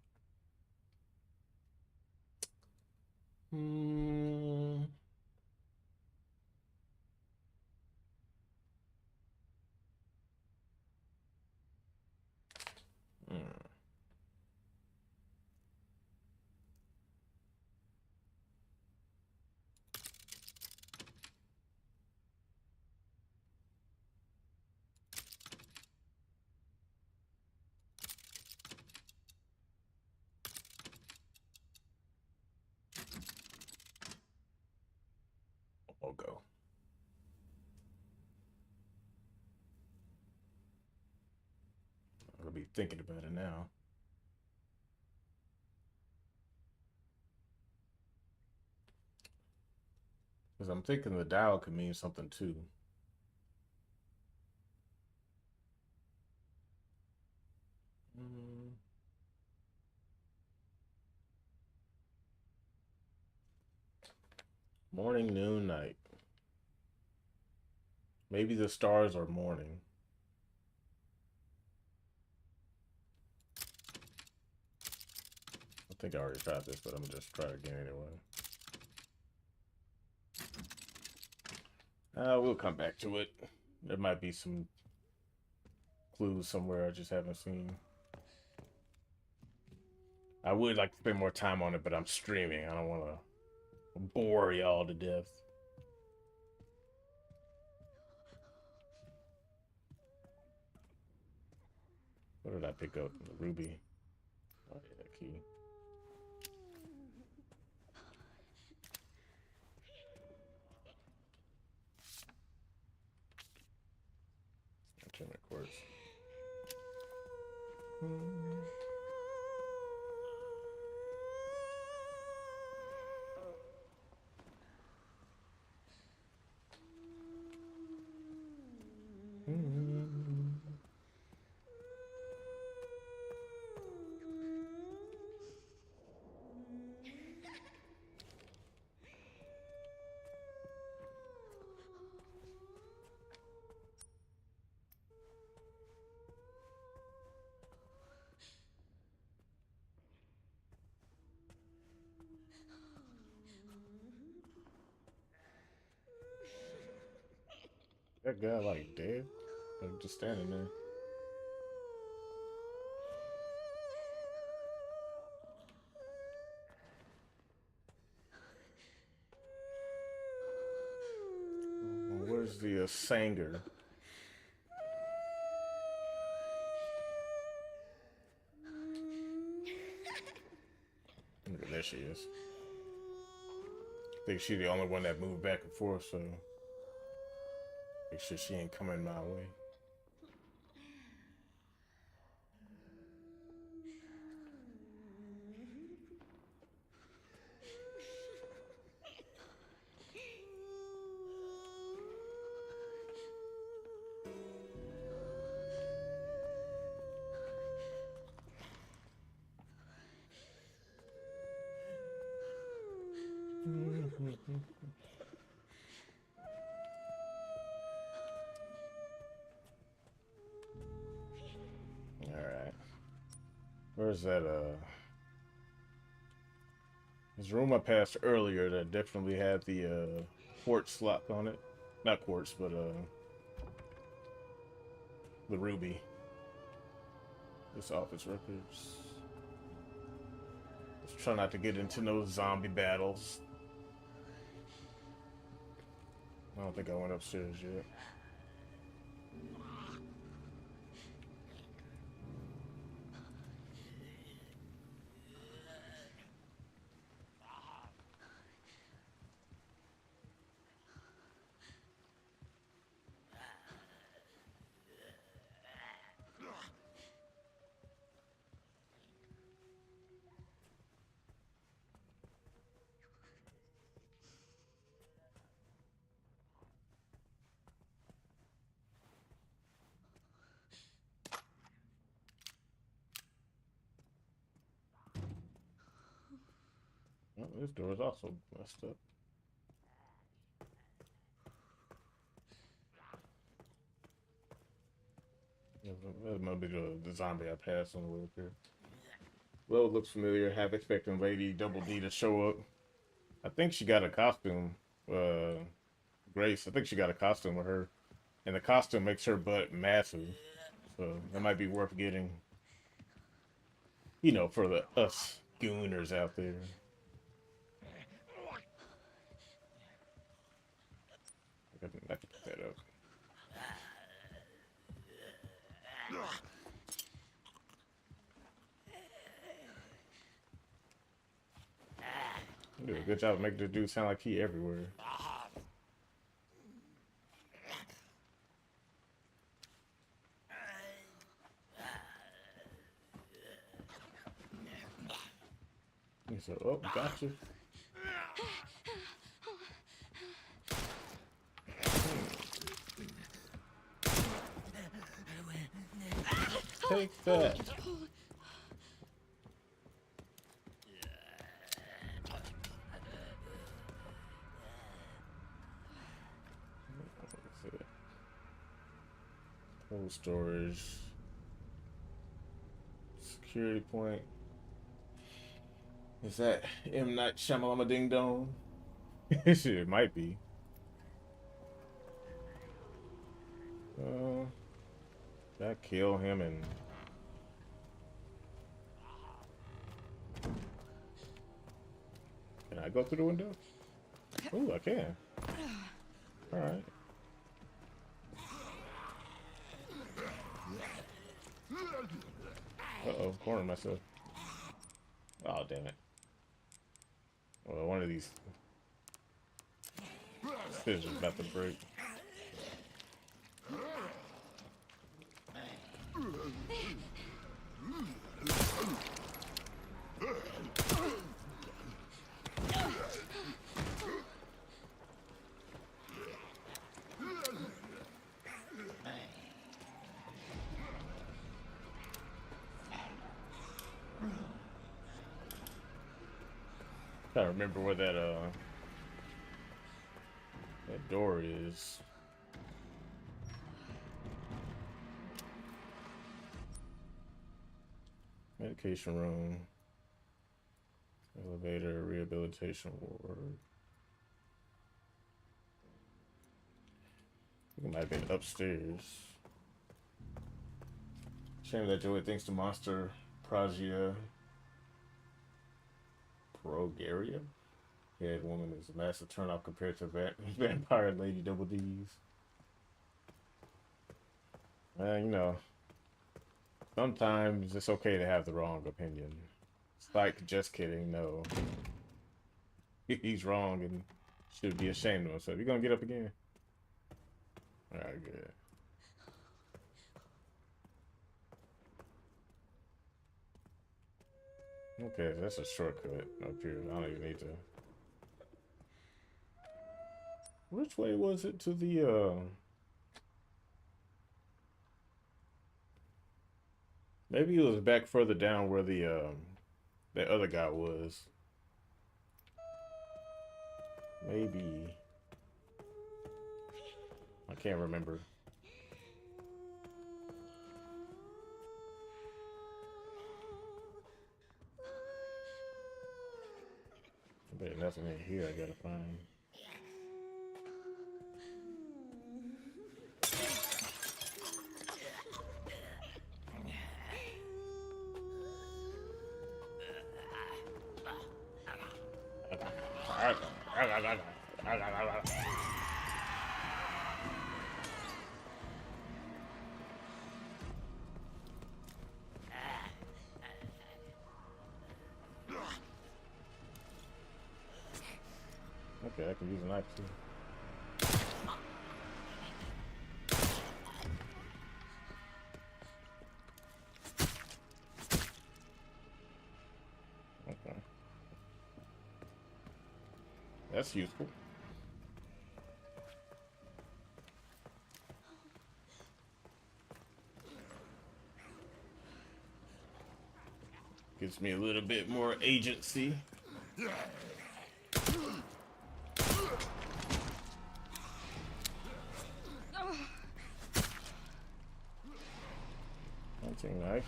S2: thinking about it now. Because I'm thinking the dial could mean something too. Morning, noon, night. Maybe the stars are morning. I think I already tried this, but I'm gonna just try it again anyway. We'll come back to it. There might be some clues somewhere I just haven't seen. I would like to spend more time on it, but I'm streaming. I don't want to bore y'all to death. What did I pick up? The ruby. Oh yeah, key. Turn of course. That guy like dead? Like just standing there. Where's the Sanger? There she is. I think she's the only one that moved back and forth, so make sure she ain't coming my way. Alright. Where's that, this room I passed earlier that definitely had the, quartz lock on it. Not quartz, but, the ruby. This office records. Let's try not to get into no zombie battles. I don't think I went upstairs yet. Oh, this door is also messed up. Yeah, that might be the zombie I passed on the way up here. Well, it looks familiar. Half expecting Lady Double D to show up. I think she got a costume. Grace, I think she got a costume with her. And the costume makes her butt massive. So that might be worth getting. You know, for the us gooners out there. I can pick that up. You did a good job of making the dude sound like he everywhere. So, oh, gotcha. Take that. Cold storage. Security point. Is that M. Night Shyamalama Ding Dong? Shit, it might be. That kill him and can I go through the window? Ooh, I can. All right. Uh-oh, cornered myself. Oh, damn it. Well, one of these scissors is about to break. I remember where that door is. Medication room. Elevator, rehabilitation ward. I think it might have been upstairs. Shame that Joey thinks the monster Pragia Progaria head woman is a massive turnoff compared to Vampire Lady Double D's. You know, sometimes it's okay to have the wrong opinion. It's like, just kidding, no. He's wrong and should be ashamed of himself. You gonna get up again? Alright, good. Okay, that's a shortcut up here. I don't even need to. Which way was it to the maybe it was back further down where the that other guy was. Maybe. I can't remember. But nothing in here I gotta find. Okay, I can use a knife too. Okay. That's useful. Gives me a little bit more agency. Hunting knife.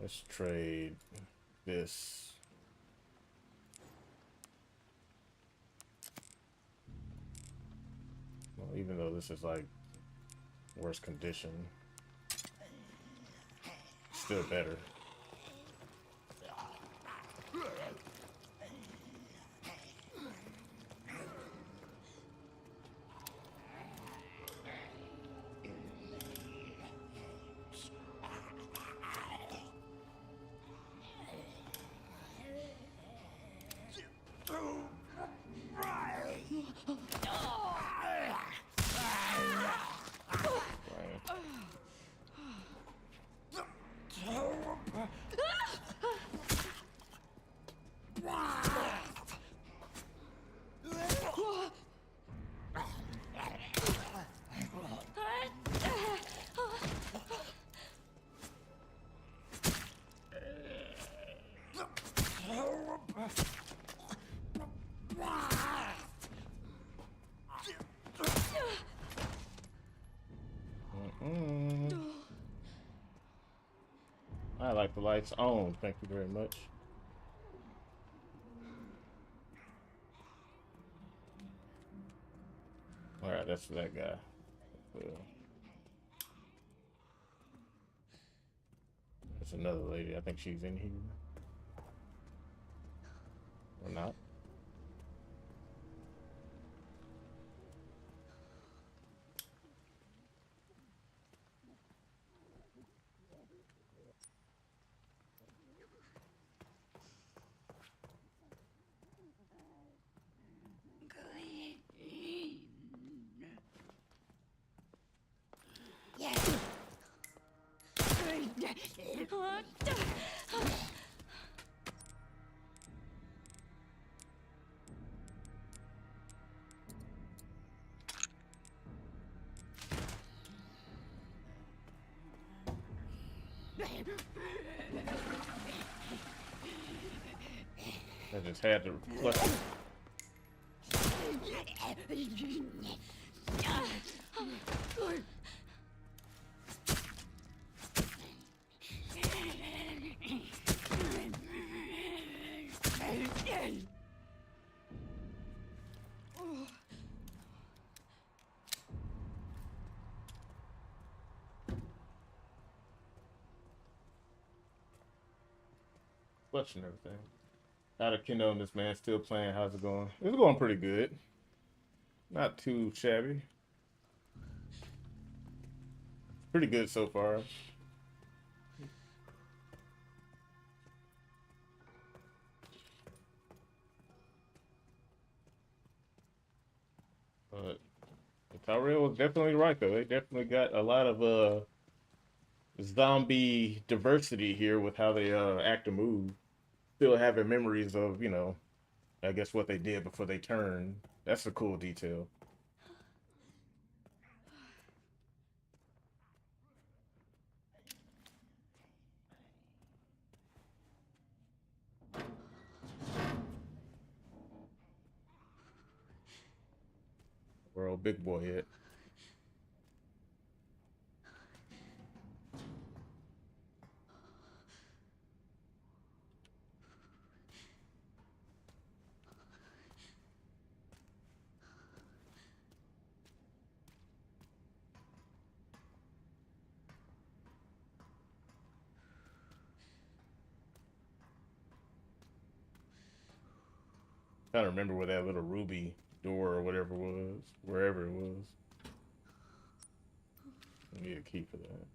S2: Let's trade this. Well, even though this is like worse condition, still better. I like the lights on. Thank you very much. All right, that's that guy. There's another lady. I think she's in here. Or not. I just had to flush it. Flushing everything. Out of Kendo and this man still playing. How's it going? It's going pretty good. Not too shabby. Pretty good so far. But Tyrell was definitely right though. They definitely got a lot of zombie diversity here with how they act and move. Still having memories of, you know, I guess what they did before they turned. That's a cool detail. Where old big boy at? Trying to remember where that little ruby door or whatever was, wherever it was. I need a key for that.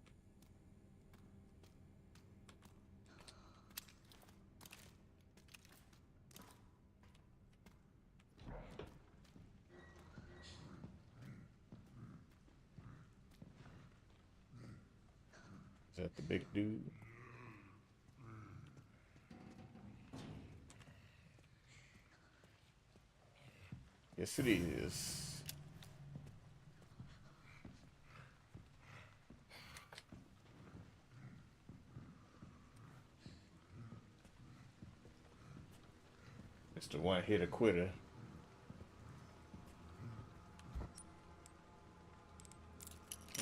S2: Is that the big dude? Yes, it is. It's the one-hitter quitter.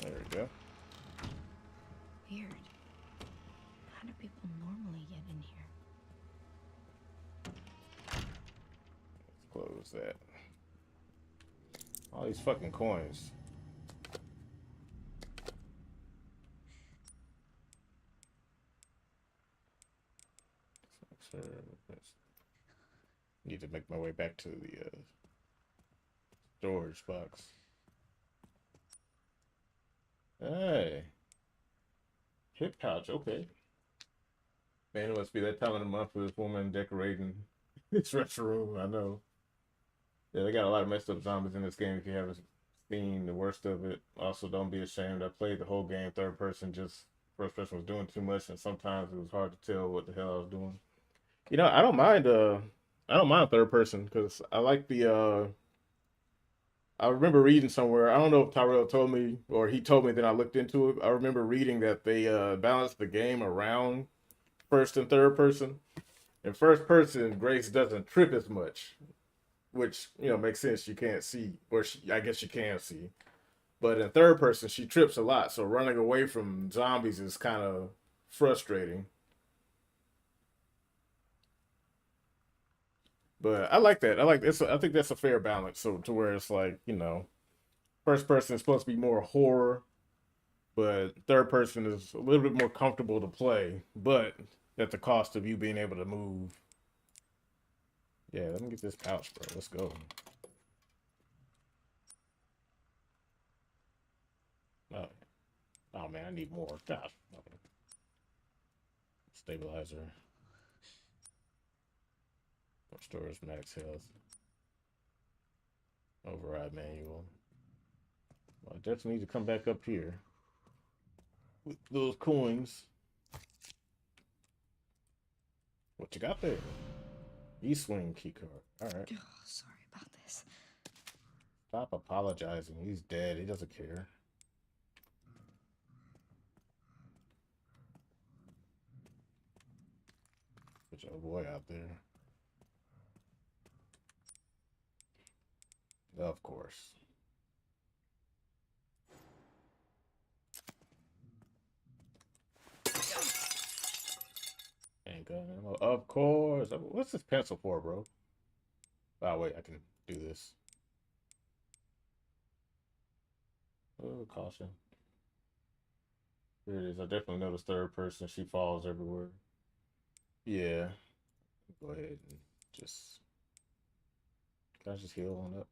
S2: There we go.
S10: Weird. How do people normally get in here?
S2: Let's close that. All these fucking coins. Need to make my way back to the storage box. Hey. Hip pouch, okay. Man, it must be that time of the month for this woman decorating this restroom, I know. Yeah, they got a lot of messed up zombies in this game if you haven't seen the worst of it. Also, don't be ashamed. I played the whole game third person, just first person was doing too much, and sometimes it was hard to tell what the hell I was doing. You know, I don't mind third person because I like the I remember reading somewhere, I don't know if Tyrell told me or he told me, then I looked into it. I remember reading that they balanced the game around first and third person. In first person, Grace doesn't trip as much, which, you know, makes sense. You can't see, or I guess you can see. But in third person, she trips a lot. So running away from zombies is kind of frustrating. But I like that. I like this. I think that's a fair balance. So to where it's like, you know, first person is supposed to be more horror, but third person is a little bit more comfortable to play, but at the cost of you being able to move. Yeah, let me get this pouch, bro. Let's go. Oh, oh man, I need more. Gosh. Okay. Stabilizer. Restores max health. Override manual. Well, I definitely need to come back up here with those coins. What you got there? E-swing keycard. Alright.
S10: Oh, sorry about this.
S2: Stop apologizing. He's dead. He doesn't care. Put your boy out there. Of course. Ain't got ammo. Of course. What's this pencil for, bro? Oh, wait. I can do this. Oh, caution. Here it is. I definitely noticed third person. She falls everywhere. Yeah. Go ahead and just... Can I just heal on up?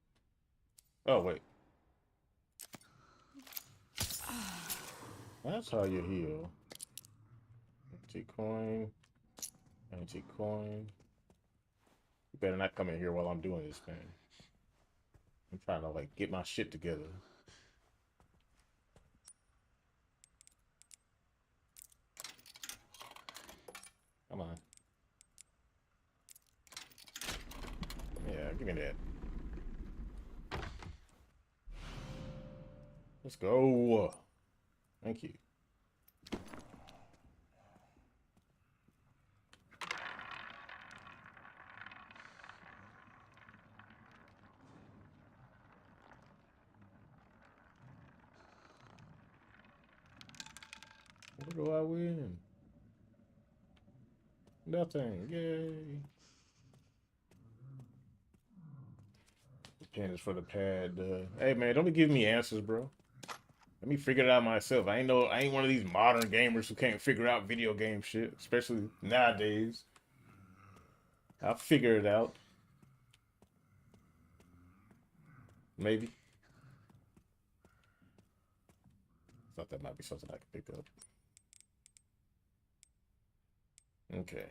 S2: Oh, wait. That's how you heal. Antique coin. Antique coin. You better not come in here while I'm doing this, man. I'm trying to, like, get my shit together. Come on. Yeah, give me that. Let's go. Thank you. What do I win? Nothing. Yay. The pen is for the pad. Hey man, don't be giving me answers, bro. Let me figure it out myself. I ain't one of these modern gamers who can't figure out video game shit, especially nowadays. I'll figure it out. Maybe. Thought that might be something I could pick up. Okay.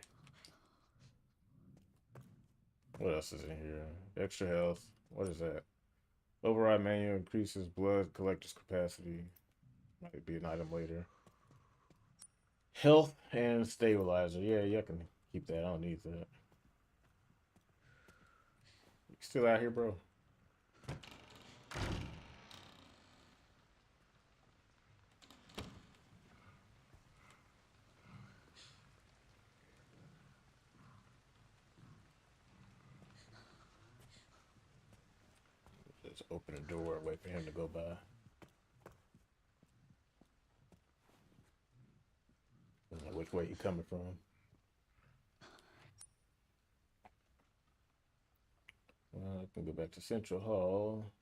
S2: What else is in here? Extra health. What is that? Override manual increases blood collector's capacity. Might be an item later. Health and stabilizer. Yeah, you can keep that. I don't need that. You still out here, bro? Just open the door and wait for him to go by. I don't know which way you coming from. Well, I can go back to Central Hall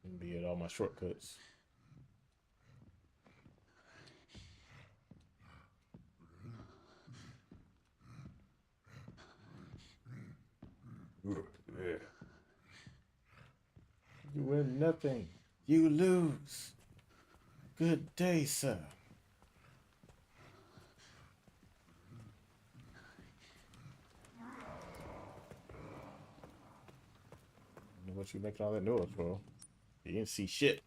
S2: and be at all my shortcuts. Yeah. You win nothing. You lose. Good day, sir. What you making all that noise for? You didn't see shit.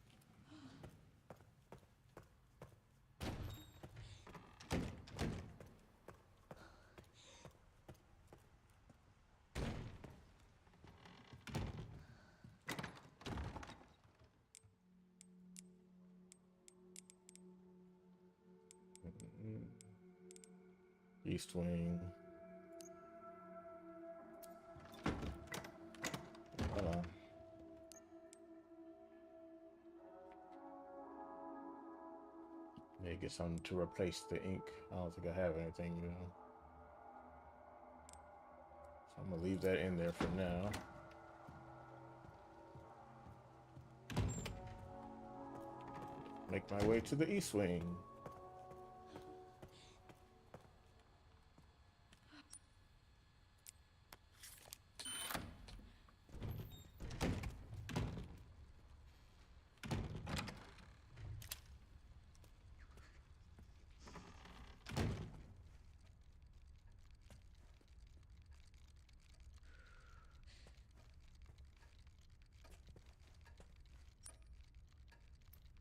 S2: East wing. Hold on. need to get something to replace the ink. I don't think I have anything, you know. So I'm gonna leave that in there for now. Make my way to the east wing.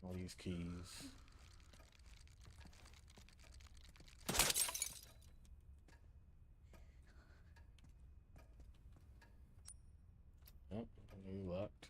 S2: All these keys. Oh, locked.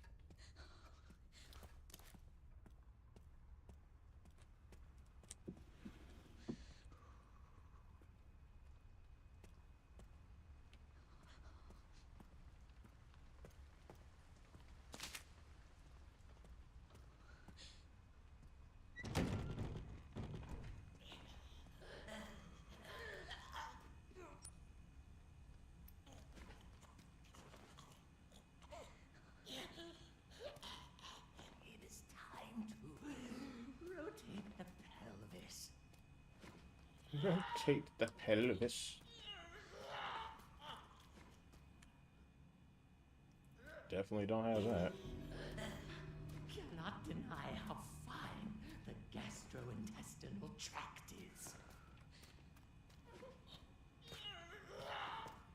S11: It is time to rotate the pelvis.
S2: Rotate the pelvis. Definitely don't have that.
S11: Cannot deny how fine the gastrointestinal tract is.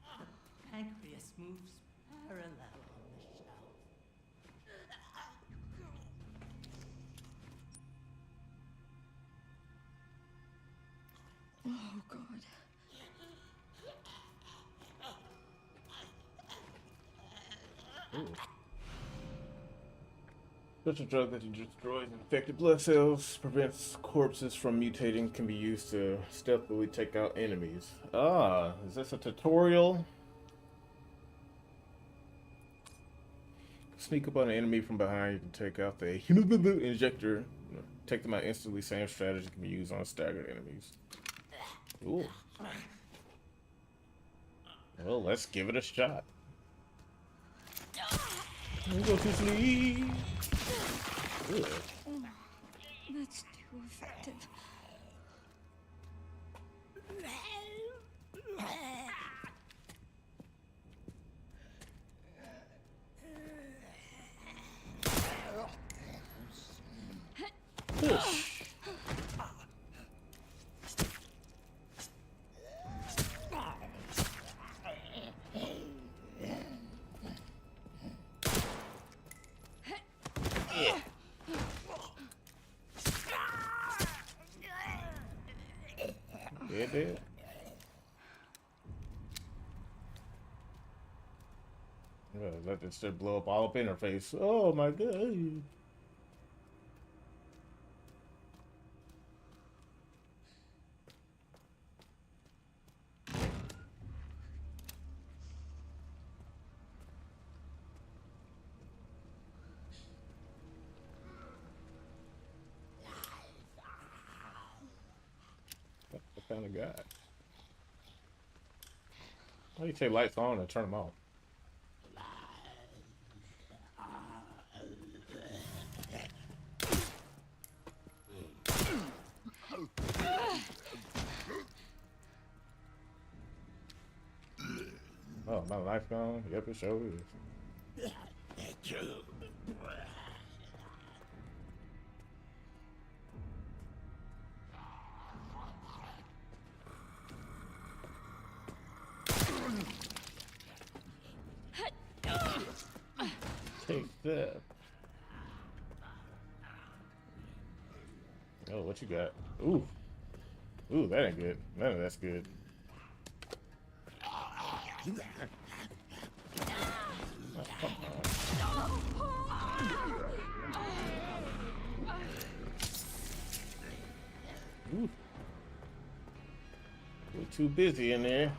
S11: The pancreas moves parallel on the shelf.
S3: Oh, God.
S2: Ooh. Such a drug that destroys infected blood cells, prevents corpses from mutating, can be used to stealthily take out enemies. Ah, is this a tutorial? Sneak up on an enemy from behind, you can take out the injector. Take them out instantly. Same strategy can be used on staggered enemies. Ooh. Well, let's give it a shot. Go to sleep. Ugh.
S3: That's too effective.
S2: Push. Dead. Let this shit blow up all up in her face. Oh my god. What kind of guy? Why do you take lights on and turn them off? Oh, my life gone? Yep, it sure is. Take that. Oh, what you got? Ooh. Ooh, that ain't good. None of that's good. Ooh. We're too busy in there.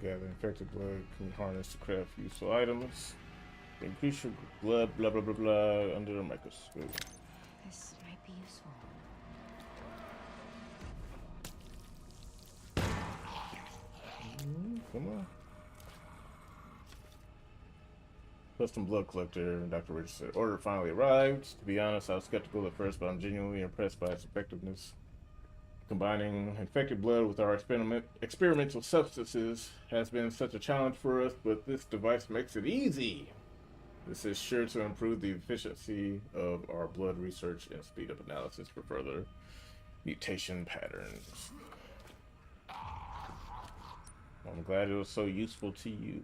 S2: gather infected blood can be harnessed to craft useful items. Increase your blood, blah blah blah blah, under the microscope.
S10: This might be useful.
S2: Come on. Custom blood collector, Dr. Rich said. Order finally arrived. To be honest, I was skeptical at first, but I'm genuinely impressed by its effectiveness. Combining infected blood with our experimental substances has been such a challenge for us, but this device makes it easy. This is sure to improve the efficiency of our blood research and speed up analysis for further mutation patterns. I'm glad it was so useful to you.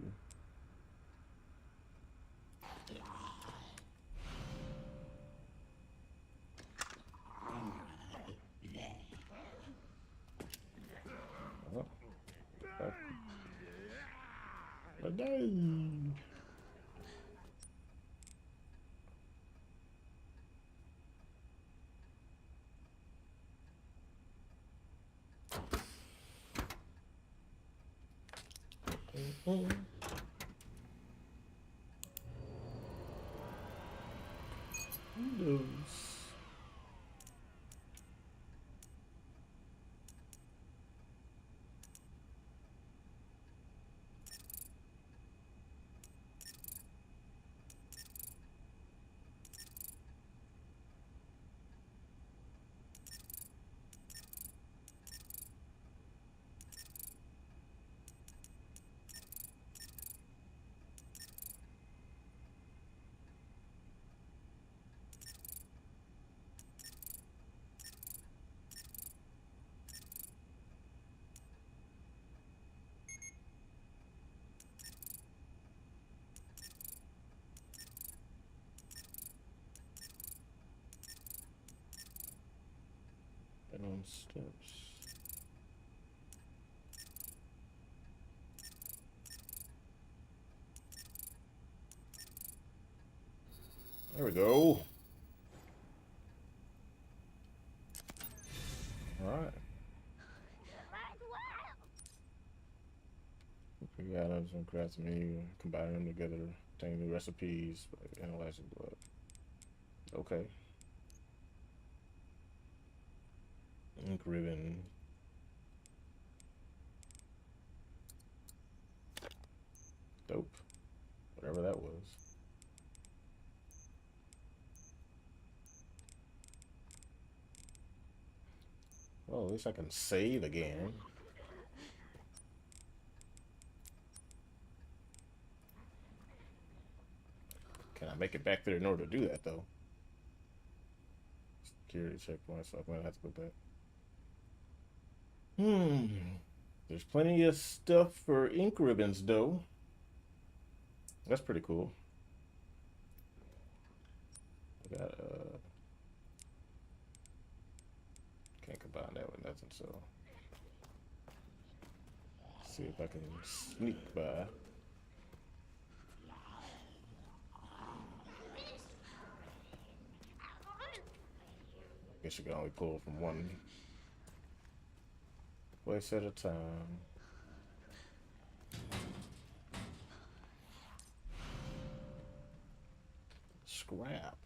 S2: Oh. But dang. Windows. On steps. There we go. All right. We got items and craft menu, combine them together, obtain new recipes, analyzing blood. Okay. Ink ribbon. Dope. Whatever that was. Well, at least I can save again. Can I make it back there in order to do that, though? Security checkpoint, so I'm gonna have to go back. There's plenty of stuff for ink ribbons, though. That's pretty cool. I got, can't combine that with nothing, so. Let's see if I can sneak by. Guess you can only pull from one place at a time. Scrap.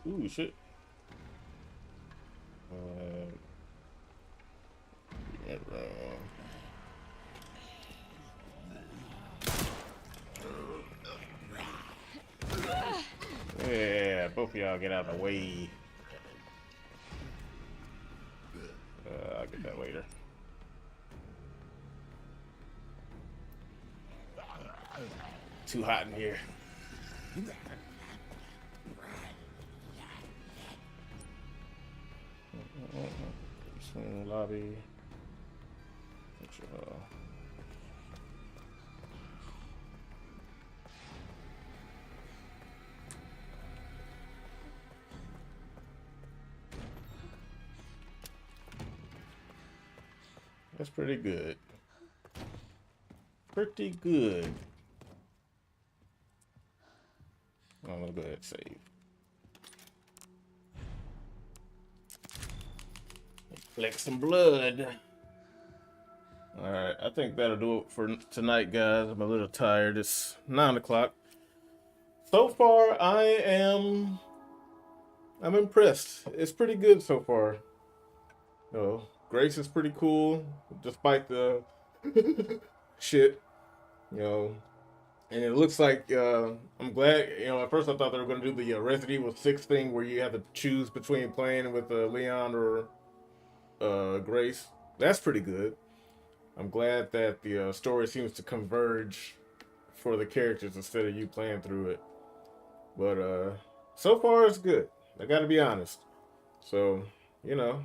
S2: Ooh, shit. Yeah, yeah, both of y'all get out of the way. I'll get that later. Too hot in here. Lobby. That's pretty good. Pretty good. I'm gonna go ahead and save. Collect some blood. Alright, I think that'll do it for tonight, guys. I'm a little tired. It's 9 o'clock. So far, I'm impressed. It's pretty good so far. You know, Grace is pretty cool, despite the shit. You know, and it looks like I'm glad. You know, at first I thought they were going to do the Resident Evil 6 thing where you have to choose between playing with Leon or Grace. That's pretty good. I'm glad that the story seems to converge for the characters instead of you playing through it. But so far it's good. I gotta be honest. So, you know,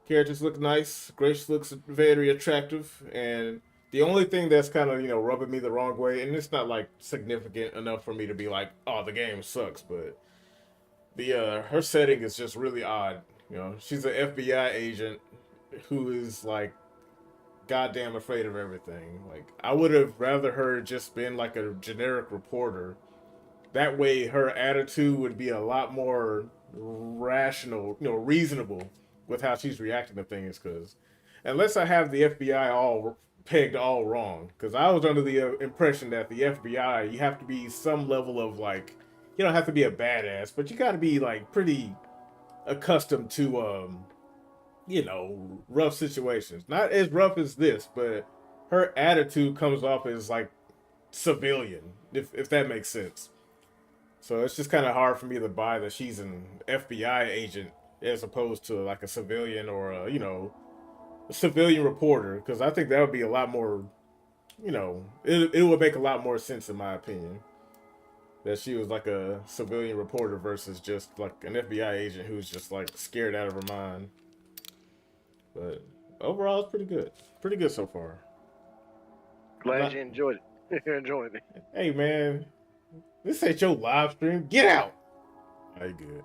S2: characters look nice. Grace looks very attractive. And the only thing that's kind of, you know, rubbing me the wrong way, and it's not like significant enough for me to be like, oh, the game sucks, but the her setting is just really odd. You know, she's an FBI agent who is like goddamn afraid of everything. Like, I would have rather her just been like a generic reporter. That way her attitude would be a lot more rational, you know, reasonable with how she's reacting to things. Because unless I have the FBI all pegged all wrong, because I was under the impression that the FBI, you have to be some level of like, you don't have to be a badass, but you got to be like pretty accustomed to you know, rough situations. Not as rough as this, but her attitude comes off as like civilian, if that makes sense. So it's just kind of hard for me to buy that she's an FBI agent as opposed to like a civilian or a, you know, a civilian reporter, because I think that would be a lot more, you know, it would make a lot more sense in my opinion that she was like a civilian reporter versus just like an FBI agent who's just like scared out of her mind. But overall, it's pretty good. Pretty good so far.
S12: Glad you enjoyed it. You're enjoying it.
S2: Hey, man. This ain't your live stream. Get out! I good.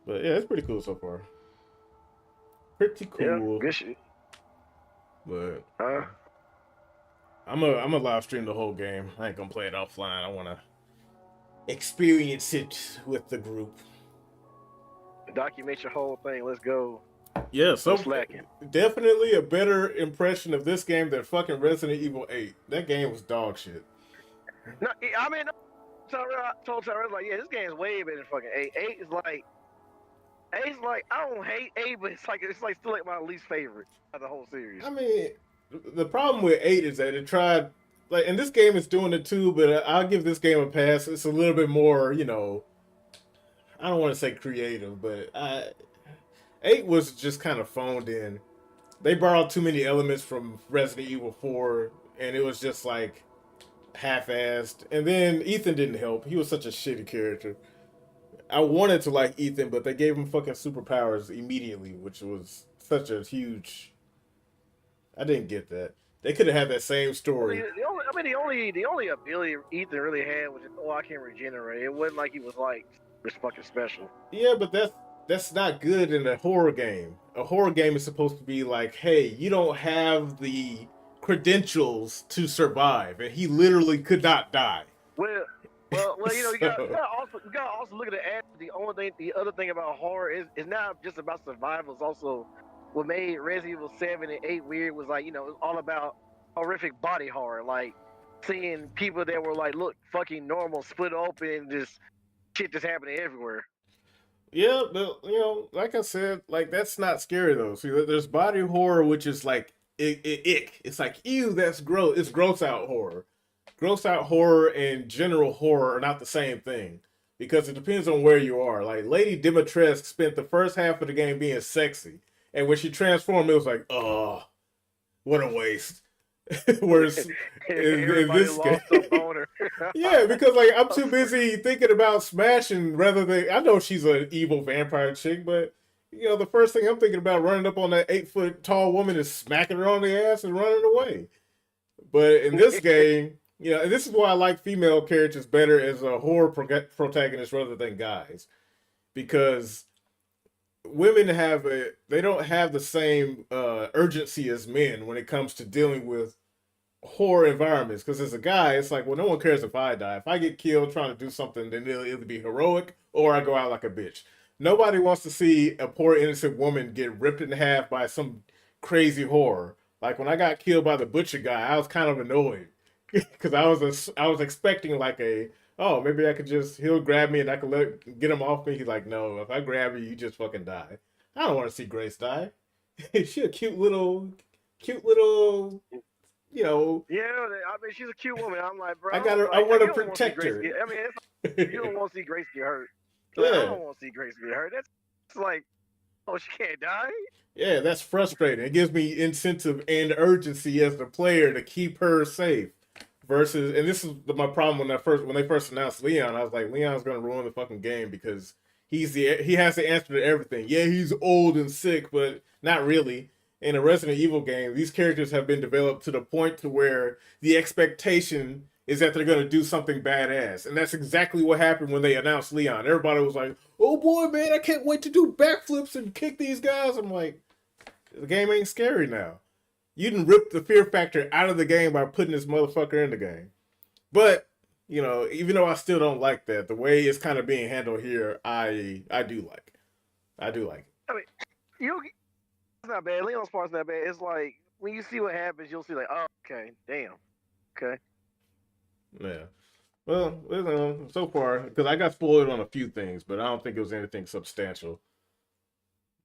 S2: But yeah, it's pretty cool so far. Pretty cool.
S12: Yeah, good shit.
S2: But I'm a live stream the whole game. I ain't gonna play it offline. I wanna experience it with the group.
S12: Document your whole thing. Let's go.
S2: Yeah, so
S12: slacking.
S2: Definitely a better impression of this game than fucking Resident Evil 8. That game was dog shit.
S12: No, I mean, I told Tyrell, like, yeah, this game's way better than fucking 8. 8 is like, I don't hate 8, but it's like still like my least favorite of the whole series.
S2: I mean, the problem with 8 is that it tried, like, and this game is doing it too, but I'll give this game a pass. It's a little bit more, you know, I don't want to say creative, but 8 was just kind of phoned in. They borrowed too many elements from Resident Evil 4, and it was just like half-assed. And then Ethan didn't help. He was such a shitty character. I wanted to like Ethan, but they gave him fucking superpowers immediately, which was such a huge... I didn't get that. They could have had that same story.
S12: The only ability Ethan really had was just, I can regenerate. It wasn't like he was like this fucking special.
S2: Yeah, but that's not good in a horror game. A horror game is supposed to be like, hey, you don't have the credentials to survive, and he literally could not die.
S12: Well, you know, you gotta also look at the other thing about horror is not just about survival. It's also what made Resident Evil 7 and 8 weird was like, you know, it's all about horrific body horror, like seeing people that were like, look, fucking normal, split open, and just shit just happening everywhere.
S2: Yeah, but, you know, like I said, like, that's not scary, though. See, there's body horror, which is like, ick. It's like, ew, that's gross. It's gross out horror. Gross out horror and general horror are not the same thing. Because it depends on where you are. Like, Lady Dimitrescu spent the first half of the game being sexy. And when she transformed, it was like, oh, what a waste. Whereas in this game, yeah, because like I'm too busy thinking about smashing rather than I know she's an evil vampire chick, but you know, the first thing I'm thinking about running up on that 8-foot tall woman is smacking her on the ass and running away. But in this game, you know, and this is why I like female characters better as a horror protagonist rather than guys, because women they don't have the same urgency as men when it comes to dealing with horror environments. Because as a guy, it's like, well, no one cares if I die. If I get killed trying to do something, then it'll either be heroic or I go out like a bitch. Nobody wants to see a poor innocent woman get ripped in half by some crazy horror. Like when I got killed by the butcher guy, I was kind of annoyed because I was expecting like oh, maybe I could he'll grab me and I can get him off me. He's like, no, if I grab you, you just fucking die. I don't want to see Grace die. She a cute little, you know.
S12: Yeah, I mean, she's a cute woman. I'm like, bro,
S2: I want to protect her.
S12: I mean, it's, you don't want to see Grace get hurt. Like,
S2: Yeah.
S12: I don't want to see Grace get hurt. That's like, oh, she can't die.
S2: Yeah, that's frustrating. It gives me incentive and urgency as the player to keep her safe. Versus, and this is my problem when they first announced Leon. I was like, Leon's gonna ruin the fucking game because he has the answer to everything. Yeah, he's old and sick, but not really. In a Resident Evil game, these characters have been developed to the point to where the expectation is that they're gonna do something badass, and that's exactly what happened when they announced Leon. Everybody was like, "Oh boy, man, I can't wait to do backflips and kick these guys." I'm like, the game ain't scary now. You didn't rip the fear factor out of the game by putting this motherfucker in the game. But, you know, even though I still don't like that, the way it's kind of being handled here, I do like it. I do like it.
S12: I mean, it's not bad. Leon's part's not bad. It's like, when you see what happens, you'll see like, oh, okay, damn. Okay.
S2: Yeah. Well, so far, because I got spoiled on a few things, but I don't think it was anything substantial.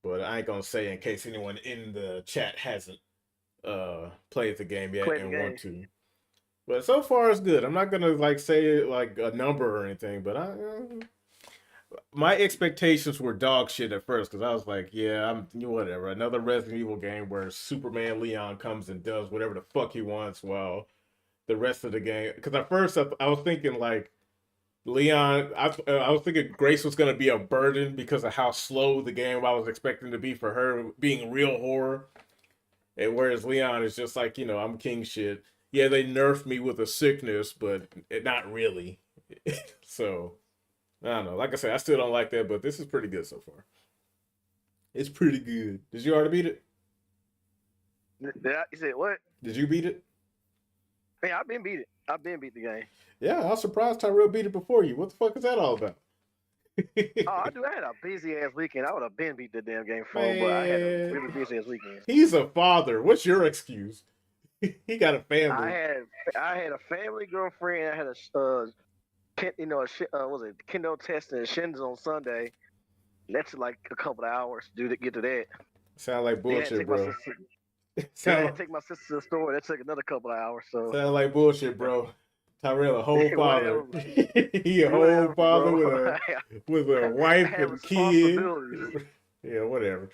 S2: But I ain't going to say in case anyone in the chat hasn't played the game yet and want to. But so far it's good. I'm not gonna like say like a number or anything, but my expectations were dog shit at first because I was like, yeah, whatever. Another Resident Evil game where Superman Leon comes and does whatever the fuck he wants while the rest of the game. Because at first I was thinking like Leon, I was thinking Grace was gonna be a burden because of how slow the game I was expecting to be for her being real horror. And whereas Leon is just like, you know, I'm king shit. Yeah, they nerfed me with a sickness, but not really. So, I don't know. Like I said, I still don't like that, but this is pretty good so far. It's pretty good. Did you already beat it?
S12: You said what?
S2: Did you beat it?
S12: Yeah, I've been beat it. I've been beat the game.
S2: Yeah, I was surprised Tyrell beat it before you. What the fuck is that all about?
S12: Oh, I had a busy ass weekend. I would have been beat the damn game for him, but I had a really busy ass weekend.
S2: He's a father. What's your excuse? He got a family.
S12: I had a family, girlfriend. I had a Kindle test and Shins on Sunday. That's like a couple of hours to get to that.
S2: Sound like bullshit, bro.
S12: I had to take my sister to the store. That took another couple of hours. So
S2: sound like bullshit, bro. Tyrell, a whole father. He a whole father with a wife and kids. Yeah, whatever.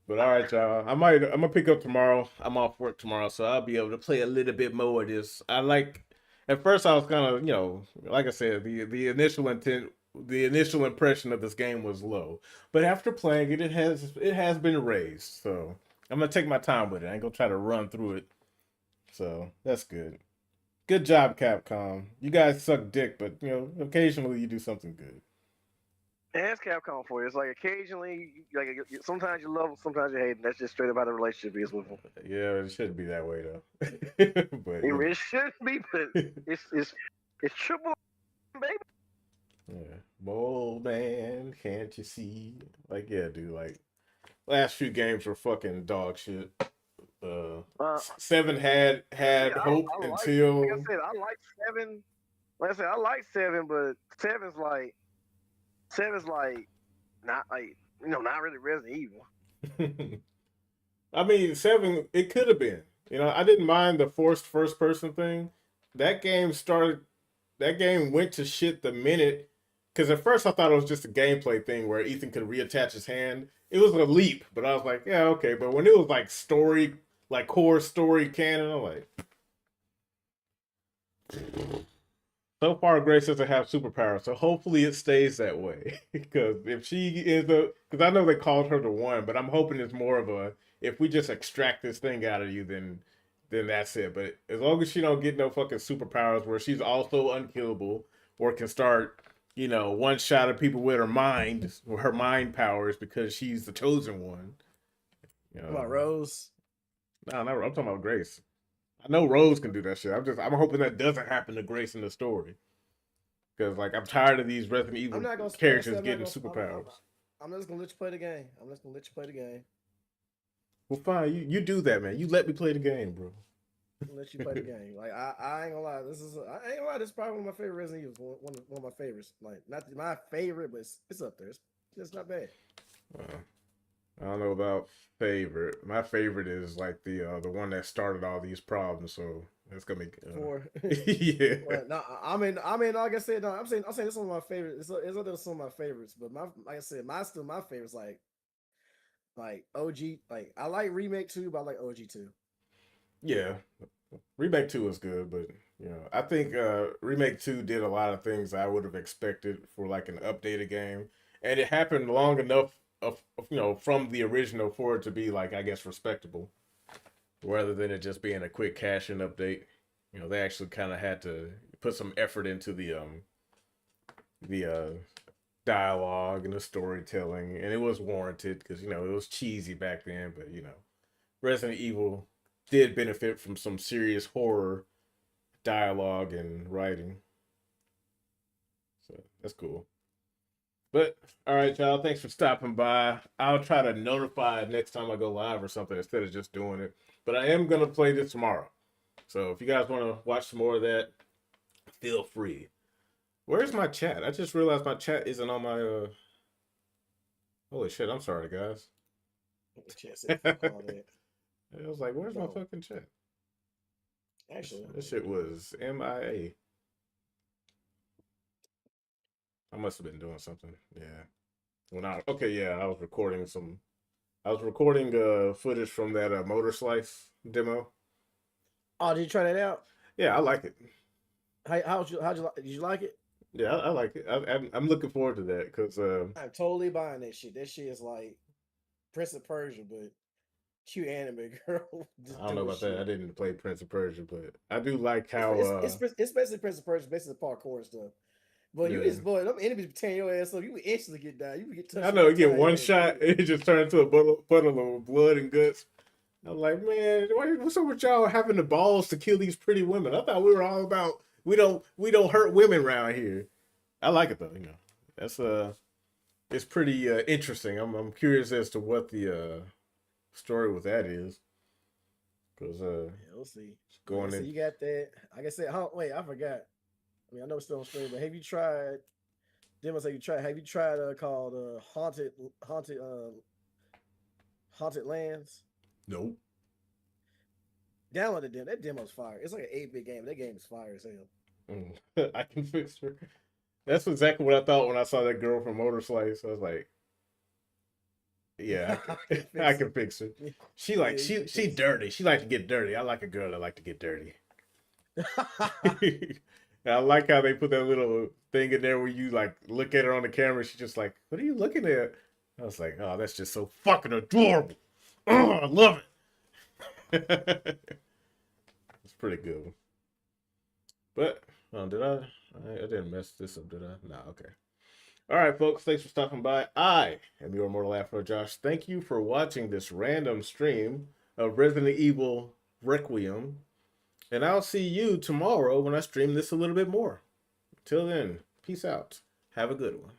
S2: But all right, y'all. I'm gonna pick up tomorrow. I'm off work tomorrow, so I'll be able to play a little bit more of this. At first I was kind of, you know, like I said, the initial impression of this game was low. But after playing it, it has been raised. So I'm gonna take my time with it. I ain't gonna try to run through it. So that's good. Good job, Capcom. You guys suck dick, but you know, occasionally you do something good.
S12: Yeah, it's Capcom for you. It's like occasionally, like sometimes you love them, sometimes you hate them. That's just straight up how the relationship is with them.
S2: Yeah, it shouldn't be that way though. But
S12: it really shouldn't be, but it's triple, baby.
S2: Yeah, bold man, can't you see? Like, yeah, dude. Like, last few games were fucking dog shit. 7 had hope until.
S12: Like I said, I like 7. Like I said, I like 7, but 7's like not like, you know, not really Resident Evil.
S2: I mean, 7, it could have been. You know, I didn't mind the forced first person thing. That game went to shit the minute. Because at first I thought it was just a gameplay thing where Ethan could reattach his hand. It was a leap, but I was like, yeah, okay. But when it was like story, like core story canon, I'm like, So far, Grace doesn't have superpowers, so hopefully it stays that way. Because if she is because I know they called her the one, but I'm hoping it's more of a if we just extract this thing out of you, then that's it. But as long as she don't get no fucking superpowers where she's also unkillable or can start, one shot of people with her mind powers because she's the chosen one.
S13: What about Rose?
S2: No, I'm talking about Grace. I know Rose can do that shit. I'm hoping that doesn't happen to Grace in the story. Because I'm tired of these Resident Evil characters getting superpowers.
S13: I'm just gonna let you play the game.
S2: Well, fine. You do that, man. You let me play the game, bro.
S13: I'm gonna let you play the game. Like I ain't gonna lie. This is probably one of my favorite Resident Evil. One of my favorites. Like not my favorite, but it's up there. It's not bad.
S2: I don't know about favorite. My favorite is the one that started all these problems. So it's gonna be yeah.
S13: Well, no, I mean, like I said, no, I'm saying this is one of my favorites. It's other some of my favorites, but like I said, still my favorites. Like OG. Like I like Remake 2, but I like OG 2.
S2: Yeah, Remake 2 is good, but I think Remake 2 did a lot of things I would have expected for an updated game, and it happened long enough from the original for it to be I guess respectable, rather than it just being a quick cash-in update. They actually kind of had to put some effort into the dialogue and the storytelling, and it was warranted because it was cheesy back then. But Resident Evil did benefit from some serious horror dialogue and writing, so that's cool. But all right, y'all, thanks for stopping by. I'll try to notify next time I go live or something instead of just doing it. But I am gonna play this tomorrow, so if you guys want to watch some more of that, feel free. Where's my chat? I just realized my chat isn't on my Holy shit! I'm sorry, guys. I was like, "Where's my fucking chat?"
S13: Actually,
S2: this shit was MIA. I must have been doing something. Yeah. I was recording footage from that Motor Slice demo.
S13: Oh, did you try that out?
S2: Yeah, I like it.
S13: How'd you like? Did you like it?
S2: Yeah, I like it. I'm looking forward to that because
S13: I'm totally buying that shit. That shit is like Prince of Persia, but cute anime girl.
S2: I don't know about that. I didn't play Prince of Persia, but I do like how
S13: it's basically Prince of Persia, basically parkour and stuff. But them enemies tearing your ass up. You would instantly get down. You would get touched.
S2: I know. You get one shot, and it just turns into a puddle of blood and guts. I'm like, man, what's up with y'all having the balls to kill these pretty women? I thought we were all about we don't hurt women around here. I like it though. That's it's pretty interesting. I'm curious as to what the story with that is. Because
S13: we'll see.
S2: Going in.
S13: You got that. Like I said, wait, I forgot. I mean, I know it's still on stream, but have you tried? Demo say you tried. Have you tried called Haunted Lands?
S2: Nope.
S13: Download the demo. That demo's fire. It's like an 8-bit game. That game is fire as
S2: hell. I can fix her. That's exactly what I thought when I saw that girl from Motor Slice. I was like, yeah, I can fix her. She she dirty. She like to get dirty. I like a girl that like to get dirty. I like how they put that little thing in there where you look at her on the camera. She's just like, "What are you looking at?" I was like, "Oh, that's just so fucking adorable. Oh, I love it." It's pretty good. But did I didn't mess this up, did I? No, okay. All right, folks. Thanks for stopping by. I am your mortal Afro Josh. Thank you for watching this random stream of Resident Evil Requiem. And I'll see you tomorrow when I stream this a little bit more. Till then, peace out. Have a good one.